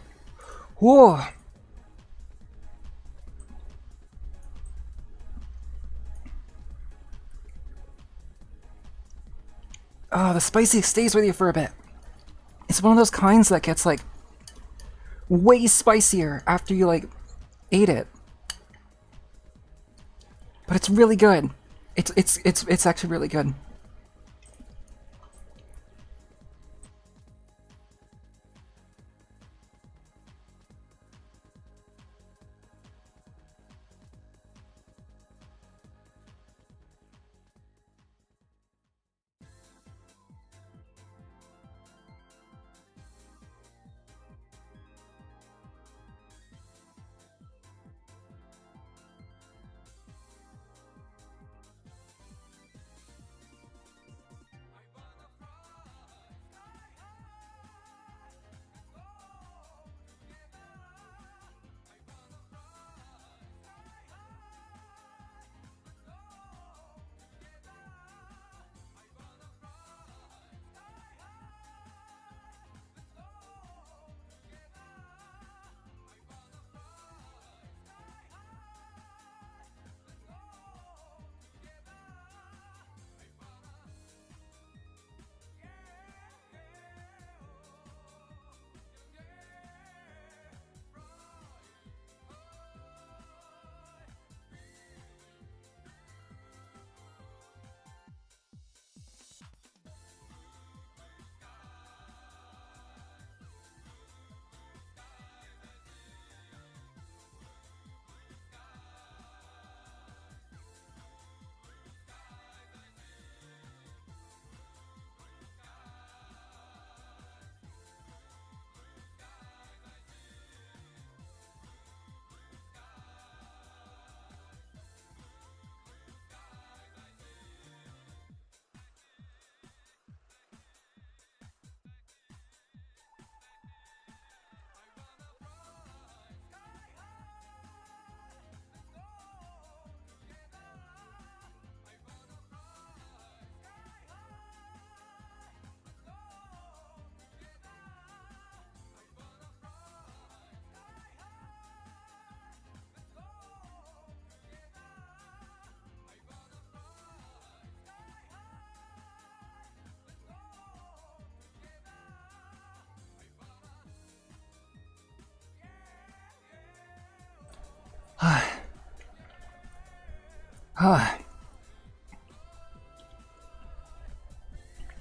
Whoa! Oh, the spicy stays with you for a bit. It's one of those kinds that gets like way spicier after you like ate it. But it's really good. It's actually really good.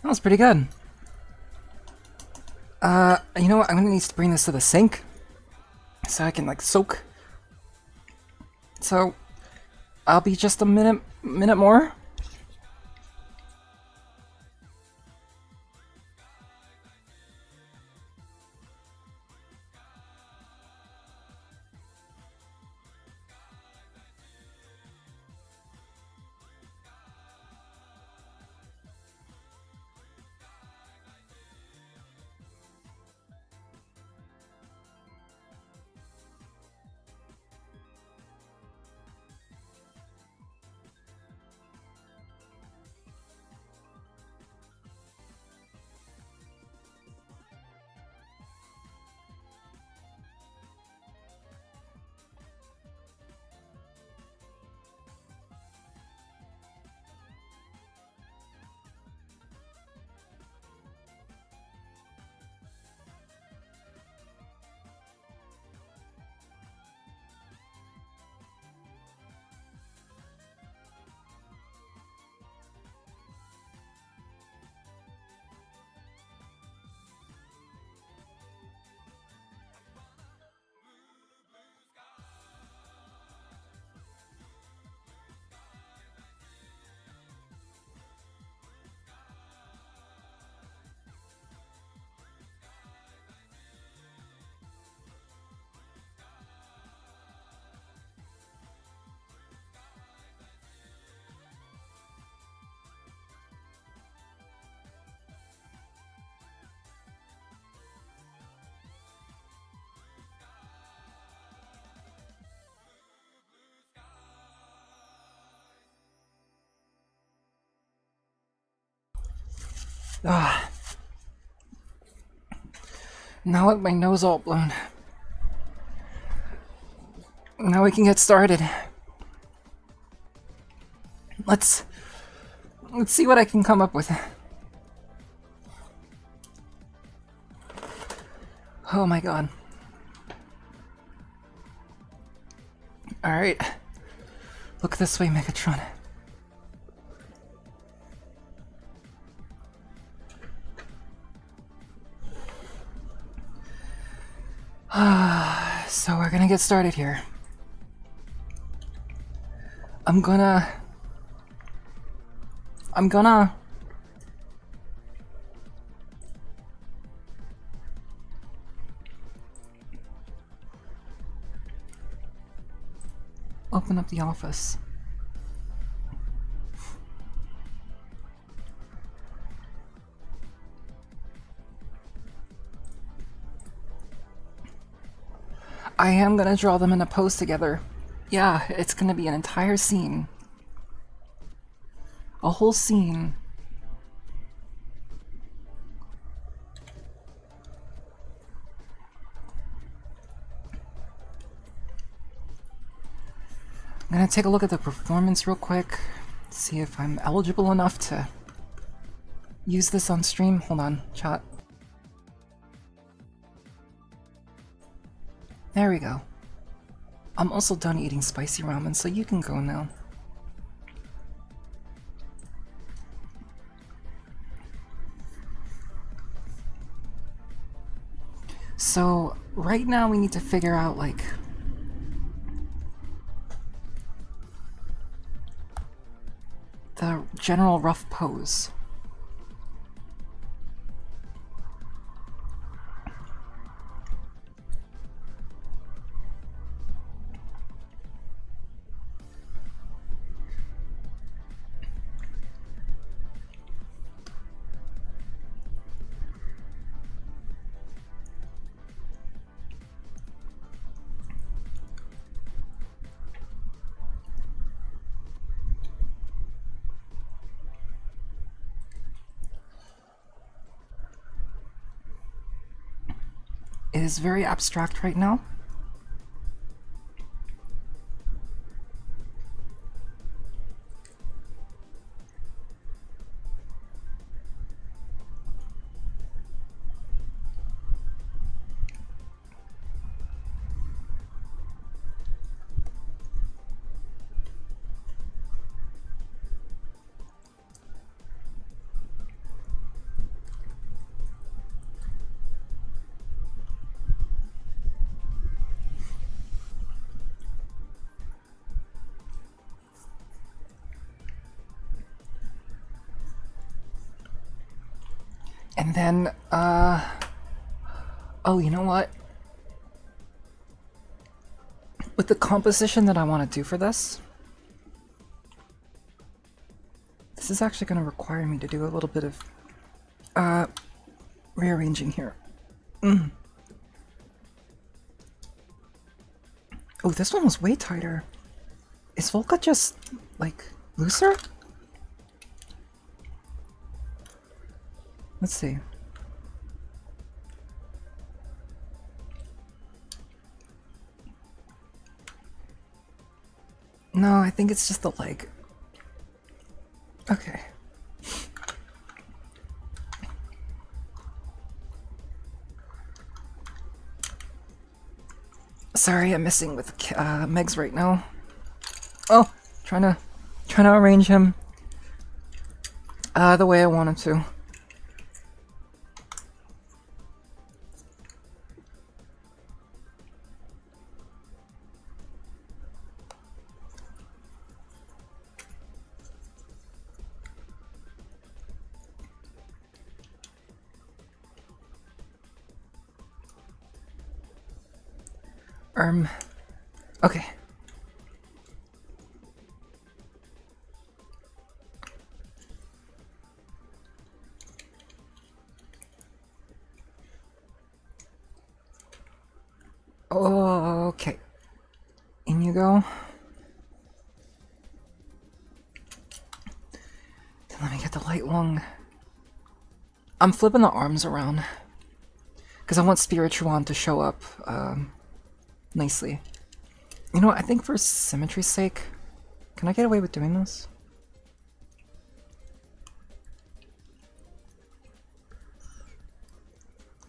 That was pretty good. You know what? I'm gonna need to bring this to the sink so I can like soak. So I'll be just a minute more. Ah. Now with my nose all blown. Now we can get started. Let's see what I can come up with. Oh my god. Alright. Look this way, Megatron. So we're gonna get started here. I'm gonna open up the office. I am gonna draw them in a pose together. Yeah, it's gonna be an entire scene. A whole scene. I'm gonna take a look at the performance real quick, see if I'm eligible enough to use this on stream. Hold on, chat. There we go. I'm also done eating spicy ramen, so you can go now. So, right now we need to figure out, like, the general rough pose. It is very abstract right now. And then, oh, you know what? With the composition that I want to do for this, this is actually going to require me to do a little bit of, rearranging here. Oh, this one was way tighter. Is Volca just, like, looser? Let's see. No, I think it's just the leg. Okay. Sorry, I'm messing with Megs right now. Oh, trying to arrange him the way I want him to. Okay. Okay. In you go. Then let me get the light lung. I'm flipping the arms around because I want Spirichuan to show up nicely. You know what, I think for symmetry's sake, can I get away with doing this?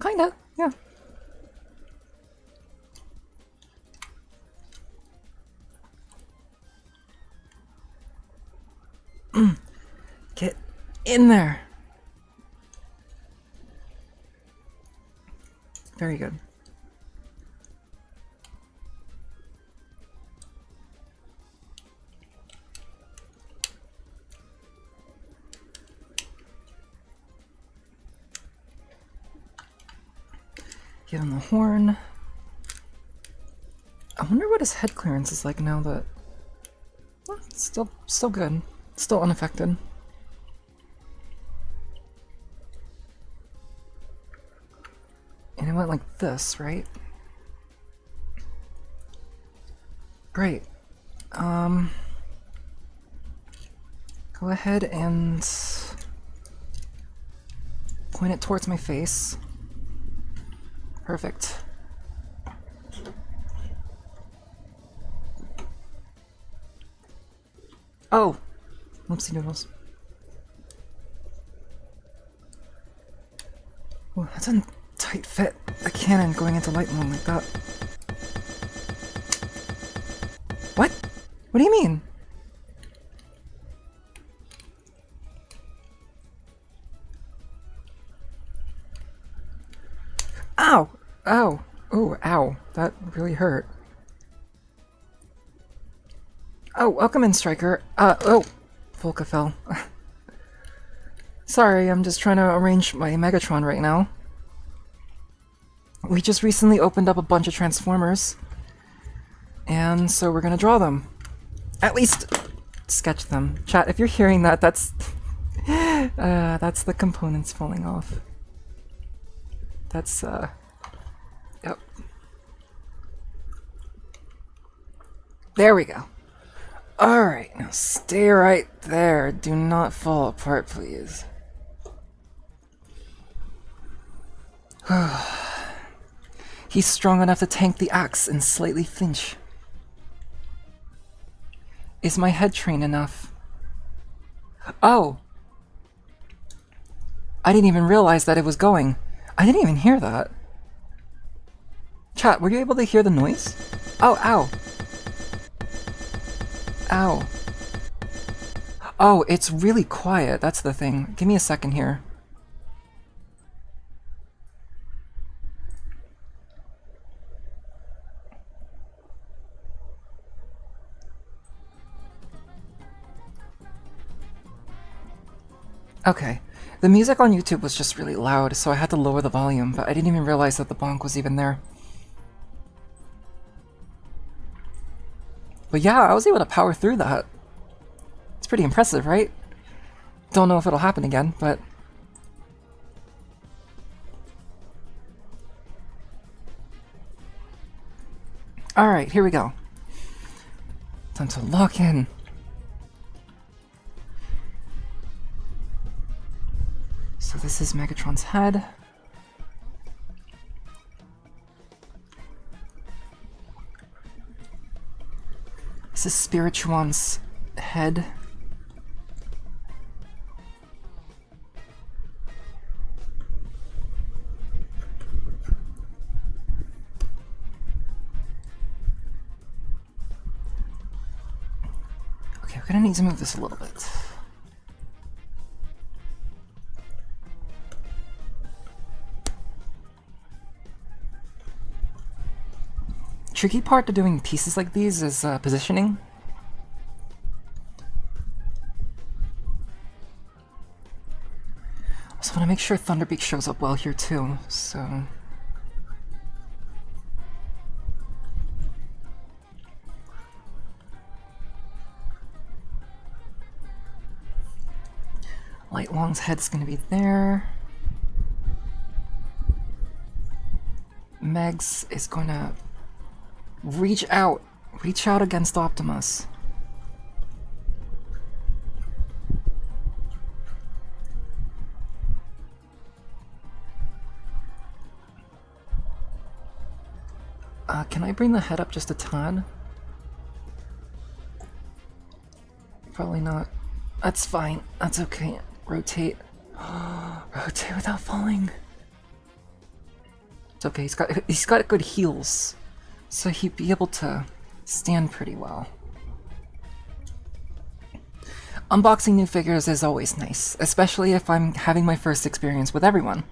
Kinda, yeah. Get in there. Very good. Give him the horn. I wonder what his head clearance is like now that... Well, it's still good. Still unaffected. And it went like this, right? Great. Go ahead and point it towards my face. Perfect. Oh! Whoopsie doodles. Ooh, that's a tight fit. A cannon going into light mode like that. What? What do you mean? Ow! Ow! Ooh, ow. That really hurt. Oh, welcome in, Striker. Oh! Volca fell. Sorry, I'm just trying to arrange my Megatron right now. We just recently opened up a bunch of Transformers. And so we're gonna draw them. At least, sketch them. Chat, if you're hearing that, that's... that's the components falling off. That's, yep. There we go. Alright, now stay right there. Do not fall apart, please. He's strong enough to tank the axe and slightly flinch. Is my head trained enough? Oh! I didn't even realize that it was going. I didn't even hear that. Chat, were you able to hear the noise? Oh, ow. Ow. Oh, it's really quiet. That's the thing. Give me a second here. Okay. The music on YouTube was just really loud, so I had to lower the volume, but I didn't even realize that the bonk was even there. But yeah, I was able to power through that. It's pretty impressive, right? Don't know if it'll happen again, but... Alright, here we go. Time to lock in. So this is Megatron's head. This is Spirichuan's head. Okay, we're gonna need to move this a little bit. Tricky part to doing pieces like these is positioning. Also want to make sure Thunderbeak shows up well here too, so... Light Long's head's gonna be there. Megs is gonna reach out against Optimus. Can I bring the head up just a tad? Probably not. That's fine. That's okay. Rotate. Rotate without falling. It's okay. He's got good heels, so he'd be able to stand pretty well. Unboxing new figures is always nice, especially if I'm having my first experience with everyone.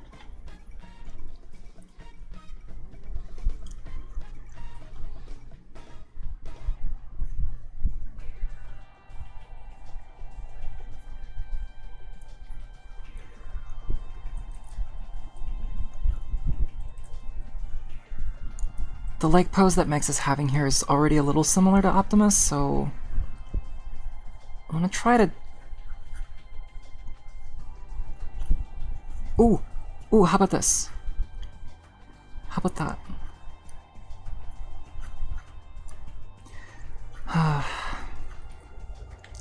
The leg pose that Megs is having here is already a little similar to Optimus, so I'm gonna try to... Ooh! Ooh, how about this? How about that?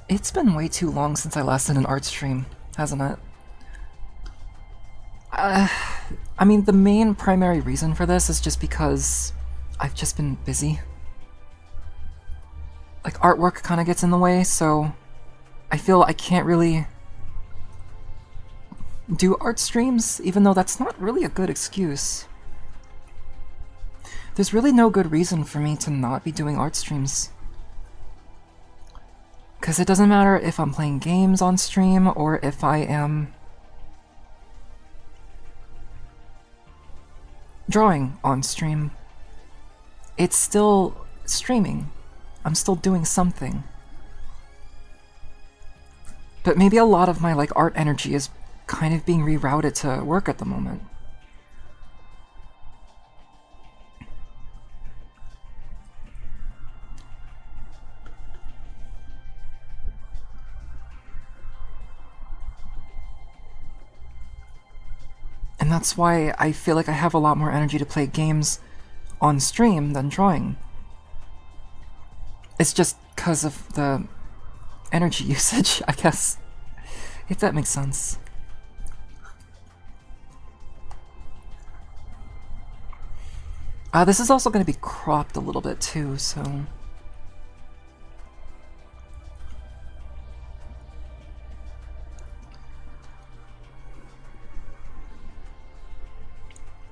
It's been way too long since I last did an art stream, hasn't it? I mean, the main primary reason for this is just because I've just been busy. Like, artwork kind of gets in the way, so I feel I can't really do art streams, even though that's not really a good excuse. There's really no good reason for me to not be doing art streams. Because it doesn't matter if I'm playing games on stream or if I am drawing on stream. It's still streaming. I'm still doing something. But maybe a lot of my like art energy is kind of being rerouted to work at the moment. And that's why I feel like I have a lot more energy to play games on stream than drawing. It's just because of the energy usage, I guess. If that makes sense. This is also going to be cropped a little bit too, so...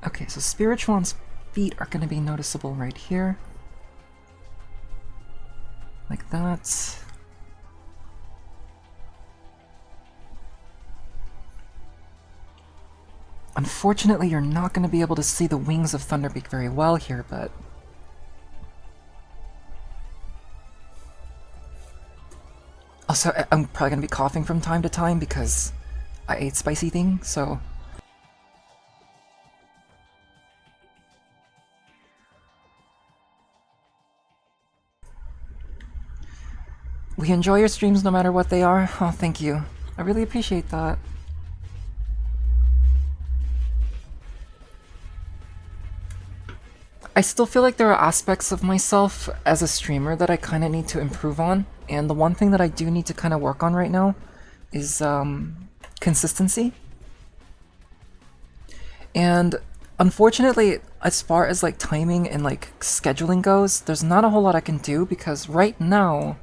Okay, so Spiritualon's feet are going to be noticeable right here. Like that. Unfortunately, you're not going to be able to see the wings of Thunderbeak very well here, but... Also, I'm probably going to be coughing from time to time because I ate spicy things, so... We enjoy your streams no matter what they are. Oh, thank you. I really appreciate that. I still feel like there are aspects of myself as a streamer that I kind of need to improve on, and the one thing that I do need to kind of work on right now is consistency. And unfortunately, as far as like timing and like scheduling goes, there's not a whole lot I can do because right now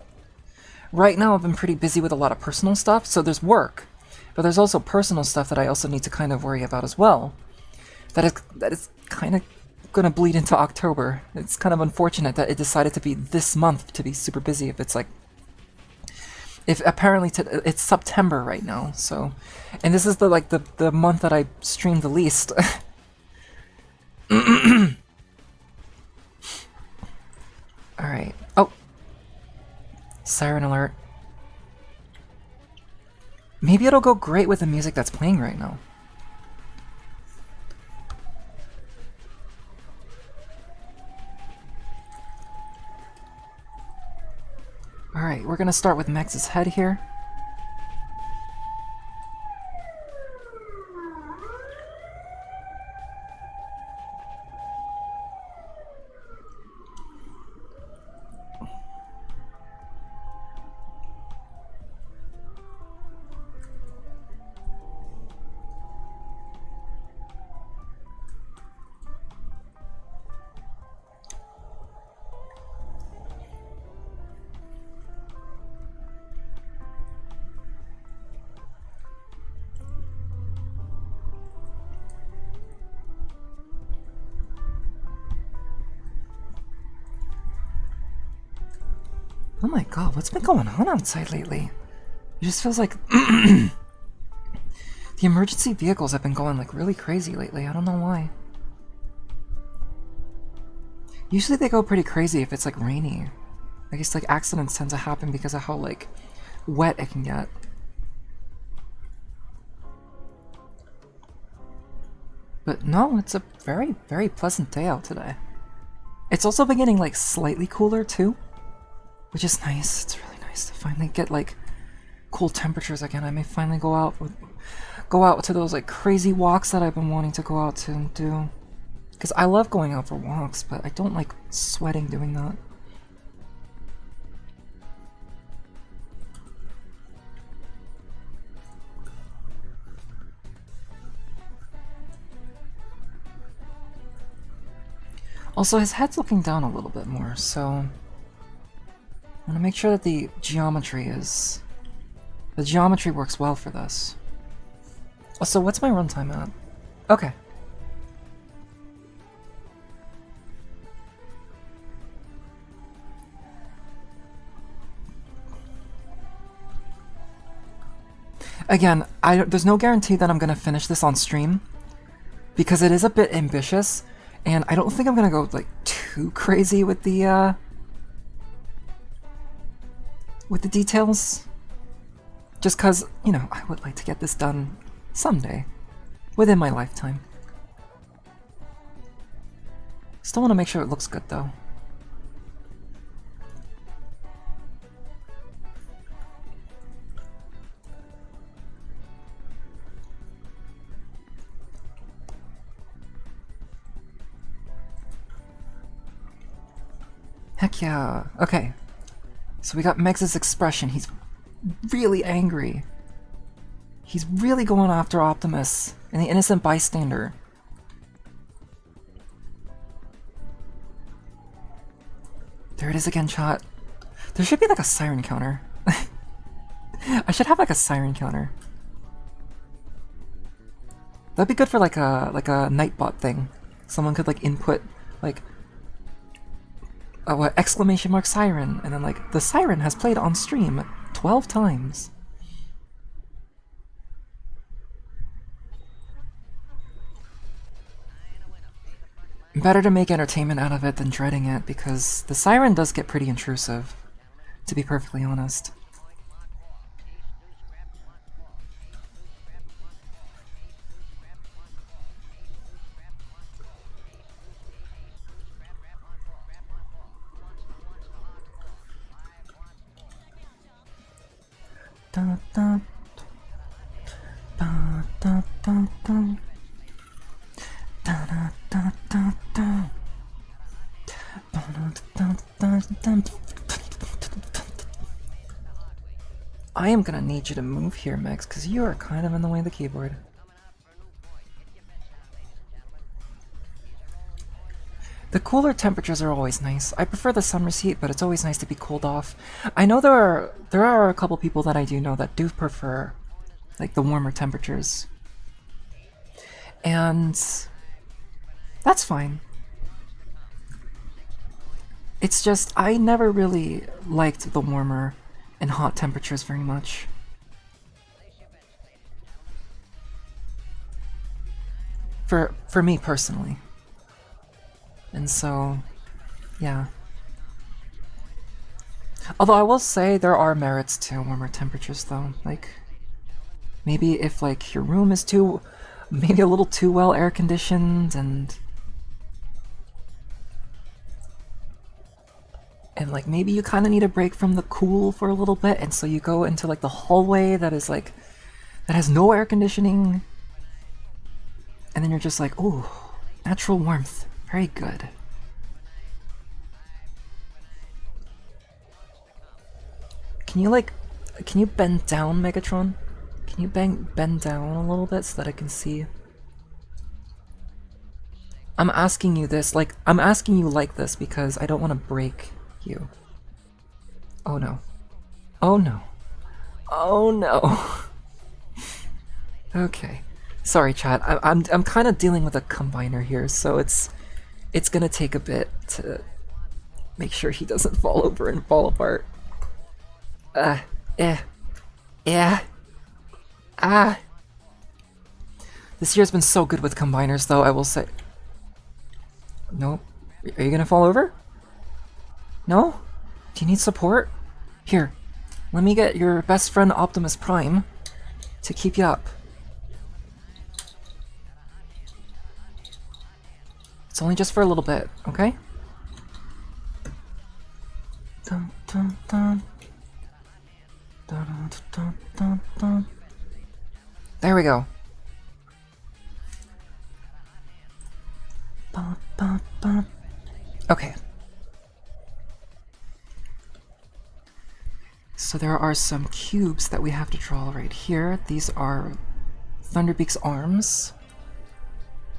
I've been pretty busy with a lot of personal stuff, so there's work, but there's also personal stuff that I also need to kind of worry about as well. That is kind of gonna bleed into October. It's kind of unfortunate that it decided to be this month to be super busy if it's like... If apparently it's September right now, so... And this is the month that I streamed the least. Alright. Oh! Siren alert. Maybe it'll go great with the music that's playing right now. Alright, we're gonna start with Mex's head here. Oh my god, what's been going on outside lately? It just feels like the emergency vehicles have been going like really crazy lately. I don't know why. Usually they go pretty crazy if it's like rainy. I guess like accidents tend to happen because of how like wet it can get. But no, it's a very, very pleasant day out today. It's also been getting like slightly cooler too, which is nice. It's really nice to finally get like cool temperatures again. I may finally go out to those like crazy walks that I've been wanting to go out to and do. Because I love going out for walks, but I don't like sweating doing that. Also, his head's looking down a little bit more, so I want to make sure that the geometry works well for this. Also, what's my runtime at? Okay. Again, there's no guarantee that I'm going to finish this on stream, because it is a bit ambitious, and I don't think I'm going to go like too crazy with the details. Just because, you know, I would like to get this done someday, within my lifetime. Still want to make sure it looks good though. Heck yeah. Okay. So we got Megs' expression. He's really angry. He's really going after Optimus and the innocent bystander. There it is again, chat. There should be like a siren counter. I should have like a siren counter. That'd be good for like a Nightbot thing. Someone could like input like what, exclamation mark siren, and then like the siren has played on stream 12 times. Better to make entertainment out of it than dreading it, because the siren does get pretty intrusive, to be perfectly honest. Da, da, da, da, da, da. Da, da, da, da, da. I am gonna need you to move here, Megs, because you are kind of in the way of the keyboard. The cooler temperatures are always nice. I prefer the summer's heat, but it's always nice to be cooled off. I know there are a couple people that I do know that do prefer like the warmer temperatures. And that's fine. It's just I never really liked the warmer and hot temperatures very much. For me personally. And so, yeah. Although I will say there are merits to warmer temperatures though. Like, maybe if like your room is maybe a little too well air conditioned and like maybe you kind of need a break from the cool for a little bit, and so you go into like the hallway that is like, that has no air conditioning, and then you're just like, ooh, natural warmth. Very good. Can you bend down, Megatron? Can you bend down a little bit so that I can see? I'm asking you this, like, I'm asking you like this because I don't want to break you. Oh no. Oh no. Oh no. Okay. Sorry, chat. I'm kind of dealing with a combiner here, so it's gonna take a bit to make sure he doesn't fall over and fall apart. Eh. Yeah. Ah. This year's been so good with combiners, though, I will say. Nope. Are you gonna fall over? No? Do you need support? Here, let me get your best friend Optimus Prime to keep you up. It's only just for a little bit, okay? Dun, dun, dun. Dun, dun, dun, dun. There we go. Ba, ba, ba. Okay. So there are some cubes that we have to draw right here. These are Thunderbeak's arms.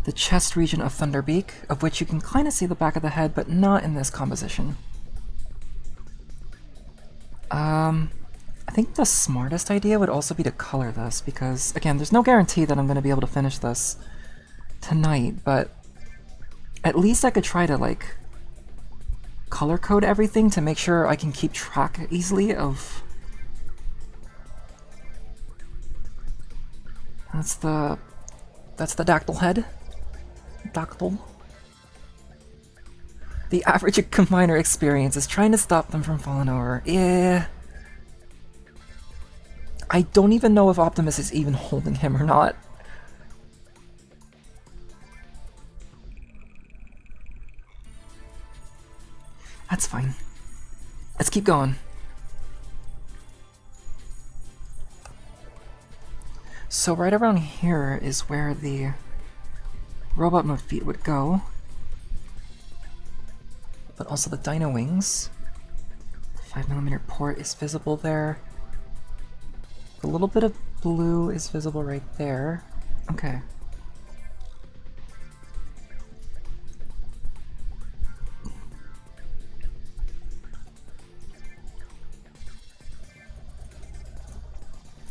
The chest region of Thunderbeak, of which you can kind of see the back of the head, but not in this composition. I think the smartest idea would also be to color this, because, again, there's no guarantee that I'm going to be able to finish this tonight, but at least I could try to, like, color code everything to make sure I can keep track easily of... That's the dactyl head. Dactyl. The average combiner experience is trying to stop them from falling over. Yeah. I don't even know if Optimus is even holding him or not. That's fine. Let's keep going. So right around here is where the robot mode feet would go. But also the dino wings. The 5mm port is visible there. A little bit of blue is visible right there. Okay.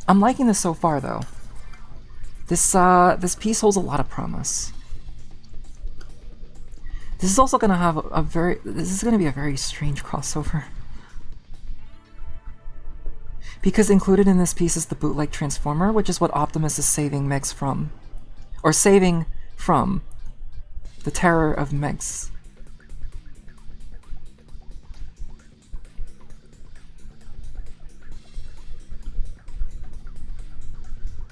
I'm liking this so far, though. This piece holds a lot of promise. This is also gonna have this is gonna be a very strange crossover. Because included in this piece is the bootleg transformer, which is what Optimus is saving Megs from. Or saving from the terror of Megs.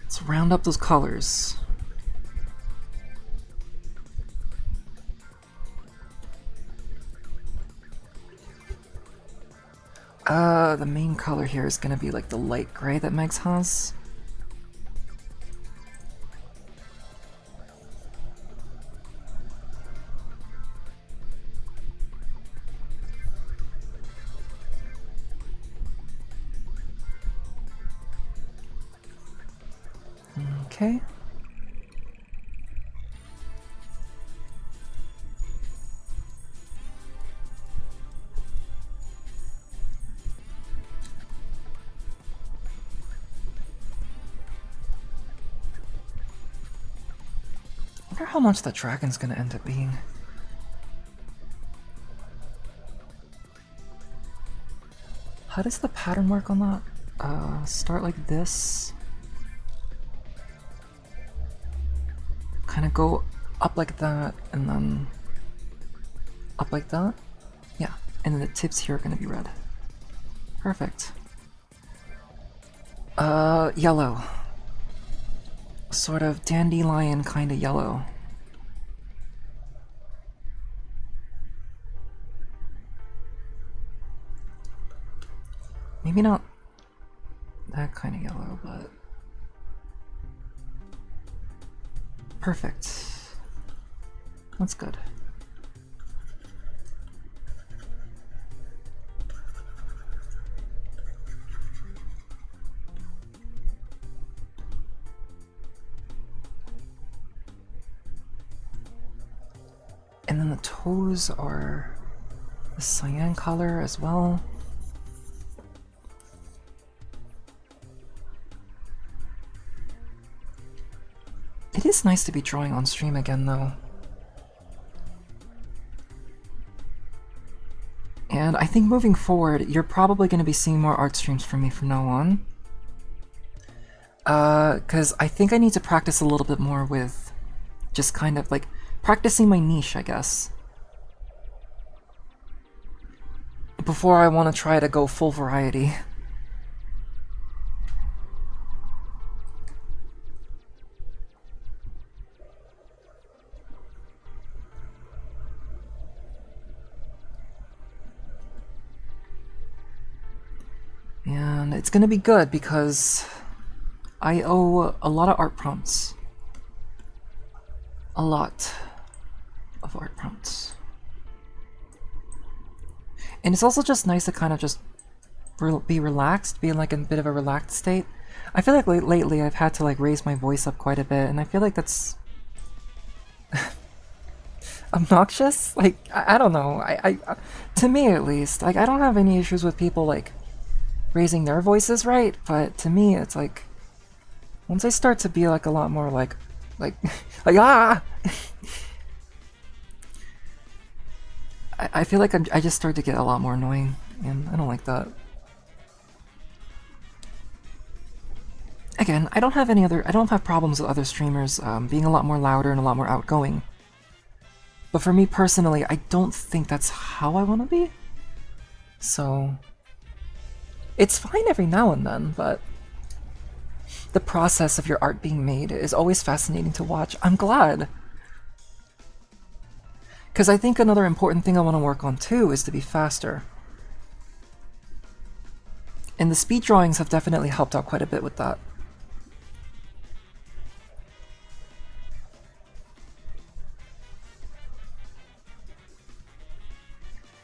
Let's round up those colors. The main color here is gonna be like the light gray that Megs has. Okay. I wonder how much that dragon's gonna end up being. How does the pattern work on that? Start like this. Kind of go up like that, and then up like that. Yeah, and then the tips here are gonna be red. Perfect. Yellow. Sort of dandelion kind of yellow. Maybe not that kind of yellow, but... Perfect. That's good. And then the toes are the cyan color as well. It is nice to be drawing on stream again, though. And I think moving forward, you're probably going to be seeing more art streams from me from now on. Because I think I need to practice a little bit more with just kind of like practicing my niche, I guess. Before I want to try to go full variety. And it's gonna be good because I owe a lot of art prompts. A lot of art prompts. And it's also just nice to kind of just be relaxed, be in like a bit of a relaxed state. I feel like lately I've had to like raise my voice up quite a bit, and I feel like that's obnoxious. Like I don't know. To me at least, like I don't have any issues with people like raising their voices, right? But to me, it's like once I start to be like a lot more like like ah. I feel like I just start to get a lot more annoying, and I don't like that. Again, I don't have problems with other streamers being a lot more louder and a lot more outgoing. But for me personally, I don't think that's how I want to be. So it's fine every now and then, but the process of your art being made is always fascinating to watch. I'm glad. Because I think another important thing I want to work on too is to be faster. And the speed drawings have definitely helped out quite a bit with that.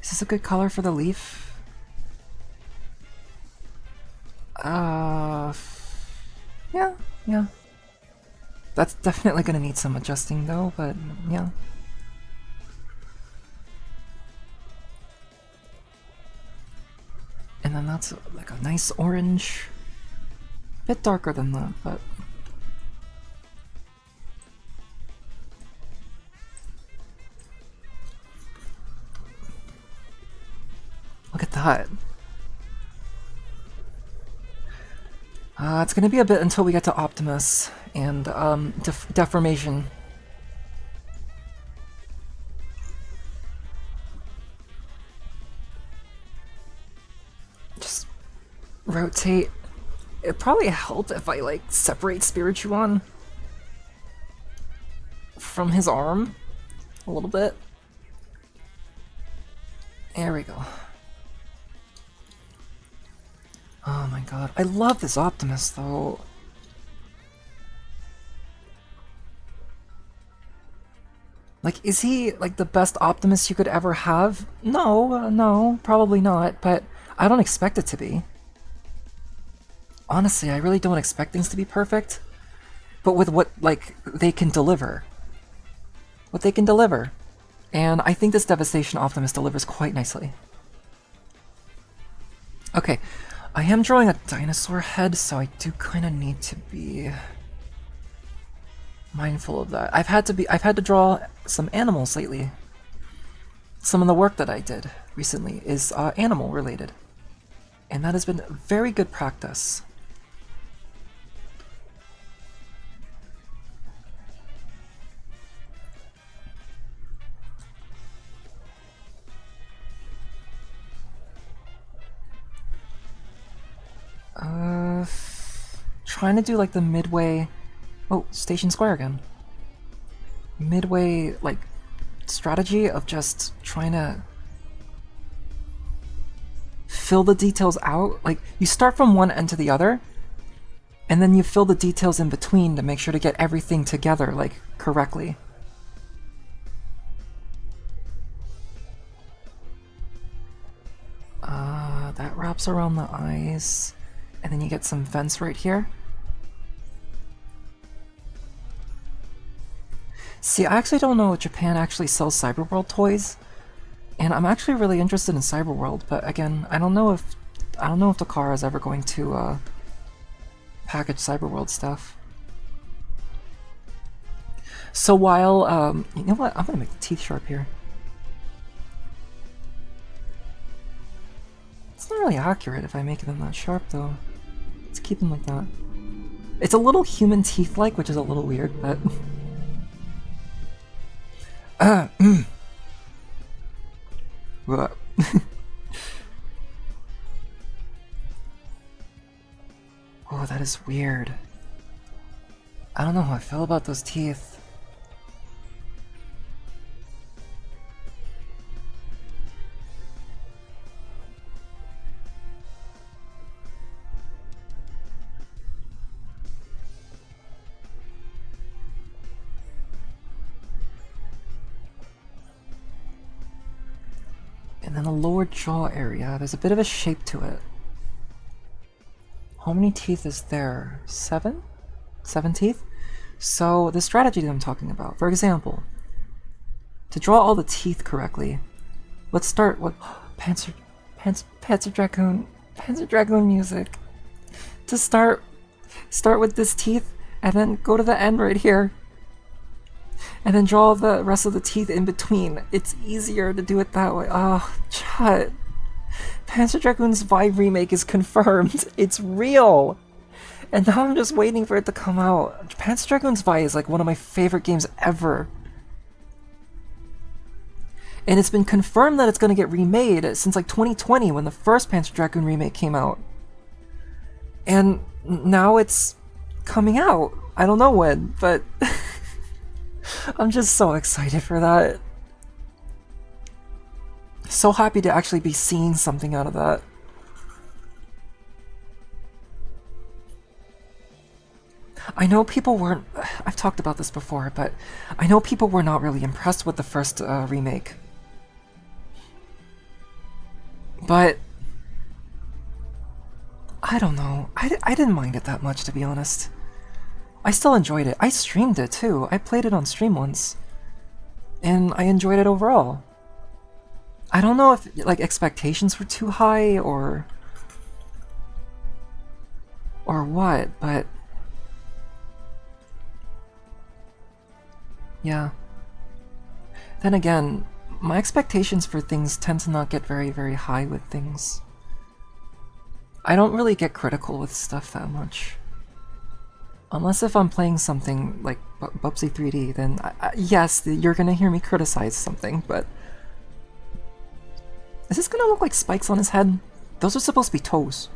Is this a good color for the leaf? Yeah. That's definitely gonna need some adjusting though, but yeah. And then that's like a nice orange. Bit darker than that, but... Look at that. It's gonna be a bit until we get to Optimus and deformation. Just rotate. It'd probably help if I like separate Spiritomon from his arm a little bit. There we go. Oh my god, I love this Optimus though. Like, is he like the best Optimus you could ever have? No, no, probably not, but I don't expect it to be. Honestly, I really don't expect things to be perfect, but with what, like, they can deliver. What they can deliver. And I think this Devastation Optimus delivers quite nicely. Okay. I am drawing a dinosaur head, so I do kind of need to be mindful of that. I've had to draw some animals lately. Some of the work that I did recently is animal related, and that has been very good practice. Trying to do like the midway... Oh, Station Square again. Midway, like, strategy of just trying to fill the details out. Like, you start from one end to the other, and then you fill the details in between to make sure to get everything together, like, correctly. That wraps around the eyes, and then you get some vents right here. See, I actually don't know if Japan actually sells Cyberworld toys, and I'm actually really interested in Cyberworld, but again, I don't know if Takara is ever going to package Cyberworld stuff. So while you know what, I'm gonna make the teeth sharp here. It's not really accurate if I make them that sharp, though. Let's keep them like that. It's a little human teeth-like, which is a little weird, but... Oh, that is weird. I don't know how I feel about those teeth. And then the lower jaw area, there's a bit of a shape to it. How many teeth is there? 7? 7 teeth? So the strategy that I'm talking about, for example, to draw all the teeth correctly, let's start with Panzer Dragoon music. To start with this teeth, and then go to the end right here. And then draw the rest of the teeth in between. It's easier to do it that way. Oh, chat. Panzer Dragoon's Vi remake is confirmed. It's real! And now I'm just waiting for it to come out. Panzer Dragoon's Vi is like one of my favorite games ever. And it's been confirmed that it's going to get remade since like 2020 when the first Panzer Dragoon remake came out. And now it's coming out. I don't know when, but I'm just so excited for that. So happy to actually be seeing something out of that. I know people weren't... I've talked about this before, but I know people were not really impressed with the first remake. But... I don't know. I didn't mind it that much, to be honest. I still enjoyed it. I streamed it, too. I played it on stream once. And I enjoyed it overall. I don't know if, like, expectations were too high, or what, but... yeah. Then again, my expectations for things tend to not get very, very high with things. I don't really get critical with stuff that much. Unless if I'm playing something like Bubsy 3D, then yes, you're gonna hear me criticize something, but... is this gonna look like spikes on his head? Those are supposed to be toes.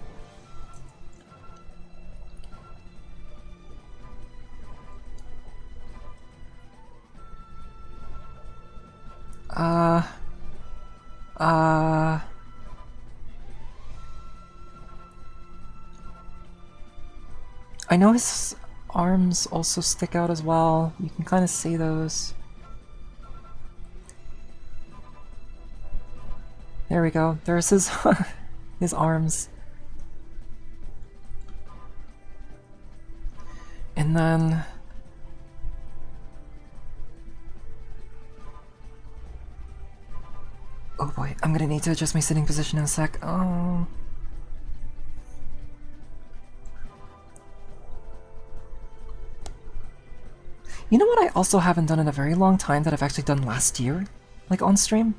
I know his arms also stick out as well. You can kind of see those. There we go. There's his his arms. And then oh boy, I'm gonna need to adjust my sitting position in a sec. Oh. You know what I also haven't done in a very long time that I've actually done last year? Like on stream?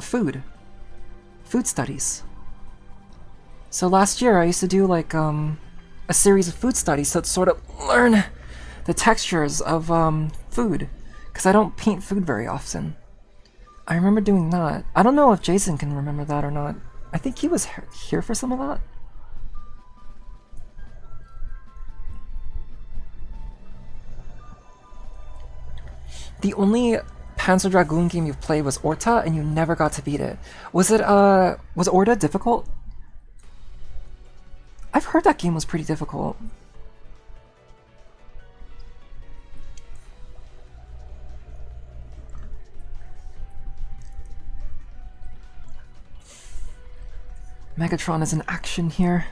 Food. Food studies. So last year I used to do like, a series of food studies to sort of learn the textures of, food. Because I don't paint food very often. I remember doing that. I don't know if Jason can remember that or not. I think he was here for some of that. The only Panzer Dragoon game you've played was Orta, and you never got to beat it. Was Orta difficult? I've heard that game was pretty difficult. Megatron is in action here.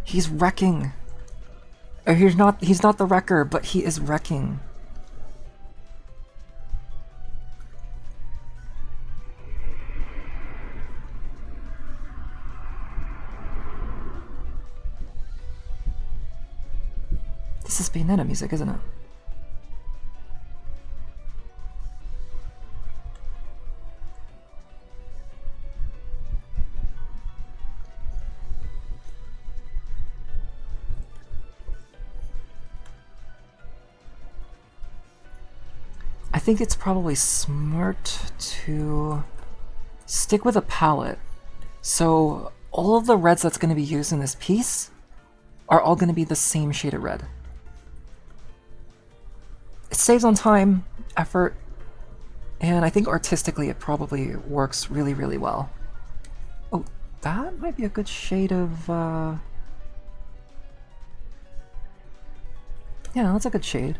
He's wrecking. Or he's not the wrecker, but he is wrecking. This is Bayonetta music, isn't it? think it's probably smart to stick with a palette. So all of the reds that's going to be used in this piece are all going to be the same shade of red. It saves on time, effort, and I think artistically it probably works really, really well. Oh, that might be a good shade of... Yeah, that's a good shade.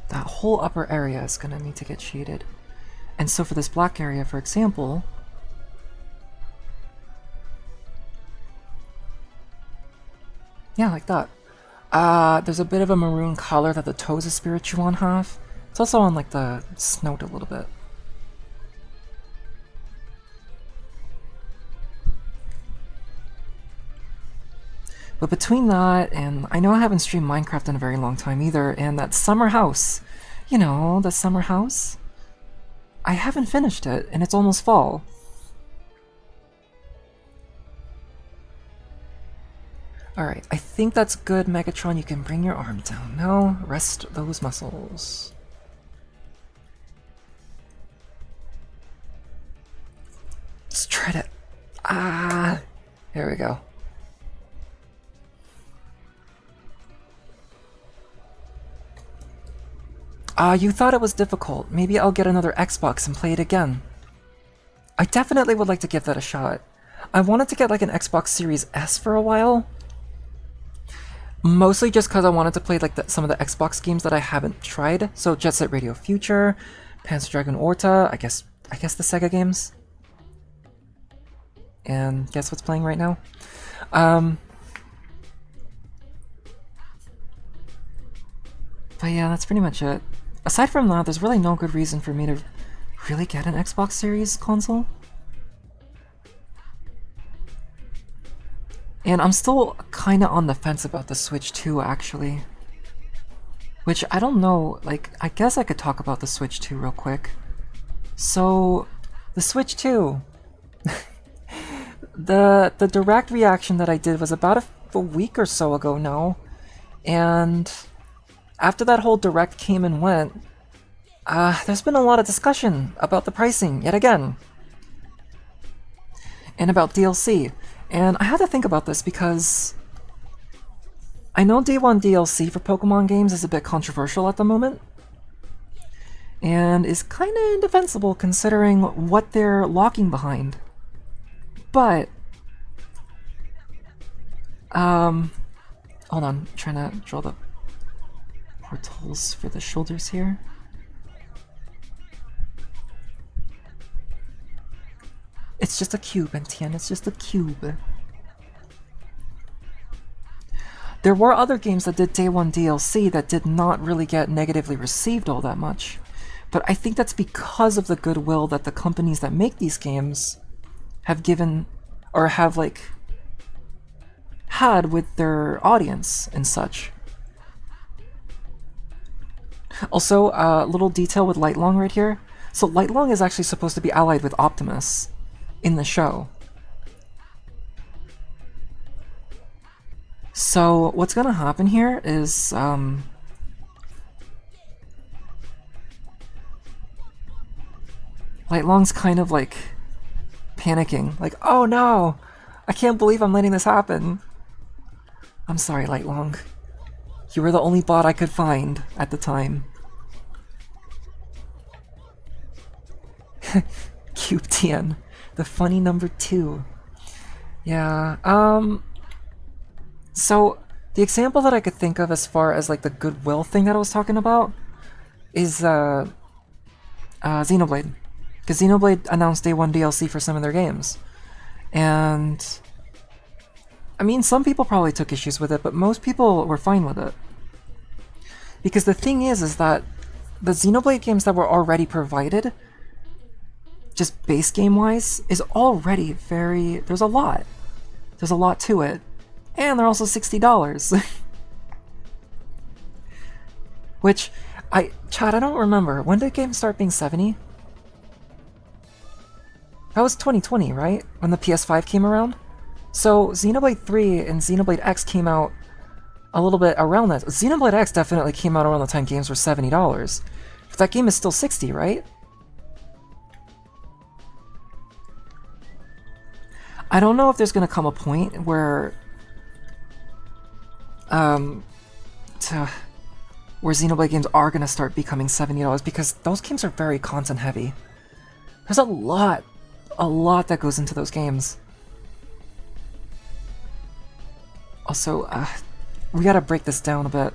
That whole upper area is going to need to get shaded. And so for this black area, for example, yeah, like that. There's a bit of a maroon color that the toes of Spiritomon have. It's also on like the snout a little bit. But between that, and I know I haven't streamed Minecraft in a very long time either, and that summer house, you know, the summer house, I haven't finished it, and it's almost fall. Alright, I think that's good, Megatron. You can bring your arm down now. Rest those muscles. Let's try to... Ah! There we go. You thought it was difficult. Maybe I'll get another Xbox and play it again. I definitely would like to give that a shot. I wanted to get like an Xbox Series S for a while. Mostly just because I wanted to play like some of the Xbox games that I haven't tried. So Jet Set Radio Future, Panzer Dragoon Orta, I guess the Sega games. And guess what's playing right now? But yeah, that's pretty much it. Aside from that, there's really no good reason for me to really get an Xbox Series console. And I'm still kinda on the fence about the Switch 2, actually. Which, I don't know, like, I guess I could talk about the Switch 2 real quick. So, the Switch 2. The direct reaction that I did was about a week or so ago now. And after that whole direct came and went, there's been a lot of discussion about the pricing, yet again. And about DLC. And I had to think about this because I know Day 1 DLC for Pokemon games is a bit controversial at the moment. And is kinda indefensible considering what they're locking behind. But, hold on, I'm trying to draw the portals for the shoulders here. It's just a cube, Entienne, it's just a cube. There were other games that did Day 1 DLC that did not really get negatively received all that much. But I think that's because of the goodwill that the companies that make these games have given, or have, like, had with their audience and such. Also, a little detail with Lightlong right here. So Lightlong is actually supposed to be allied with Optimus in the show. So what's gonna happen here is, Lightlong's kind of like panicking, like, oh no, I can't believe I'm letting this happen. I'm sorry, Lightlong. You were the only bot I could find at the time. Cube Tien, the funny number 2. Yeah, so the example that I could think of as far as like the goodwill thing that I was talking about is Xenoblade. Because Xenoblade announced Day 1 DLC for some of their games. And I mean, some people probably took issues with it, but most people were fine with it. Because the thing is that the Xenoblade games that were already provided, just base game-wise, is already very... There's a lot. There's a lot to it. And they're also $60. Which, Chad, I don't remember. When did games start being 70? That was 2020, right? When the PS5 came around? So Xenoblade 3 and Xenoblade X came out a little bit around that. Xenoblade X definitely came out around the time games were $70. But that game is still 60, right? I don't know if there's gonna come a point where where Xenoblade games are gonna start becoming $70 because those games are very content heavy. There's a lot that goes into those games. Also, we gotta break this down a bit.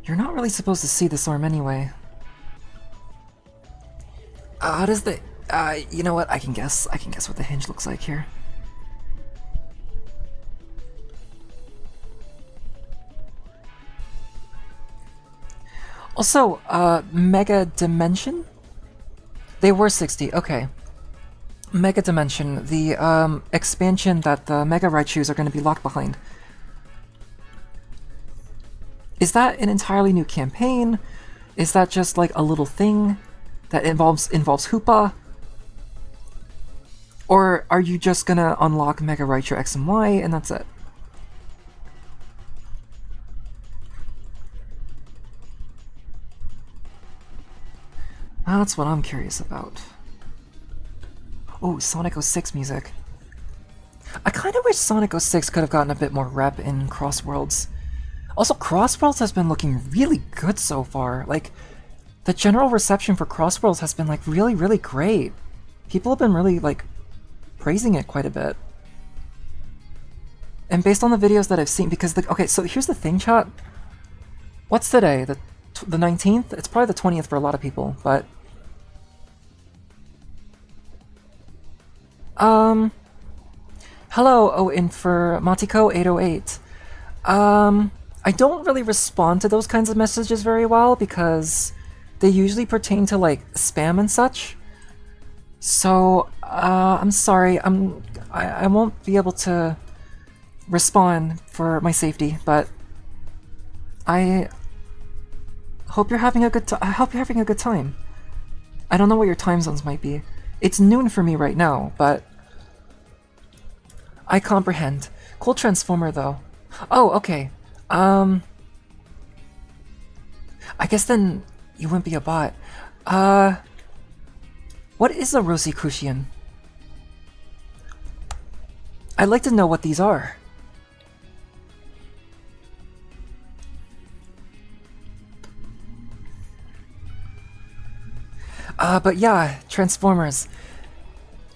You're not really supposed to see this arm anyway. How does the... you know what? I can guess what the hinge looks like here. Also, Mega Dimension? They were 60, okay. Mega Dimension, the expansion that the Mega Raichus are going to be locked behind. Is that an entirely new campaign? Is that just like a little thing that involves Hoopa? Or are you just gonna unlock Mega Raichu X and Y and that's it? That's what I'm curious about. Oh, Sonic 06 music. I kind of wish Sonic 06 could have gotten a bit more rep in Crossworlds. Also, Crossworlds has been looking really good so far. Like, the general reception for Crossworlds has been like really, really great. People have been really like praising it quite a bit. And based on the videos that I've seen, because okay, so here's the thing, chat. What's today? The 19th? It's probably the 20th for a lot of people, but hello, oh, and for Matiko808. I don't really respond to those kinds of messages very well because they usually pertain to like spam and such. So, I'm sorry, I won't be able to respond for my safety, but I hope you're having a good I hope you're having a good time. I don't know what your time zones might be. It's noon for me right now, but I comprehend. Cool Transformer though. Oh, okay. I guess then you wouldn't be a bot. What is a Rosicrucian? I'd like to know what these are. But yeah, Transformers.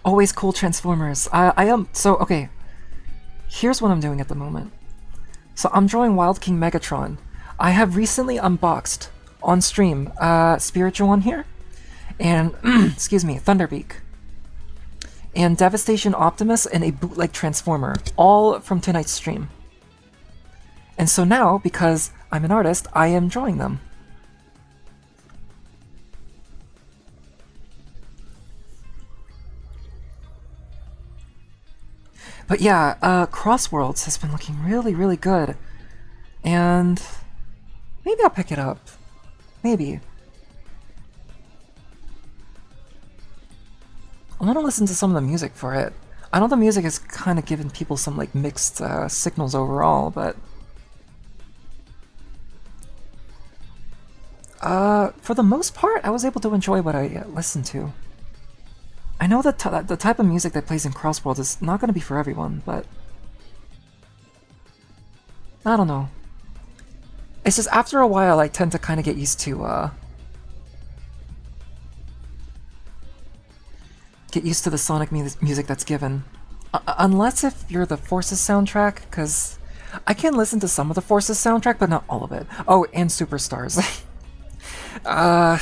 Always cool Transformers. I am... So, okay. Here's what I'm doing at the moment. So I'm drawing Wild King Megatron. I have recently unboxed, on stream, Spiritual One here. And, excuse me, Thunderbeak. And Devastation Optimus and a bootleg Transformer. All from tonight's stream. And so now, because I'm an artist, I am drawing them. But yeah, Crossworlds has been looking really, really good. And maybe I'll pick it up. Maybe. I want to listen to some of the music for it. I know the music has kind of given people some like mixed signals overall, but for the most part, I was able to enjoy what I listened to. I know that the type of music that plays in Crossworlds is not going to be for everyone, but I don't know. It's just after a while, I tend to kind of get used to the Sonic music that's given. Unless if you're the Forces soundtrack, because I can listen to some of the Forces soundtrack, but not all of it. Oh, and Superstars. I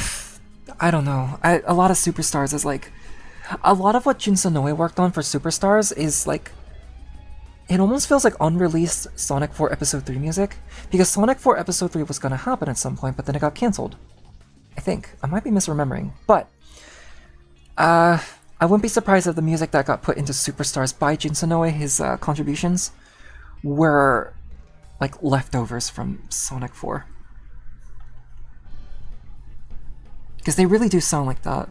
don't know. A lot of Superstars is like... A lot of what Jun Sonoe worked on for Superstars is like... It almost feels like unreleased Sonic 4 Episode 3 music, because Sonic 4 Episode 3 was going to happen at some point, but then it got cancelled. I think. I might be misremembering. But, I wouldn't be surprised if the music that got put into Superstars by Jun Sonoe, his contributions, were like leftovers from Sonic 4. Because they really do sound like that.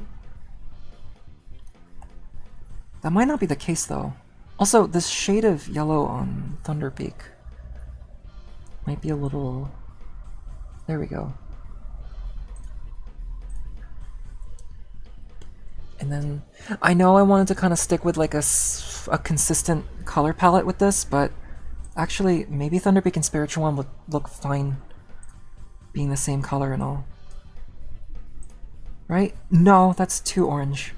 That might not be the case though. Also, this shade of yellow on Thunderpeak might be a little... There we go. And then, I know I wanted to kind of stick with like a consistent color palette with this, but actually, maybe Thunderpeak and Spiritual One would look fine being the same color and all. Right? No, that's too orange.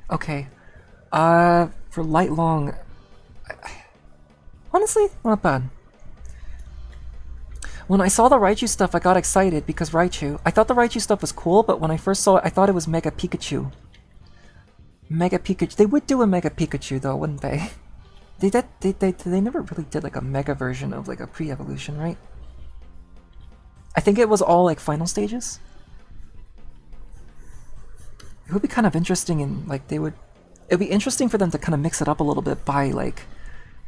Okay. For Light Long, honestly, not bad. When I saw the Raichu stuff, I got excited because Raichu. I thought the Raichu stuff was cool, but when I first saw it, I thought it was Mega Pikachu. Mega Pikachu. They would do a Mega Pikachu though, wouldn't they? They never really did like a Mega version of like a pre-evolution, right? I think it was all like final stages. It would be kind of interesting, and like it would be interesting for them to kind of mix it up a little bit by like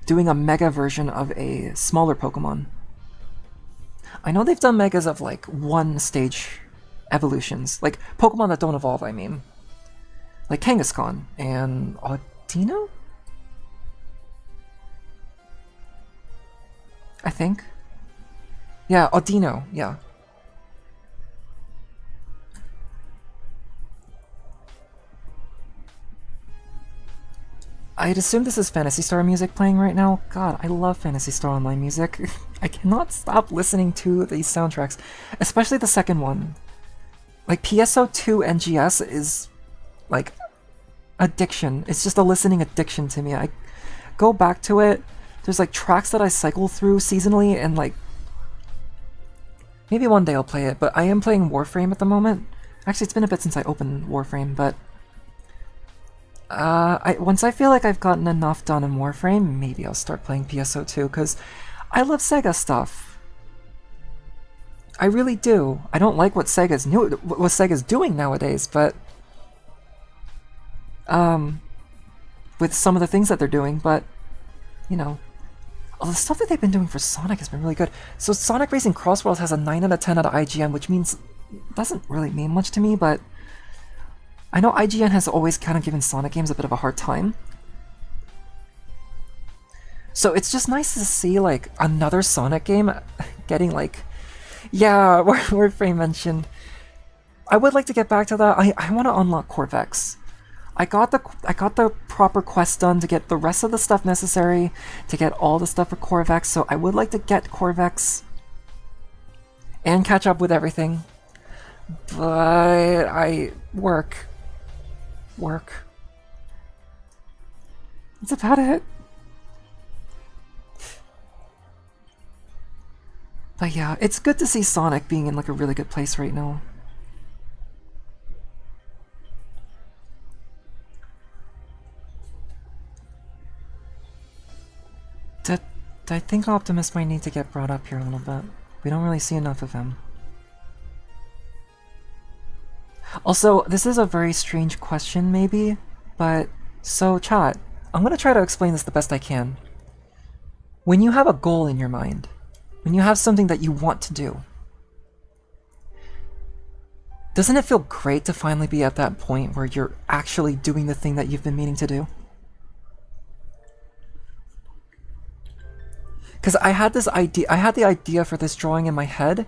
doing a Mega version of a smaller Pokemon. I know they've done Megas of like one stage evolutions, like Pokemon that don't evolve, I mean. Like Kangaskhan and Audino? I think. Yeah, Audino, yeah. I'd assume this is Phantasy Star music playing right now. God, I love Phantasy Star Online music. I cannot stop listening to these soundtracks, especially the second one. Like PSO2 NGS is like addiction. It's just a listening addiction to me. I go back to it. There's like tracks that I cycle through seasonally, and like maybe one day I'll play it, but I am playing Warframe at the moment. Actually, it's been a bit since I opened Warframe, but once I feel like I've gotten enough done in Warframe, maybe I'll start playing PSO2, because I love Sega stuff. I really do. I don't like what Sega's doing nowadays, but with some of the things that they're doing, but you know, all the stuff that they've been doing for Sonic has been really good. So Sonic Racing Cross Worlds has a 9 out of 10 out of IGN, which means doesn't really mean much to me, but I know IGN has always kind of given Sonic games a bit of a hard time. So it's just nice to see like another Sonic game getting like, yeah, Warframe mentioned. I would like to get back to that. I want to unlock Corvex. I got the proper quest done to get the rest of the stuff necessary to get all the stuff for Corvex, so I would like to get Corvex and catch up with everything. But I work. That's about it. But yeah, it's good to see Sonic being in like a really good place right now. I think Optimus might need to get brought up here a little bit. We don't really see enough of him. Also, this is a very strange question, maybe, but so chat, I'm gonna try to explain this the best I can. When you have a goal in your mind, when you have something that you want to do, doesn't it feel great to finally be at that point where you're actually doing the thing that you've been meaning to do? Because I had this idea, I had the idea for this drawing in my head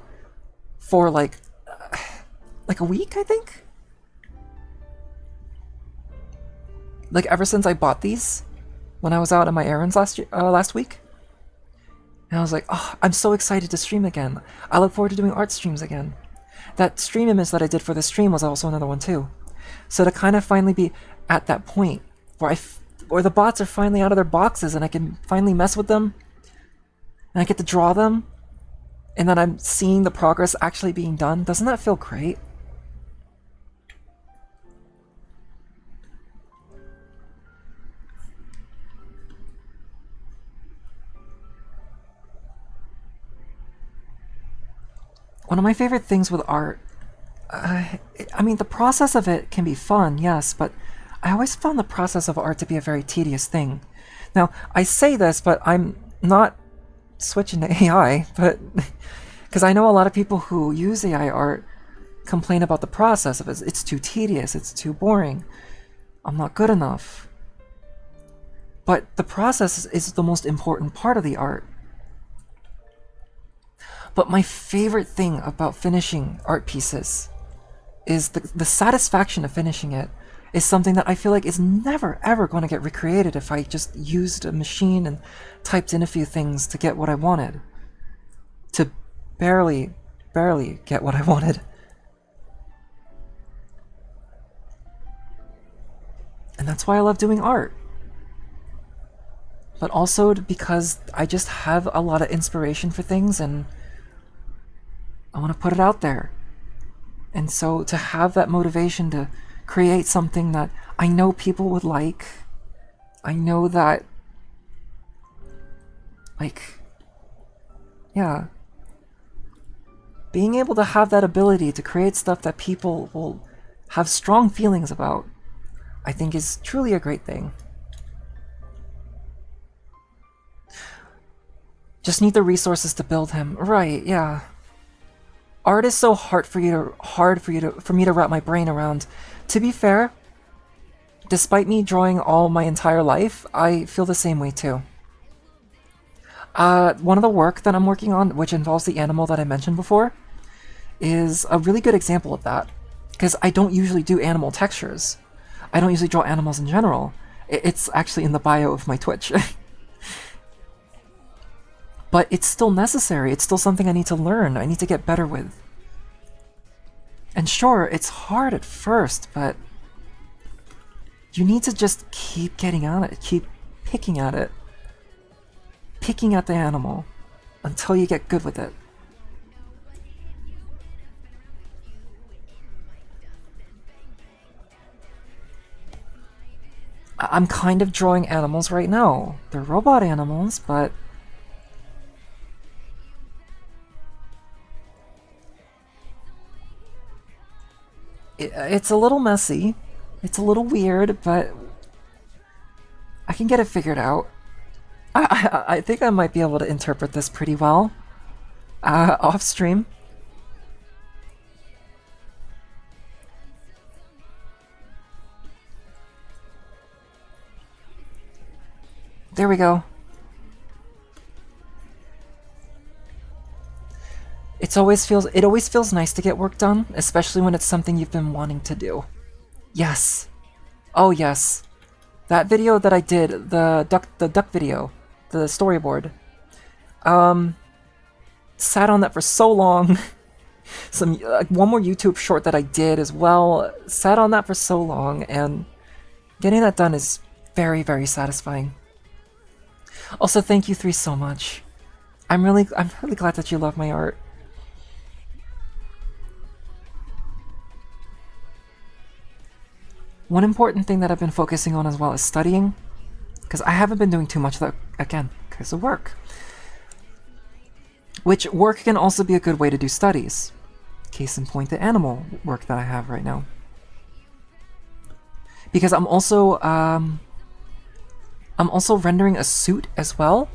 for like a week, I think? Like ever since I bought these when I was out on my errands last week. And I was like, oh, I'm so excited to stream again. I look forward to doing art streams again. That stream image that I did for the stream was also another one too. So to kind of finally be at that point where the bots are finally out of their boxes and I can finally mess with them, and I get to draw them, and then I'm seeing the progress actually being done, doesn't that feel great? One of my favorite things with art, I mean, the process of it can be fun, yes, but I always found the process of art to be a very tedious thing. Now, I say this, but I'm not switching to AI, but because I know a lot of people who use AI art complain about the process of it. It's too tedious, it's too boring, I'm not good enough. But the process is the most important part of the art. But my favorite thing about finishing art pieces is the satisfaction of finishing it is something that I feel like is never ever going to get recreated if I just used a machine and typed in a few things to get what I wanted. To barely get what I wanted. And that's why I love doing art. But also because I just have a lot of inspiration for things and I want to put it out there. And so to have that motivation to create something that I know people would like, I know that, like, yeah, being able to have that ability to create stuff that people will have strong feelings about, I think is truly a great thing. Just need the resources to build him. Right, yeah. Art is so hard for me to wrap my brain around. To be fair, despite me drawing all my entire life, I feel the same way too. One of the work that I'm working on, which involves the animal that I mentioned before, is a really good example of that. Because I don't usually do animal textures. I don't usually draw animals in general. It's actually in the bio of my Twitch. But it's still necessary. It's still something I need to learn. I need to get better with. And sure, it's hard at first, but you need to just keep getting on it. Keep picking at it. Picking at the animal until you get good with it. I'm kind of drawing animals right now. They're robot animals, but it's a little messy. It's a little weird, but I can get it figured out. I think I might be able to interpret this pretty well. Off stream. There we go. It always feels nice to get work done, especially when it's something you've been wanting to do. Yes. Oh yes. That video that I did, the duck video, the storyboard. Sat on that for so long. One more YouTube short that I did as well. Sat on that for so long, and getting that done is very, very satisfying. Also, thank you 3 so much. I'm really glad that you love my art. One important thing that I've been focusing on as well is studying, because I haven't been doing too much of that, again, because of work. Which work can also be a good way to do studies. Case in point, the animal work that I have right now. Because I'm also rendering a suit as well,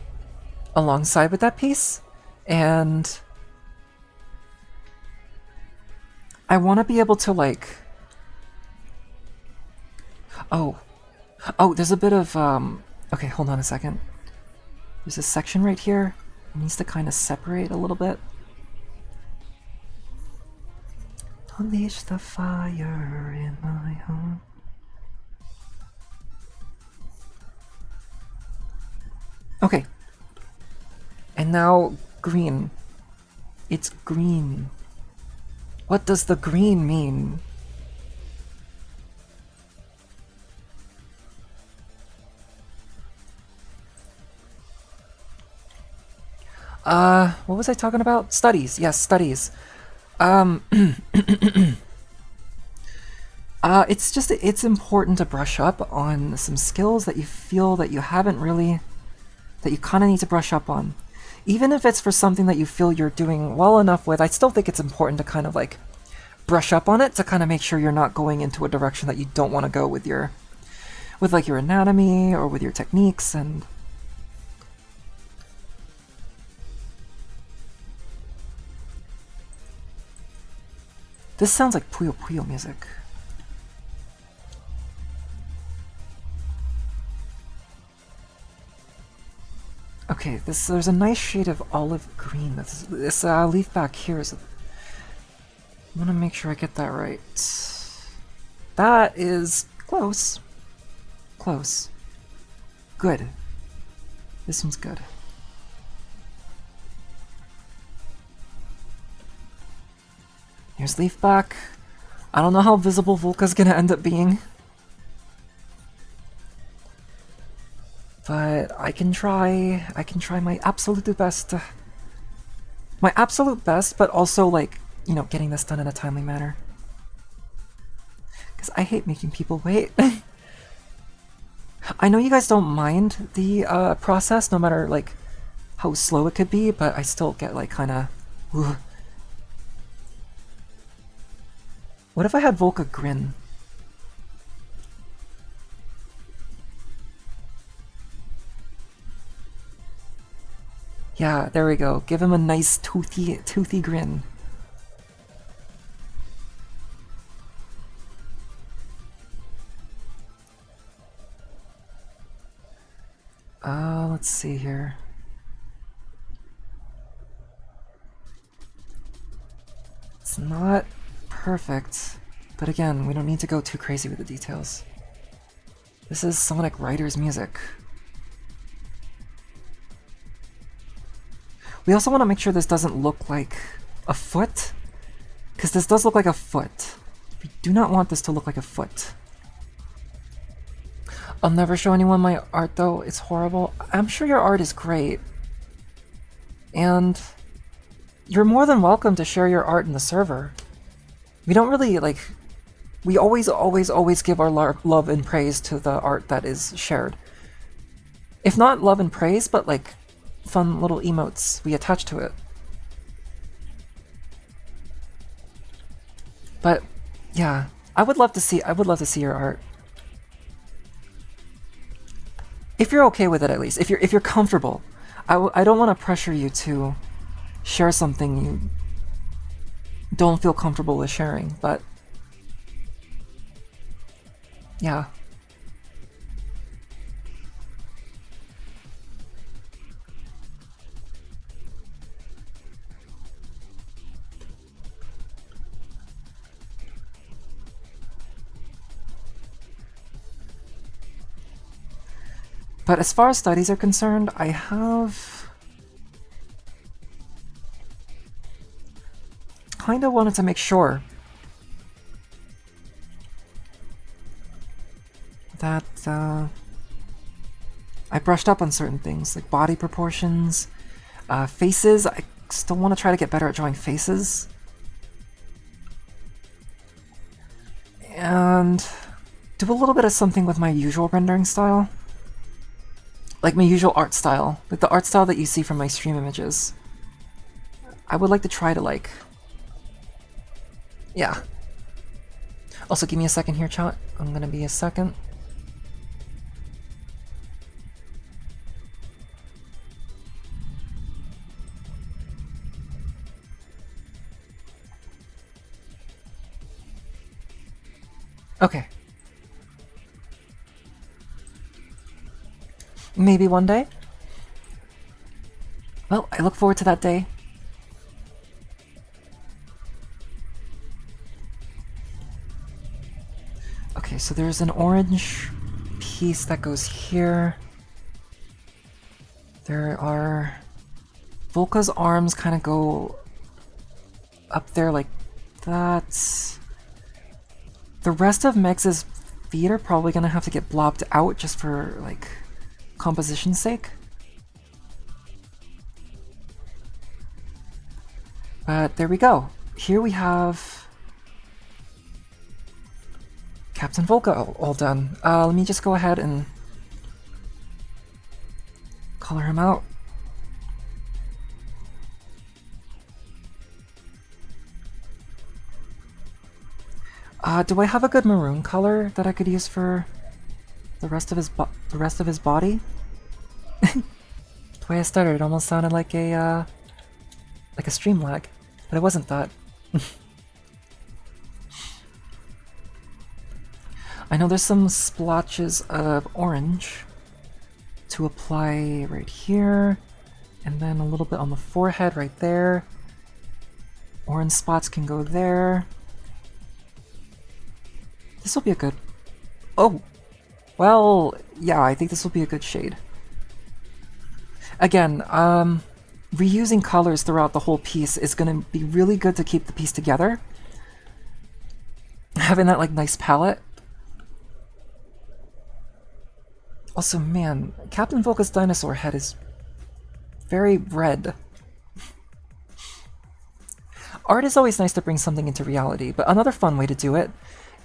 alongside with that piece, and I want to be able to, like, oh, there's a bit of, okay, hold on a second. There's a section right here. It needs to kind of separate a little bit. Unleash the fire in my heart. Okay. And now, green. It's green. What does the green mean? What was I talking about? Studies. Yes, studies. It's important to brush up on some skills that you feel that you haven't really, that you kind of need to brush up on. Even if it's for something that you feel you're doing well enough with, I still think it's important to kind of, like, brush up on it to kind of make sure you're not going into a direction that you don't want to go with your with like your anatomy or with your techniques. And this sounds like Puyo Puyo music. Okay, there's a nice shade of olive green. This leaf back here is. I want to make sure I get that right. That is close. Close. Good. This one's good. Here's leaf back. I don't know how visible Volca's gonna end up being. But I can try my absolute best. My absolute best, but also, like, you know, getting this done in a timely manner. Because I hate making people wait. I know you guys don't mind the process, no matter, like, how slow it could be, but I still get, like, kinda... What if I had Volca grin? Yeah, there we go. Give him a nice toothy grin. Let's see here. It's not perfect, but again, we don't need to go too crazy with the details. This is Sonic Riders music. We also want to make sure this doesn't look like a foot, because this does look like a foot. We do not want this to look like a foot. I'll never show anyone my art though, it's horrible. I'm sure your art is great. And you're more than welcome to share your art in the server. We don't really, like... We always give our love and praise to the art that is shared. If not love and praise, but like fun little emotes we attach to it. But yeah, I would love to see your art. If you're okay with it, at least. If you're comfortable. I don't want to pressure you to share something you don't feel comfortable with sharing, but yeah. But as far as studies are concerned, I have kind of wanted to make sure that I brushed up on certain things, like body proportions, faces. I still want to try to get better at drawing faces. And do a little bit of something with my usual rendering style. Like my usual art style, like the art style that you see from my stream images. I would like to try to, like... Yeah. Also, give me a second here, chat. I'm gonna be a second. Okay. Maybe one day? Well, I look forward to that day. Okay, so there's an orange piece that goes here. There are... Volca's arms kind of go up there like that. The rest of Megs' feet are probably gonna have to get blobbed out just for, like, composition's sake. But there we go. Here we have Captain Volca all done. Let me just go ahead and color him out. Do I have a good maroon color that I could use for the rest of his body. The way I started, it almost sounded like a stream lag, but it wasn't that. I know there's some splotches of orange to apply right here, and then a little bit on the forehead right there. Orange spots can go there. This will be a good... Oh! Well, yeah, I think this will be a good shade. Again, reusing colors throughout the whole piece is going to be really good to keep the piece together. Having that, like, nice palette. Also, man, Captain Volca's dinosaur head is very red. Art is always nice to bring something into reality, but another fun way to do it,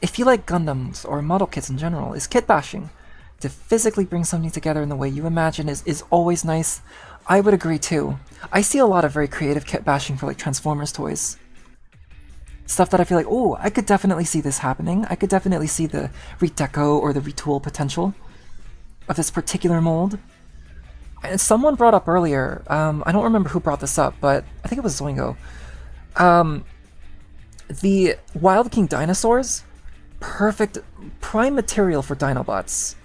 if you like Gundams or model kits in general, is kit bashing. To physically bring something together in the way you imagine is always nice. I would agree too. I see a lot of very creative kit bashing for like Transformers toys. Stuff that I feel like, oh, I could definitely see this happening. I could definitely see the redeco or the retool potential of this particular mold. And someone brought up earlier, I don't remember who brought this up, but I think it was Zoingo. The Wild King dinosaurs, perfect prime material for Dinobots.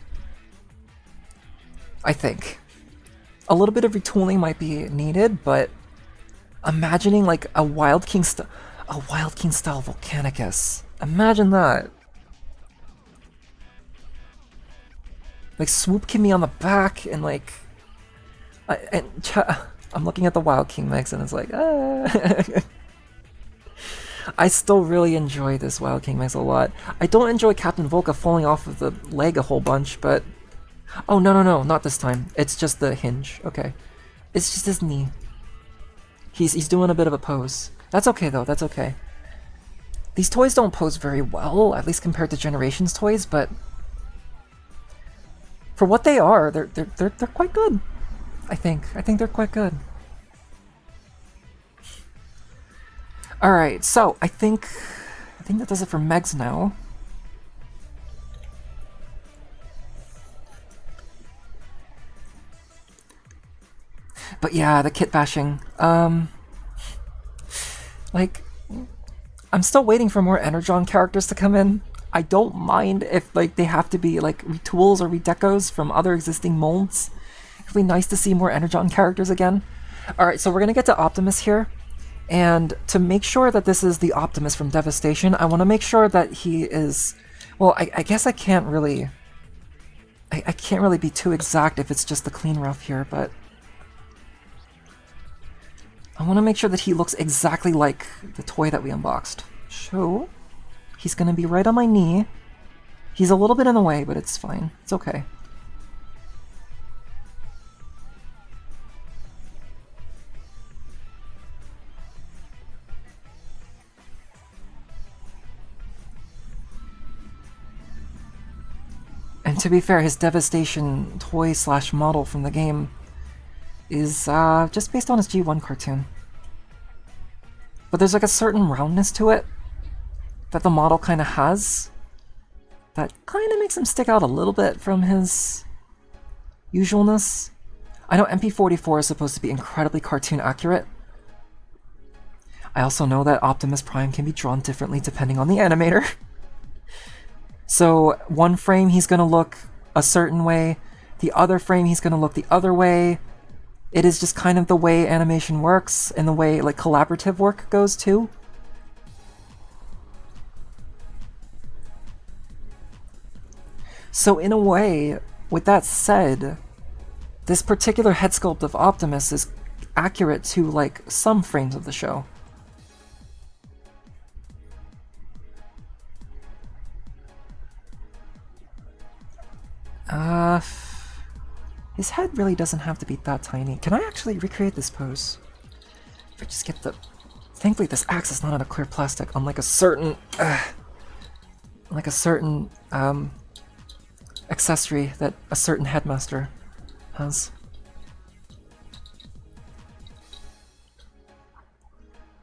I think. A little bit of retooling might be needed, but imagining like a Wild King style Volcanicus. Imagine that. Like Swoop Kimmy on the back and like I'm looking at the Wild King mix and it's like I still really enjoy this Wild King mix a lot. I don't enjoy Captain Volca falling off of the leg a whole bunch, but oh no, not this time. It's just the hinge. Okay. It's just his knee. He's doing a bit of a pose. That's okay though, that's okay. These toys don't pose very well, at least compared to Generations toys, but for what they are, they're quite good. I think they're quite good. Alright, so I think that does it for Megs now. But yeah, the kit bashing. Like, I'm still waiting for more Energon characters to come in. I don't mind if like they have to be like retools or redecos from other existing molds. It'd be nice to see more Energon characters again. Alright, so we're gonna get to Optimus here. And to make sure that this is the Optimus from Devastation, I want to make sure that he is... Well, I guess I can't really... I can't really be too exact if it's just the clean rough here, but... I want to make sure that he looks exactly like the toy that we unboxed. So, he's going to be right on my knee. He's a little bit in the way, but it's fine. It's okay. And to be fair, his Devastation toy slash model from the game is just based on his G1 cartoon. But there's like a certain roundness to it that the model kind of has that kind of makes him stick out a little bit from his usualness. I know MP44 is supposed to be incredibly cartoon accurate. I also know that Optimus Prime can be drawn differently depending on the animator. So one frame he's going to look a certain way, the other frame he's going to look the other way. It is just kind of the way animation works and the way like collaborative work goes too. So in a way, with that said, this particular head sculpt of Optimus is accurate to like some frames of the show. His head really doesn't have to be that tiny. Can I actually recreate this pose? If I just get the... Thankfully this axe is not out of clear plastic, unlike a certain... accessory that a certain headmaster has.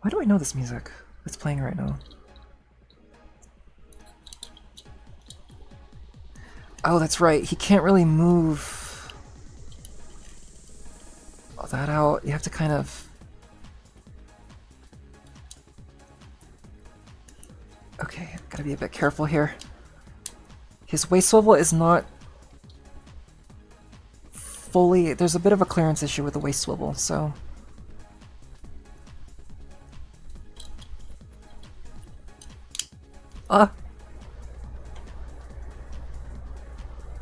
Why do I know this music that's playing right now? Oh, that's right. He can't really move that out. You have to kind of... Okay, gotta be a bit careful here. His waist swivel is not fully... There's a bit of a clearance issue with the waist swivel, so...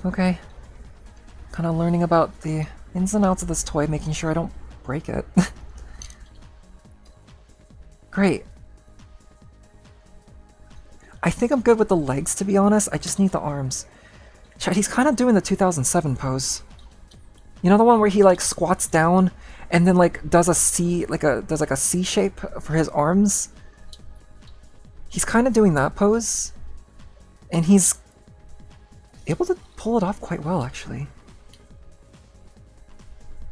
Okay. Kind of learning about the ins and outs of this toy, making sure I don't break it. Great. I think I'm good with the legs, to be honest. I just need the arms. Chad, he's kind of doing the 2007 pose. You know the one where he like squats down and then like does a C, does a C shape for his arms? He's kind of doing that pose, and he's able to pull it off quite well, actually.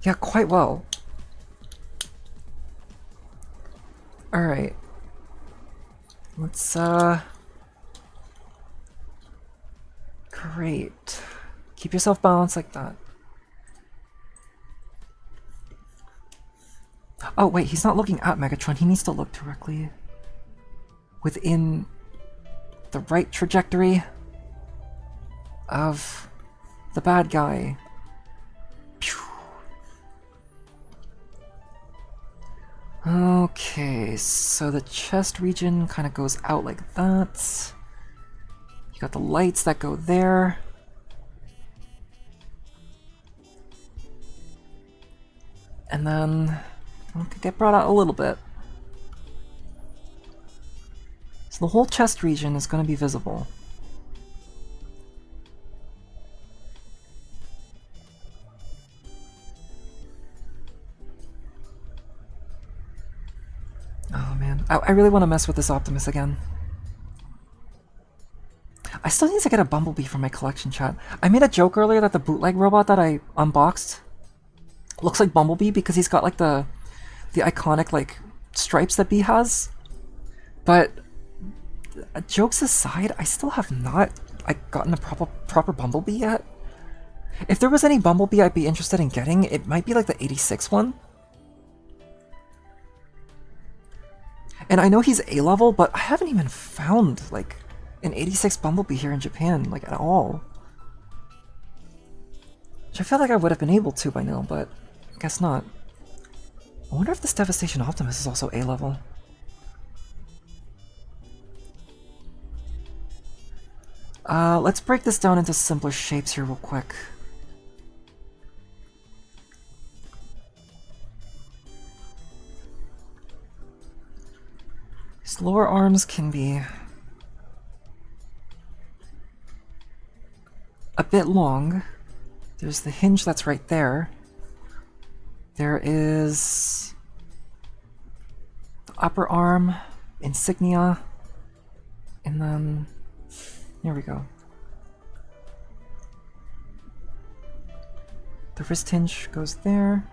Yeah, quite well. Alright. Let's, Great. Keep yourself balanced like that. Oh, wait, he's not looking at Megatron. He needs to look directly within the right trajectory of the bad guy. Pew. Okay, so the chest region kind of goes out like that. You got the lights that go there. And then it could get brought out a little bit. So the whole chest region is going to be visible. Oh man, I really want to mess with this Optimus again. I still need to get a Bumblebee for my collection, chat. I made a joke earlier that the bootleg robot that I unboxed looks like Bumblebee because he's got like the iconic like stripes that Bee has. But jokes aside, I still have not gotten a proper Bumblebee yet. If there was any Bumblebee I'd be interested in getting, it might be like the 86 one. And I know he's A-level, but I haven't even found like an 86 Bumblebee here in Japan, like at all. Which I feel like I would have been able to by now, but I guess not. I wonder if this Devastation Optimus is also A-level. Let's break this down into simpler shapes here real quick. His lower arms can be a bit long. There's the hinge that's right there. There is the upper arm insignia, and then here we go. The wrist hinge goes there.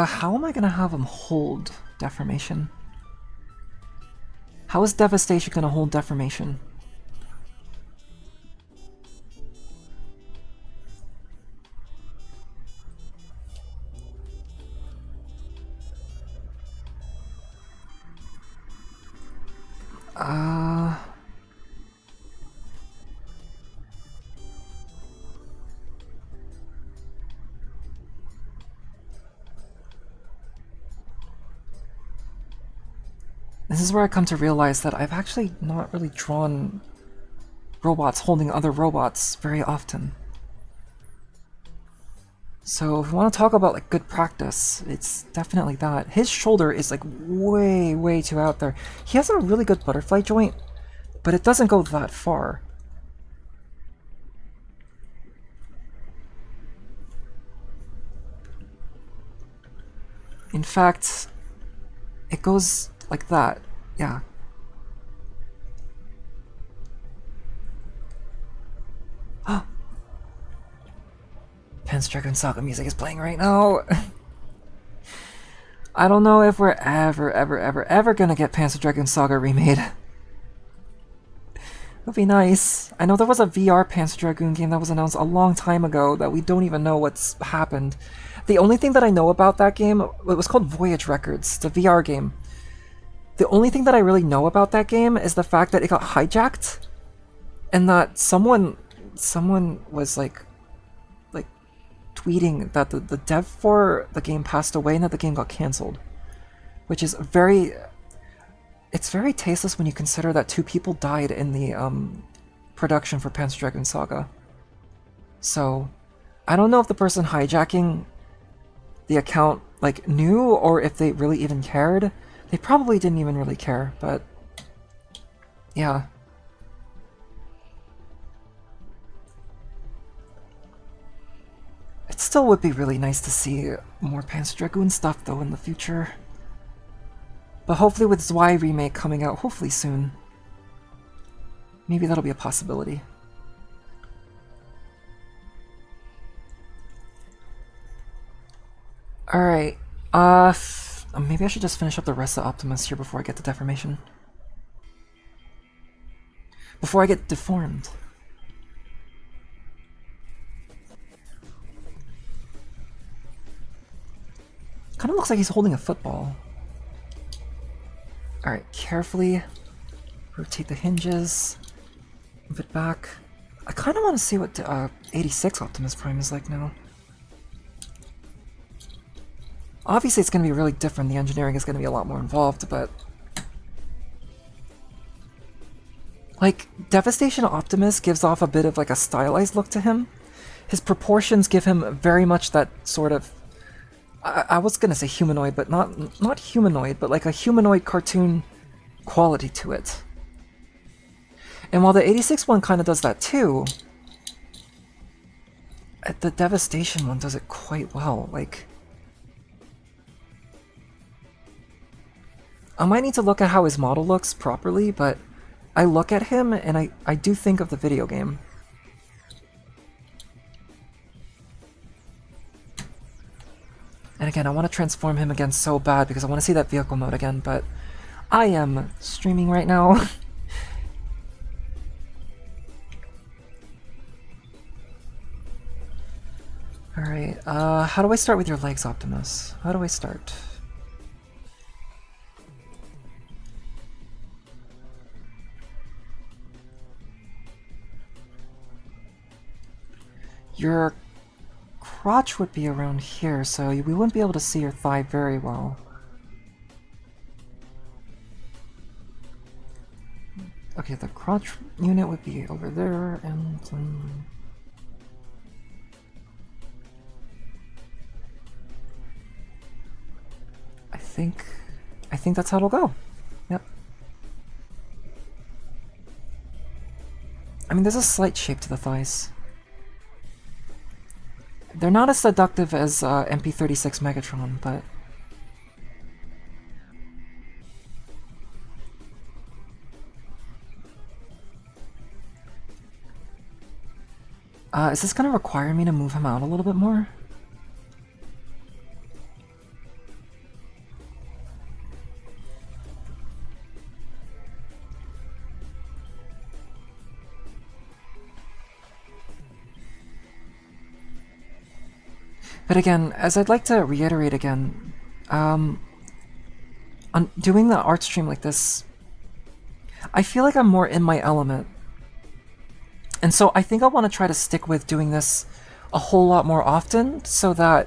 How am I gonna have him hold deformation? How is Devastation gonna hold deformation? This is where I come to realize that I've actually not really drawn robots holding other robots very often. So if we want to talk about like good practice, it's definitely that. His shoulder is like way too out there. He has a really good butterfly joint, but it doesn't go that far. In fact, it goes like that, yeah. Panzer Dragoon Saga music is playing right now. I don't know if we're ever gonna get Panzer Dragoon Saga remade. That'd be nice. I know there was a VR Panzer Dragoon game that was announced a long time ago that we don't even know what's happened. The only thing that I know about that game, it was called Voyage Records. It's a VR game. The only thing that I really know about that game is the fact that it got hijacked, and that someone was like tweeting that the dev for the game passed away and that the game got cancelled, which is it's very tasteless when you consider that 2 people died in the production for Panzer Dragoon Saga. So I don't know if the person hijacking the account like knew or if they really even cared. They probably didn't even really care, but yeah. It still would be really nice to see more Panzer Dragoon stuff though in the future. But hopefully with Zwei Remake coming out hopefully soon, maybe that'll be a possibility. Alright, maybe I should just finish up the rest of Optimus here before I get to Deformation. Before I get deformed. Kind of looks like he's holding a football. Alright, carefully rotate the hinges, move it back. I kind of want to see what 86 Optimus Prime is like now. Obviously it's going to be really different, the engineering is going to be a lot more involved, but... like, Devastation Optimus gives off a bit of like a stylized look to him. His proportions give him very much that sort of... I was gonna say humanoid, but not humanoid, but like a humanoid cartoon quality to it. And while the 86 one kind of does that too, the Devastation one does it quite well. Like, I might need to look at how his model looks properly, but I look at him and I do think of the video game. And again, I want to transform him again so bad because I want to see that vehicle mode again, but I am streaming right now. Alright, how do I start with your legs, Optimus? How do I start? Your crotch would be around here, so we wouldn't be able to see your thigh very well. Okay, the crotch unit would be over there, and I think that's how it'll go. Yep. I mean, there's a slight shape to the thighs. They're not as seductive as MP36 Megatron, but... is this gonna require me to move him out a little bit more? But again, as I'd like to reiterate again, on doing the art stream like this, I feel like I'm more in my element. And so I think I want to try to stick with doing this a whole lot more often so that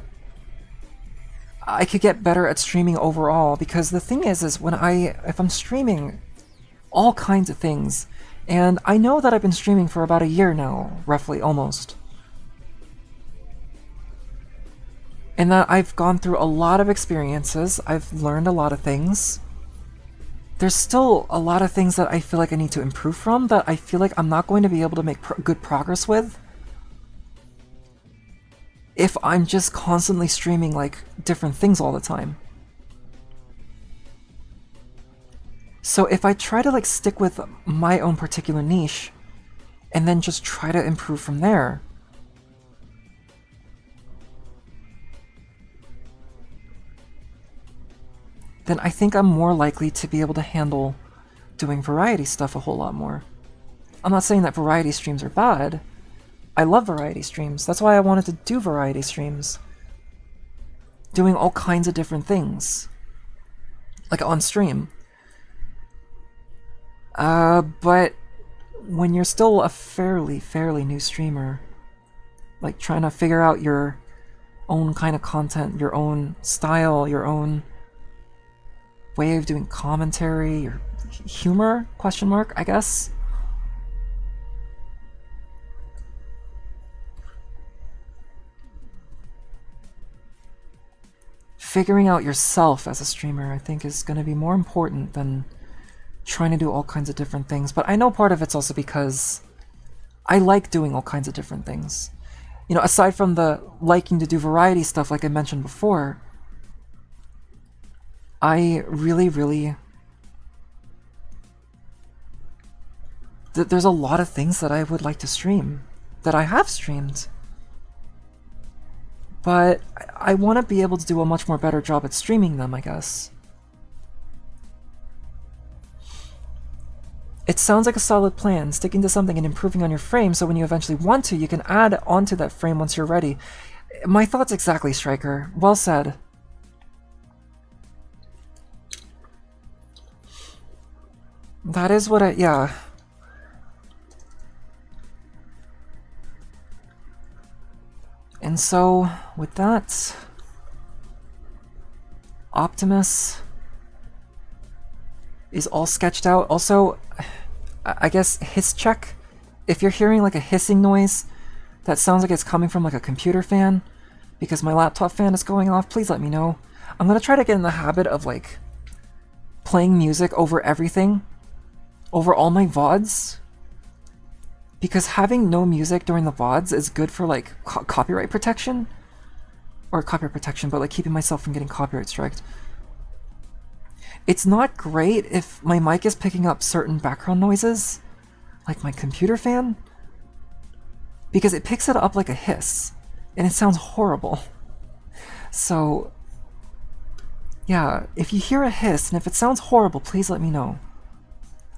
I could get better at streaming overall, because the thing is if I'm streaming all kinds of things, and I know that I've been streaming for about a year now, roughly, almost. And that I've gone through a lot of experiences, I've learned a lot of things. There's still a lot of things that I feel like I need to improve from, that I feel like I'm not going to be able to make good progress with if I'm just constantly streaming like different things all the time. So if I try to like stick with my own particular niche and then just try to improve from there, then I think I'm more likely to be able to handle doing variety stuff a whole lot more. I'm not saying that variety streams are bad. I love variety streams. That's why I wanted to do variety streams. Doing all kinds of different things. Like on stream. But when you're still a fairly new streamer, like trying to figure out your own kind of content, your own style, your own way of doing commentary, your humor, question mark, I guess. Figuring out yourself as a streamer, I think, is going to be more important than trying to do all kinds of different things. But I know part of it's also because I like doing all kinds of different things. You know, aside from the liking to do variety stuff like I mentioned before, I really... There's a lot of things that I would like to stream, that I have streamed. But I want to be able to do a much more better job at streaming them, I guess. It sounds like a solid plan, sticking to something and improving on your frame so when you eventually want to, you can add onto that frame once you're ready. My thoughts exactly, Striker. Well said. That is what yeah. And so, with that, Optimus is all sketched out. Also, I guess hiss check. If you're hearing like a hissing noise that sounds like it's coming from like a computer fan, because my laptop fan is going off, please let me know. I'm gonna try to get in the habit of like playing music over everything, over all my VODs. Because having no music during the VODs is good for like copyright protection. Or copyright protection, but like keeping myself from getting copyright striked. It's not great if my mic is picking up certain background noises, like my computer fan, because it picks it up like a hiss, and it sounds horrible. So, yeah, if you hear a hiss, and if it sounds horrible, please let me know.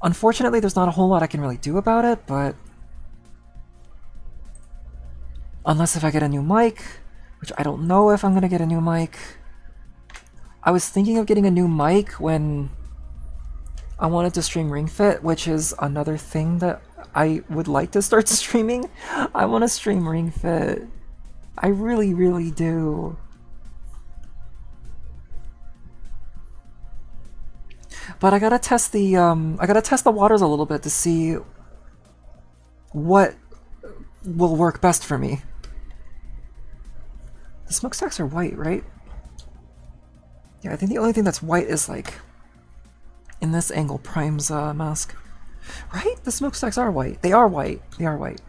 Unfortunately, there's not a whole lot I can really do about it, but... Unless if I get a new mic, which I don't know if I'm gonna get a new mic. I was thinking of getting a new mic when I wanted to stream Ring Fit, which is another thing that I would like to start streaming. I want to stream Ring Fit. I really do. But I gotta test the waters a little bit to see what will work best for me. The smokestacks are white, right? Yeah, I think the only thing that's white is like in this angle, Prime's mask. Right? The smokestacks are white. They are white. They are white.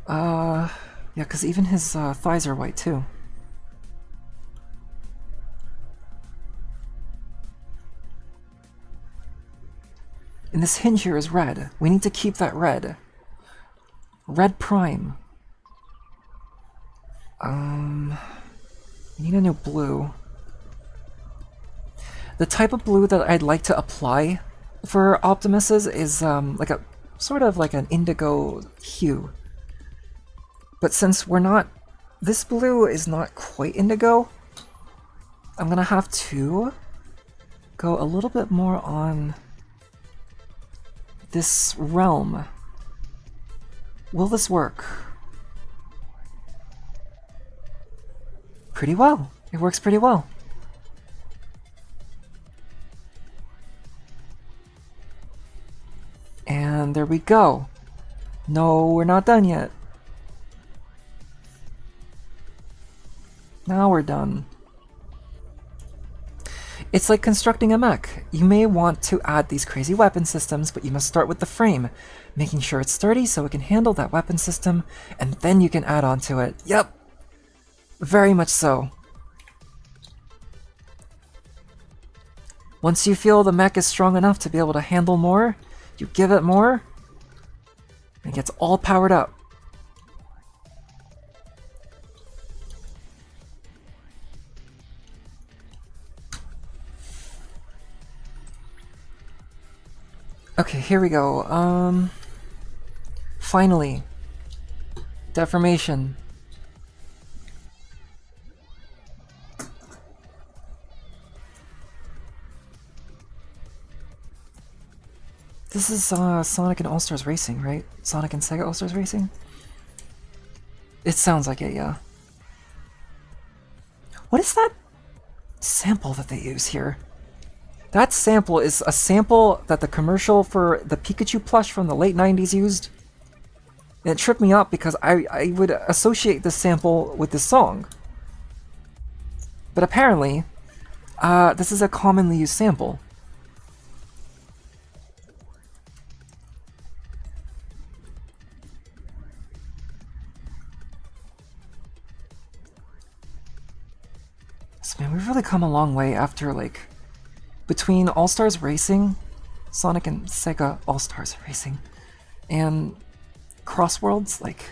Yeah, because even his thighs are white too. And this hinge here is red. We need to keep that red. Red Prime. We need a new blue. The type of blue that I'd like to apply for Optimus's is like a sort of like an indigo hue. But since we're not... This blue is not quite indigo, I'm gonna have to go a little bit more on this realm. Will this work? Pretty well. It works pretty well. And there we go. No, we're not done yet. Now we're done. It's like constructing a mech. You may want to add these crazy weapon systems, but you must start with the frame, making sure it's sturdy so it can handle that weapon system, and then you can add on to it. Yep. Very much so. Once you feel the mech is strong enough to be able to handle more, you give it more, It gets all powered up. Okay, here we go. Finally. Deformation. This is Sonic and All-Stars Racing, right? Sonic and Sega All-Stars Racing? It sounds like it, yeah. What is that sample that they use here? That sample is a sample that the commercial for the Pikachu plush from the late 90s used. And it tripped me up because I would associate this sample with this song. But apparently, this is a commonly used sample. So man, we've really come a long way after, like, between All-Stars Racing, Sonic and Sega All-Stars Racing, and Crossworlds, like...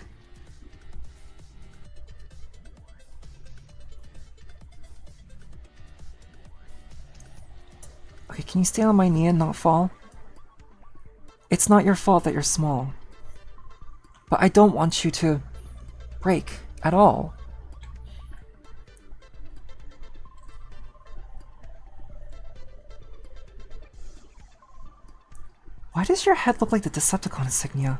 Okay, can you stay on my knee and not fall? It's not your fault that you're small. But I don't want you to break at all. Why does your head look like the Decepticon insignia?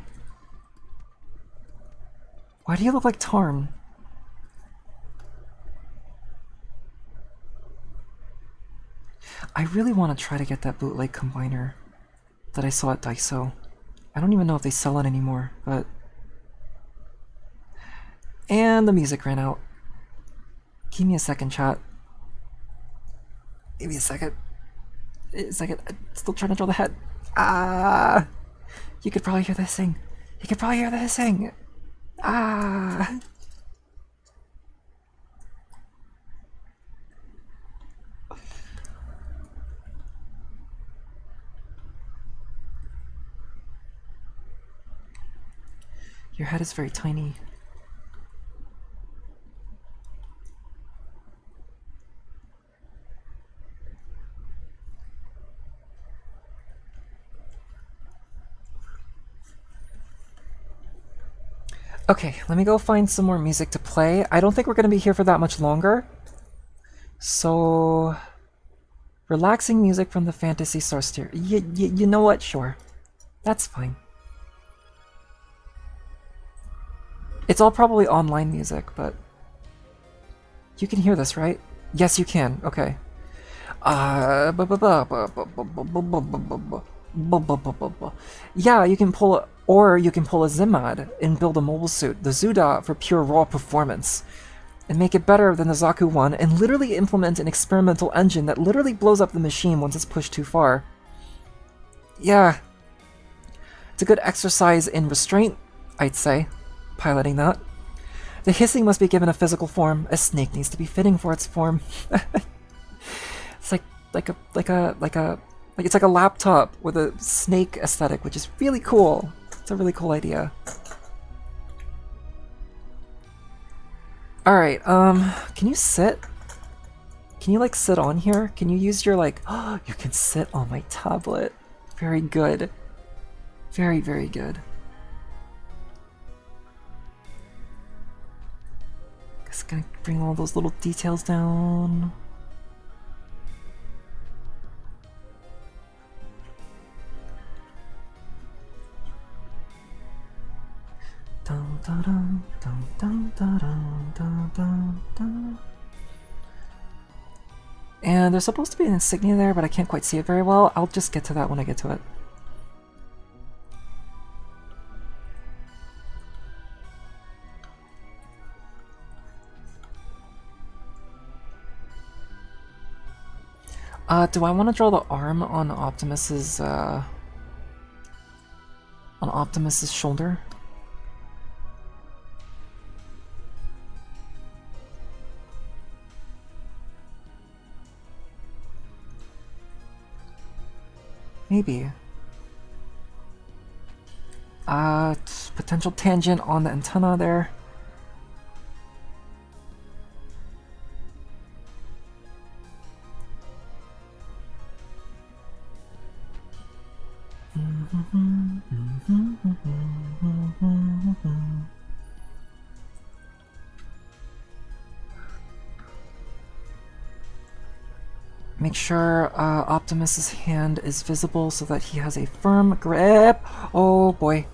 Why do you look like Tarn? I really want to try to get that bootleg combiner that I saw at Daiso. I don't even know if they sell it anymore, but... And the music ran out. Give me a second, chat. Give me a second. I'm still trying to draw the head. Ah! You could probably hear the hissing. You could probably hear the hissing. Ah! Your head is very tiny. Okay, let me go find some more music to play. I don't think we're going to be here for that much longer. So... Relaxing music from the Phantasy Star Stereo. You know what? Sure. That's fine. It's all probably online music, but... You can hear this, right? Yes, you can. Okay. Yeah, you can pull... Or you can pull a Zimad and build a mobile suit, the Zuda, for pure raw performance, and make it better than the Zaku one, and literally implement an experimental engine that literally blows up the machine once it's pushed too far. Yeah. It's a good exercise in restraint, I'd say, piloting that. The hissing must be given a physical form. A snake needs to be fitting for its form. It's like it's like a laptop with a snake aesthetic, which is really cool. It's a really cool idea. Alright, can you sit? Can you, like, sit on here? Can you use your, like... Oh, you can sit on my tablet. Very good. Very, very good. Just gonna bring all those little details down. Dun, dun, dun, dun, dun, dun, dun, dun, dun. And there's supposed to be an insignia there, but I can't quite see it very well. I'll just get to that when I get to it. Do I want to draw the arm on Optimus's shoulder? Maybe. potential tangent on the antenna there. Make sure Optimus's hand is visible so that he has a firm grip. Oh boy.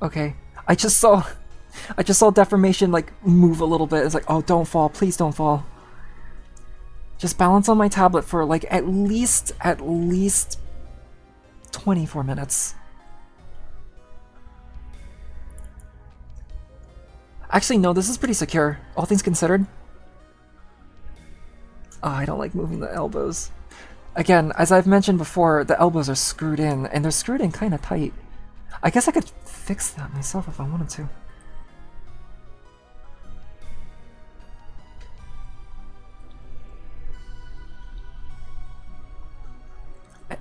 Okay. I just saw Deformation like move a little bit. It's like, oh, don't fall, please don't fall. Just balance on my tablet for like at least 24 minutes. Actually, no, this is pretty secure, all things considered. Oh, I don't like moving the elbows. Again, as I've mentioned before, the elbows are screwed in, and they're screwed in kind of tight. I guess I could fix that myself if I wanted to.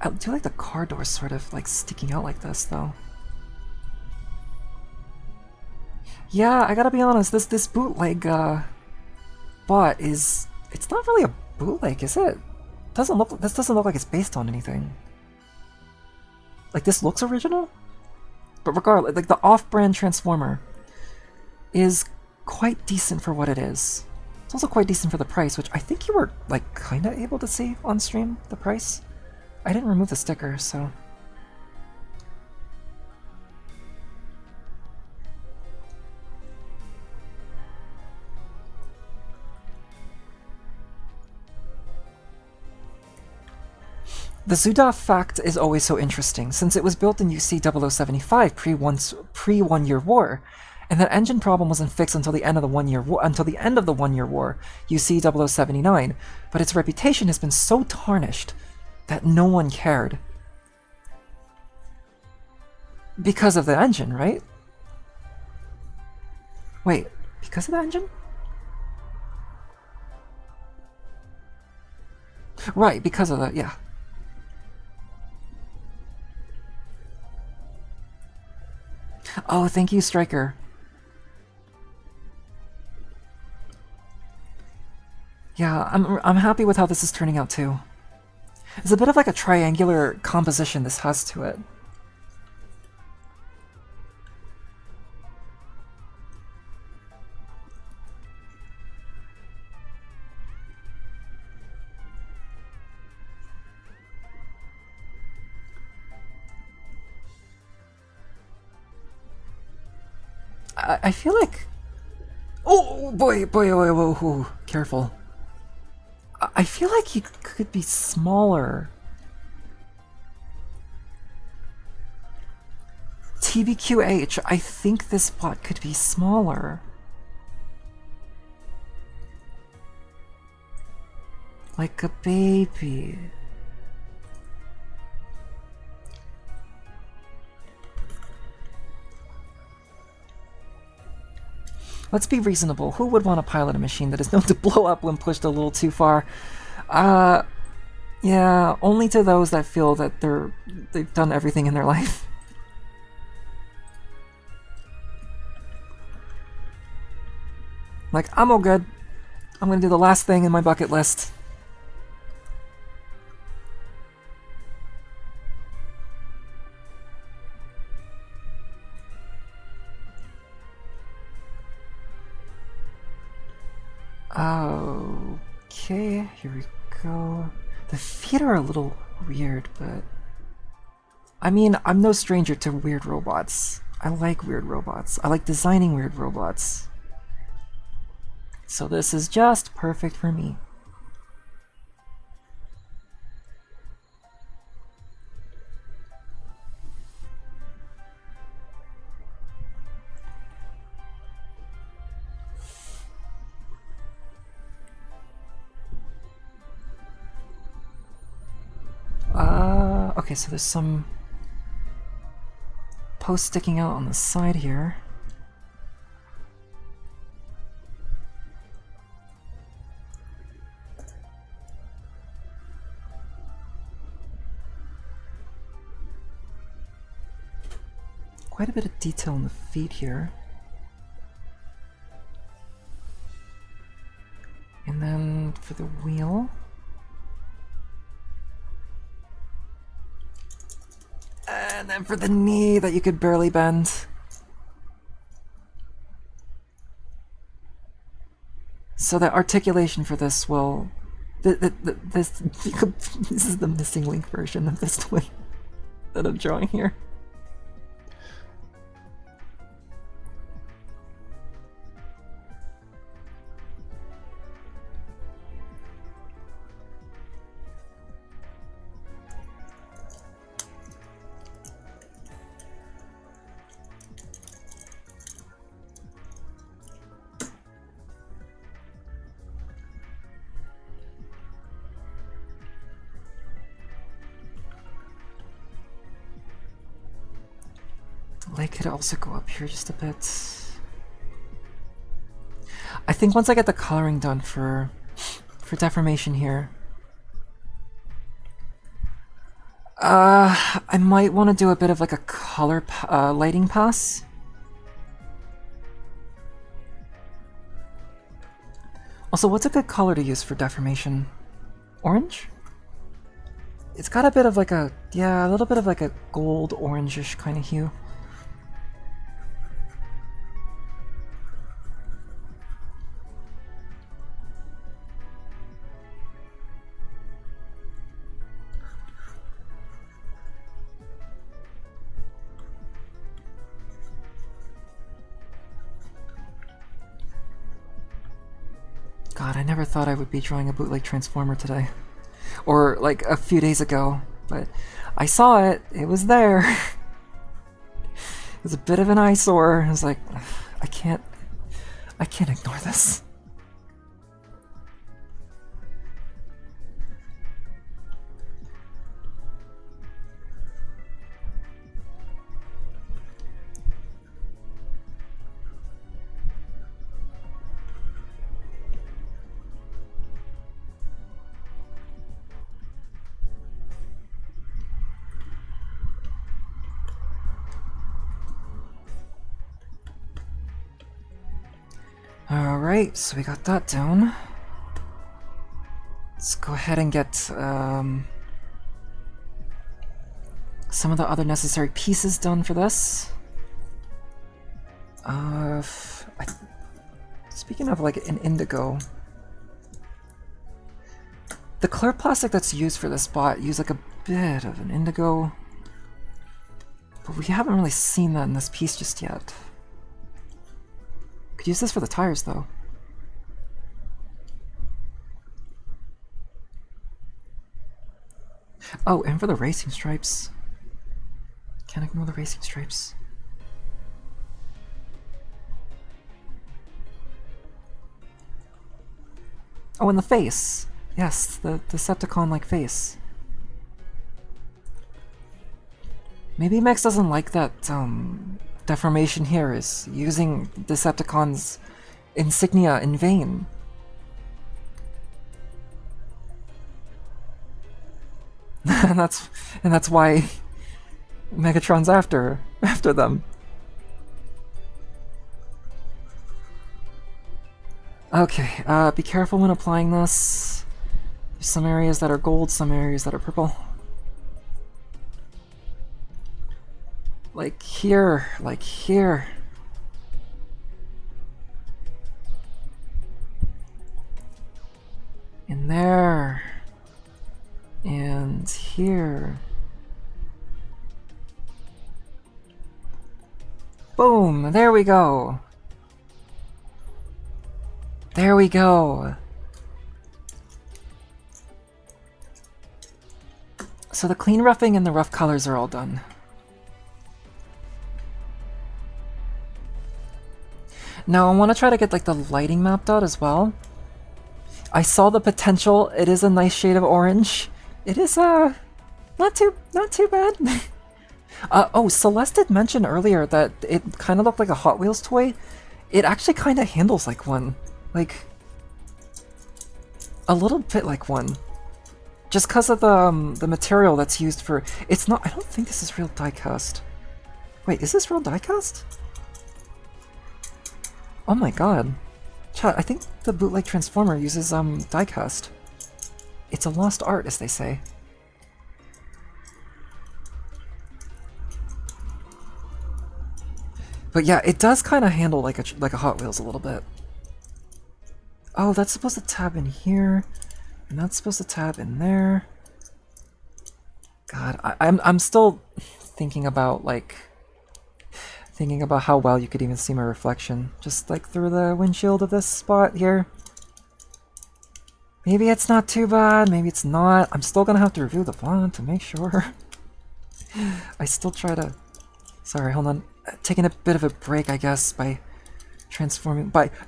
I do like the car doors sort of like sticking out like this, though. Yeah, I gotta be honest, this bootleg bot is... It's not really a bootleg, is it? This doesn't look like it's based on anything. Like, this looks original? But regardless, like, the off-brand Transformer is quite decent for what it is. It's also quite decent for the price, which I think you were, like, kinda able to see on stream, the price. I didn't remove the sticker, so... The Zuda fact is always so interesting, since it was built in UC 0075 pre-1 Year War, and that engine problem wasn't fixed until the end of the 1 Year War, UC 0079, but its reputation has been so tarnished that no one cared. Because of the engine, right? Wait, because of the engine? Right, because of the, yeah. Oh, thank you, Striker. Yeah, I'm happy with how this is turning out too. It's a bit of like a triangular composition this has to it. I feel like... Oh boy, whoa, careful. I feel like he could be smaller. TBQH, I think this bot could be smaller. Like a baby. Let's be reasonable. Who would want to pilot a machine that is known to blow up when pushed a little too far? Yeah, only to those that feel that they've done everything in their life. Like, I'm all good. I'm gonna do the last thing in my bucket list. Okay, here we go. The feet are a little weird, but... I mean, I'm no stranger to weird robots. I like weird robots. I like designing weird robots. So this is just perfect for me. Okay, so there's some posts sticking out on the side here. quite a bit of detail in the feet here. And then for the wheel... And then for the knee that you could barely bend. So the articulation for this will... This is the missing link version of this twin that I'm drawing here. The leg could also go up here just a bit. I think once I get the coloring done for deformation here, I might want to do a bit of like a color lighting pass. Also, what's a good color to use for deformation? Orange? It's got a bit of like a, yeah, a little bit of like a gold orangish kind of hue. God, I never thought I would be drawing a bootleg Transformer today. Or, like, a few days ago. But I saw it. It was there. It was a bit of an eyesore. I was like, I can't ignore this. Alright, so we got that down. Let's go ahead and get some of the other necessary pieces done for this. Speaking of like an indigo, the clear plastic that's used for this spot used like a bit of an indigo, but we haven't really seen that in this piece just yet. Could use this for the tires, though. Oh, and for the racing stripes. Can't ignore the racing stripes. Oh, and the face. Yes, the Decepticon-like face. Maybe Max doesn't like that, deformation here is using Decepticon's insignia in vain. and that's why Megatron's after them. Okay, be careful when applying this. There's some areas that are gold, some areas that are purple. Like here, like here. In there. And here. Boom! There we go! There we go! So the clean roughing and the rough colors are all done. Now I want to try to get like the lighting mapped out as well. I saw the potential. It is a nice shade of orange. It is not too bad. Oh, Celeste did mention earlier that it kind of looked like a Hot Wheels toy. It actually kind of handles like one, like a little bit like one, just because of the material that's used for. It's not. I don't think this is real die cast. Wait, is this real diecast? Oh my god. Chat, I think the bootleg Transformer uses diecast. It's a lost art, as they say. But yeah, it does kind of handle like a Hot Wheels a little bit. Oh, that's supposed to tab in here, and that's supposed to tab in there. God, I'm still thinking about how well you could even see my reflection, just like through the windshield of this spot here. Maybe it's not too bad, maybe it's not. I'm still gonna have to review the font to make sure. I still try to... Sorry, hold on. Taking a bit of a break, I guess, by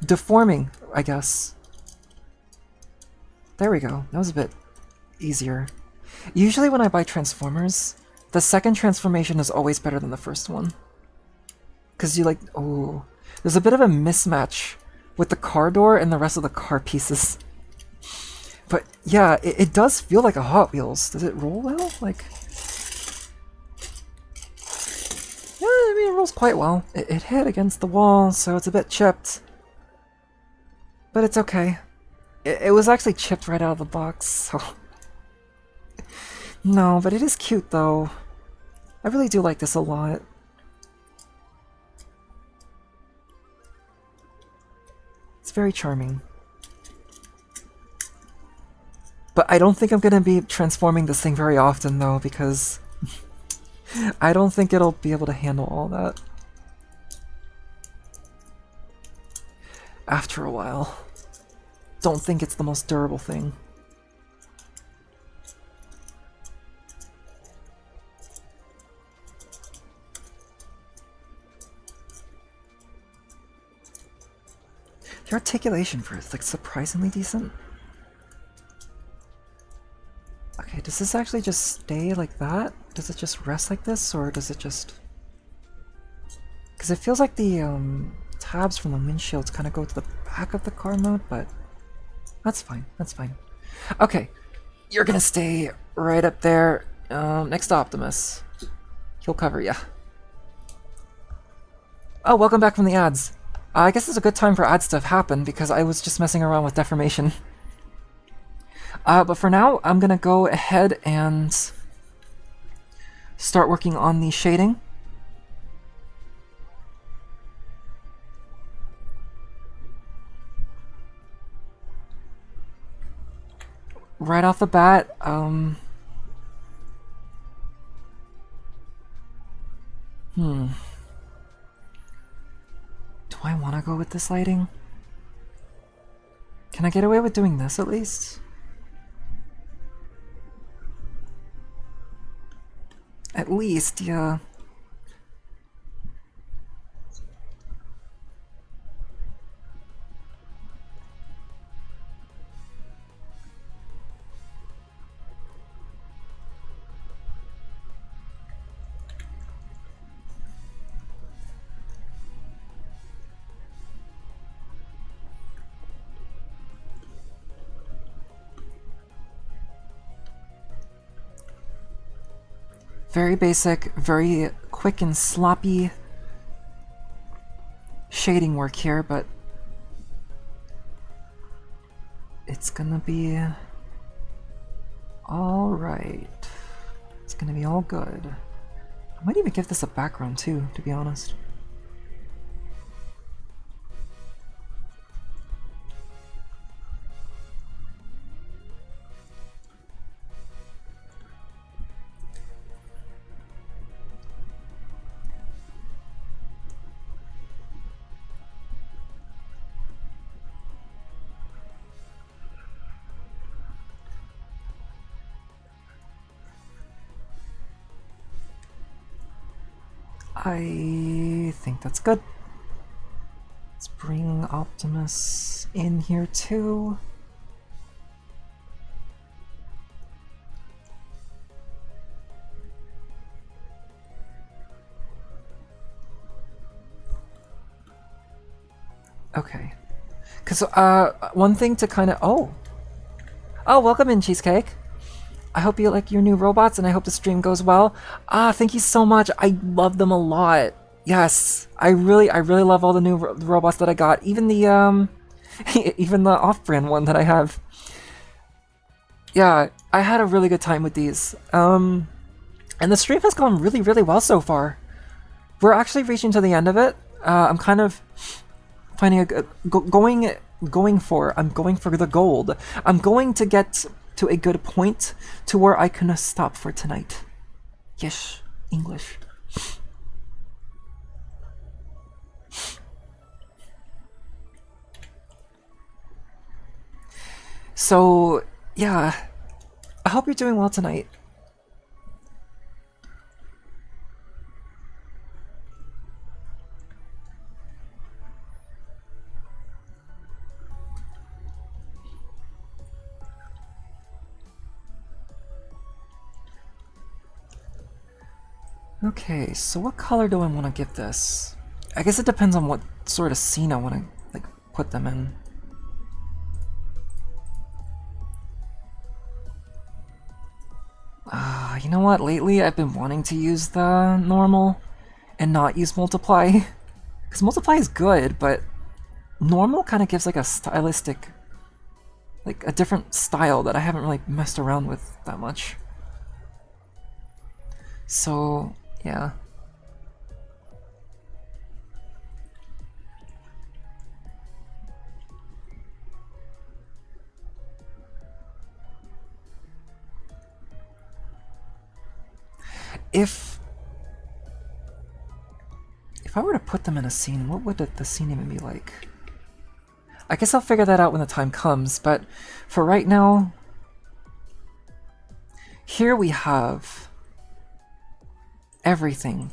deforming, I guess. There we go. That was a bit easier. Usually when I buy Transformers, the second transformation is always better than the first one. Because you oh, there's a bit of a mismatch with the car door and the rest of the car pieces. But yeah, it does feel like a Hot Wheels. Does it roll well? Yeah, I mean, it rolls quite well. It hit against the wall, so it's a bit chipped. But it's okay. It was actually chipped right out of the box, so... No, but it is cute, though. I really do like this a lot. It's very charming. But I don't think I'm gonna be transforming this thing very often, though, because... I don't think it'll be able to handle all that. After a while. Don't think it's the most durable thing. The articulation for it's surprisingly decent. Okay, does this actually just stay like that? Does it just rest like this, or does it just... Because it feels like the tabs from the windshields kind of go to the back of the car mode, but that's fine, that's fine. Okay, you're gonna stay right up there next to Optimus. He'll cover ya. Oh, welcome back from the ads. I guess it's a good time for ads to have happened because I was just messing around with deformation. But for now, I'm gonna go ahead and start working on the shading. Right off the bat, do I want to go with this lighting? Can I get away with doing this at least? At least, yeah. Very basic, very quick and sloppy shading work here, but it's gonna be all right. It's gonna be all good. I might even give this a background too, to be honest. I think that's good. Let's bring Optimus in here too. Okay. Because, one thing to kind of... Oh! Oh, welcome in, Cheesecake! I hope you like your new robots, and I hope the stream goes well. Ah, thank you so much. I love them a lot. Yes, I really love all the new robots that I got. Even the even the off-brand one that I have. Yeah, I had a really good time with these. And the stream has gone really well so far. We're actually reaching to the end of it. I'm kind of finding going for the gold. I'm going to get to a good point to where I can stop for tonight. Yes, English. So, yeah, I hope you're doing well tonight. Okay, so what color do I want to give this? I guess it depends on what sort of scene I want to like put them in. You know what? Lately I've been wanting to use the normal and not use multiply. Because multiply is good, but normal kind of gives like a stylistic, like a different style that I haven't really messed around with that much. So, yeah. If I were to put them in a scene, what would the scene even be like? I guess I'll figure that out when the time comes, but for right now, here we have everything.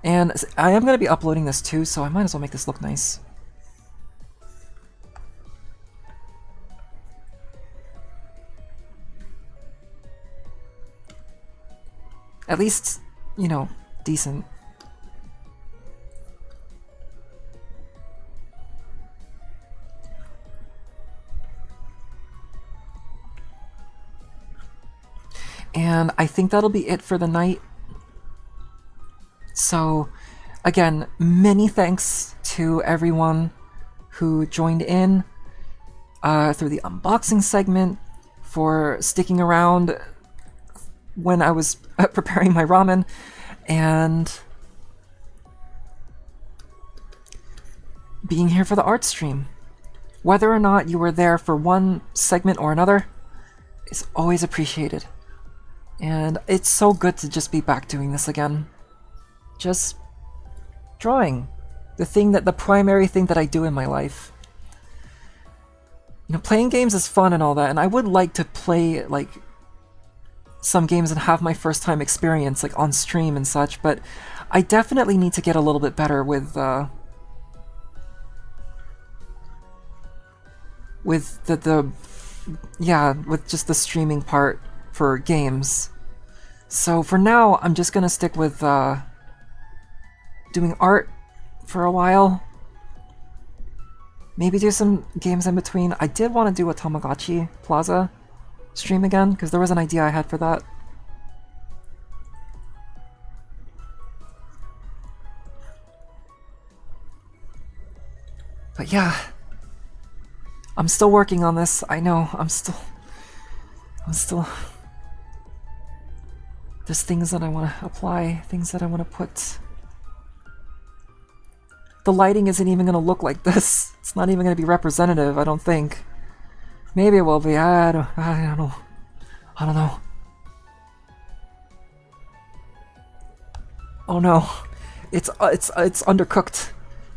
And I am going to be uploading this too, so I might as well make this look nice. At least, you know, decent. And I think that'll be it for the night. So, again, many thanks to everyone who joined in through the unboxing segment, for sticking around when I was preparing my ramen, and being here for the art stream. Whether or not you were there for one segment or another is always appreciated. And it's so good to just be back doing this again. Just drawing. The primary thing that I do in my life. You know, playing games is fun and all that, and I would like to play, like, some games and have my first time experience, like, on stream and such, but I definitely need to get a little bit better with with just the streaming part for games. So for now, I'm just gonna stick with doing art for a while. Maybe do some games in between. I did want to do a Tamagotchi Plaza stream again, because there was an idea I had for that. But yeah, I'm still working on this. I know, I'm still... There's things that I want to apply, things that I want to put. The lighting isn't even going to look like this. It's not even going to be representative, I don't think. Maybe it will be. I don't know. I don't know. Oh no. It's undercooked.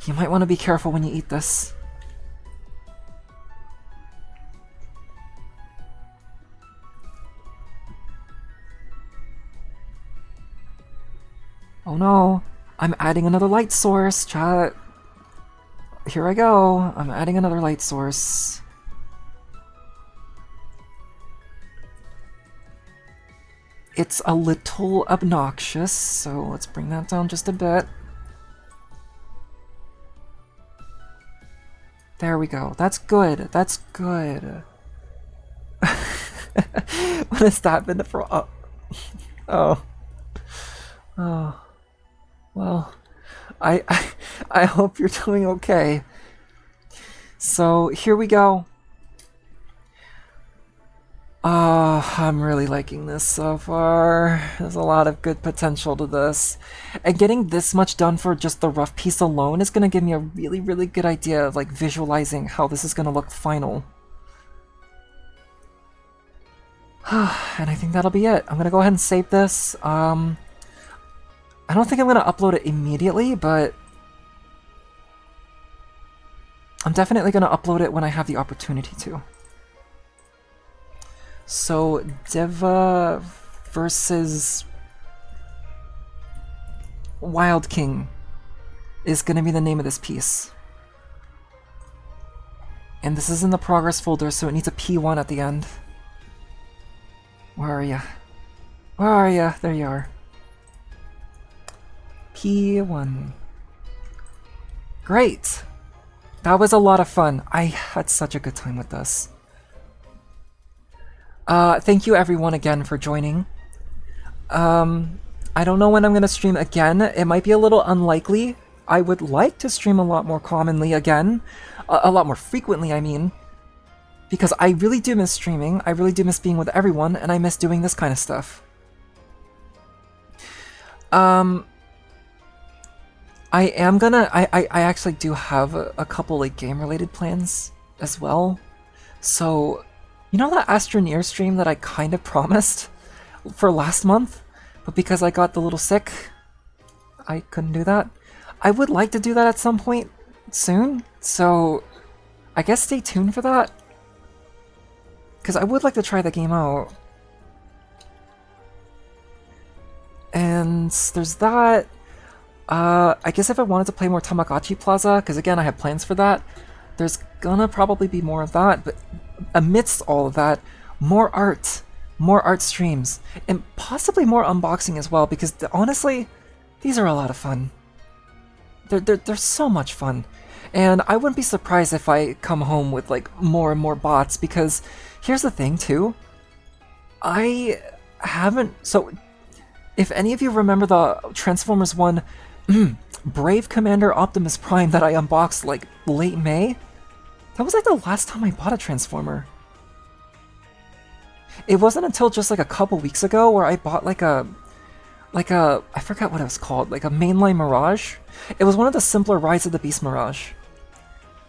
You might want to be careful when you eat this. Oh no, I'm adding another light source, chat. Here I go, I'm adding another light source. It's a little obnoxious, so let's bring that down just a bit. There we go, that's good, that's good. What has that been for? Oh. Oh. Oh. Well, I hope you're doing okay. So here we go. I'm really liking this so far. There's a lot of good potential to this. And getting this much done for just the rough piece alone is gonna give me a really, really good idea of like visualizing how this is gonna look final. And I think that'll be it. I'm gonna go ahead and save this. I don't think I'm gonna upload it immediately, but I'm definitely gonna upload it when I have the opportunity to. So, Deva versus Wild King is gonna be the name of this piece. And this is in the progress folder, so it needs a P1 at the end. Where are ya? Where are ya? There you are. P1. Great! That was a lot of fun. I had such a good time with this. Thank you everyone again for joining. I don't know when I'm gonna stream again. It might be a little unlikely. I would like to stream a lot more commonly again. A lot more frequently, I mean. Because I really do miss streaming. I really do miss being with everyone, and I miss doing this kind of stuff. I actually do have a couple like game-related plans as well. So, you know that Astroneer stream that I kind of promised for last month? But because I got a little sick, I couldn't do that. I would like to do that at some point soon, so I guess stay tuned for that. Because I would like to try the game out. And there's that. I guess if I wanted to play more Tamagotchi Plaza, because again I have plans for that, there's gonna probably be more of that, but amidst all of that, more art streams, and possibly more unboxing as well, because honestly, these are a lot of fun. They're so much fun. And I wouldn't be surprised if I come home with like more and more bots, because here's the thing too, I haven't, so if any of you remember the Transformers 1 Brave Commander Optimus Prime that I unboxed like late May, that was like the last time I bought a Transformer. It wasn't until just like a couple weeks ago where I bought like a I forgot what it was called, like a mainline Mirage. It was one of the simpler Rise of the Beast Mirage.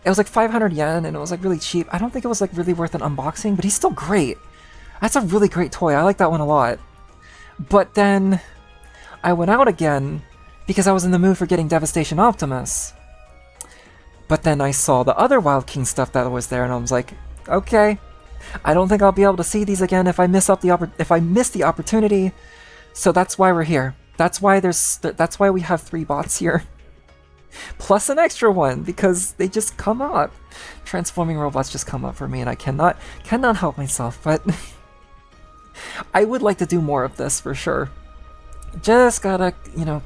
It was like 500 yen and it was like really cheap. I don't think it was like really worth an unboxing, but he's still great. That's a really great toy. I like that one a lot. But then I went out again because I was in the mood for getting Devastation Optimus. But then I saw the other Wild King stuff that was there and I was like, okay, I don't think I'll be able to see these again if I miss the opportunity. So that's why we're here. That's why we have 3 bots here. Plus an extra one, because they just come up. Transforming robots just come up for me and I cannot help myself, but I would like to do more of this for sure. Just gotta,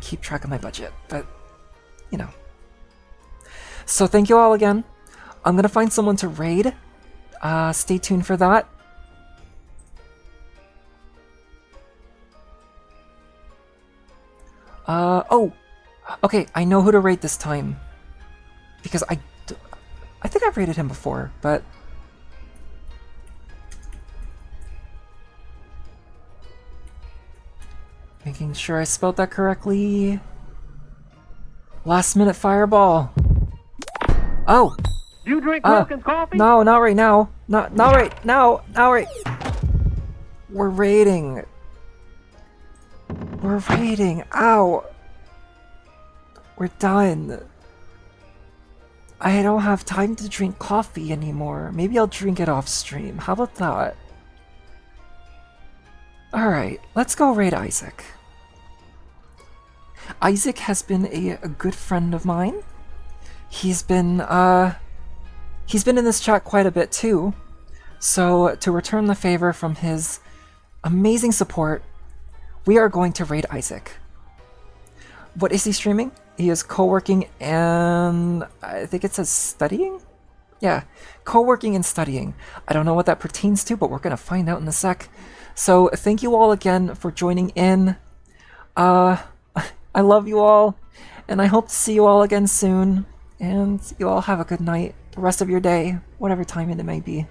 keep track of my budget, but, So thank you all again. I'm gonna find someone to raid. Stay tuned for that. Oh, okay, I know who to raid this time. Because I think I've raided him before, but... Making sure I spelled that correctly. Last minute fireball. Oh!
You drink milk and coffee?
No, not right now. Not right now. Not right. We're raiding. We're raiding. Ow. We're done. I don't have time to drink coffee anymore. Maybe I'll drink it off stream. How about that? Alright, let's go raid Isaac. Isaac has been a good friend of mine. He's been in this chat quite a bit too. So to return the favor from his amazing support, we are going to raid Isaac. What is he streaming? He is co-working and I think it says studying? Yeah, co-working and studying. I don't know what that pertains to, but we're gonna find out in a sec. So thank you all again for joining in. I love you all, and I hope to see you all again soon. And you all have a good night, the rest of your day, whatever time it may be.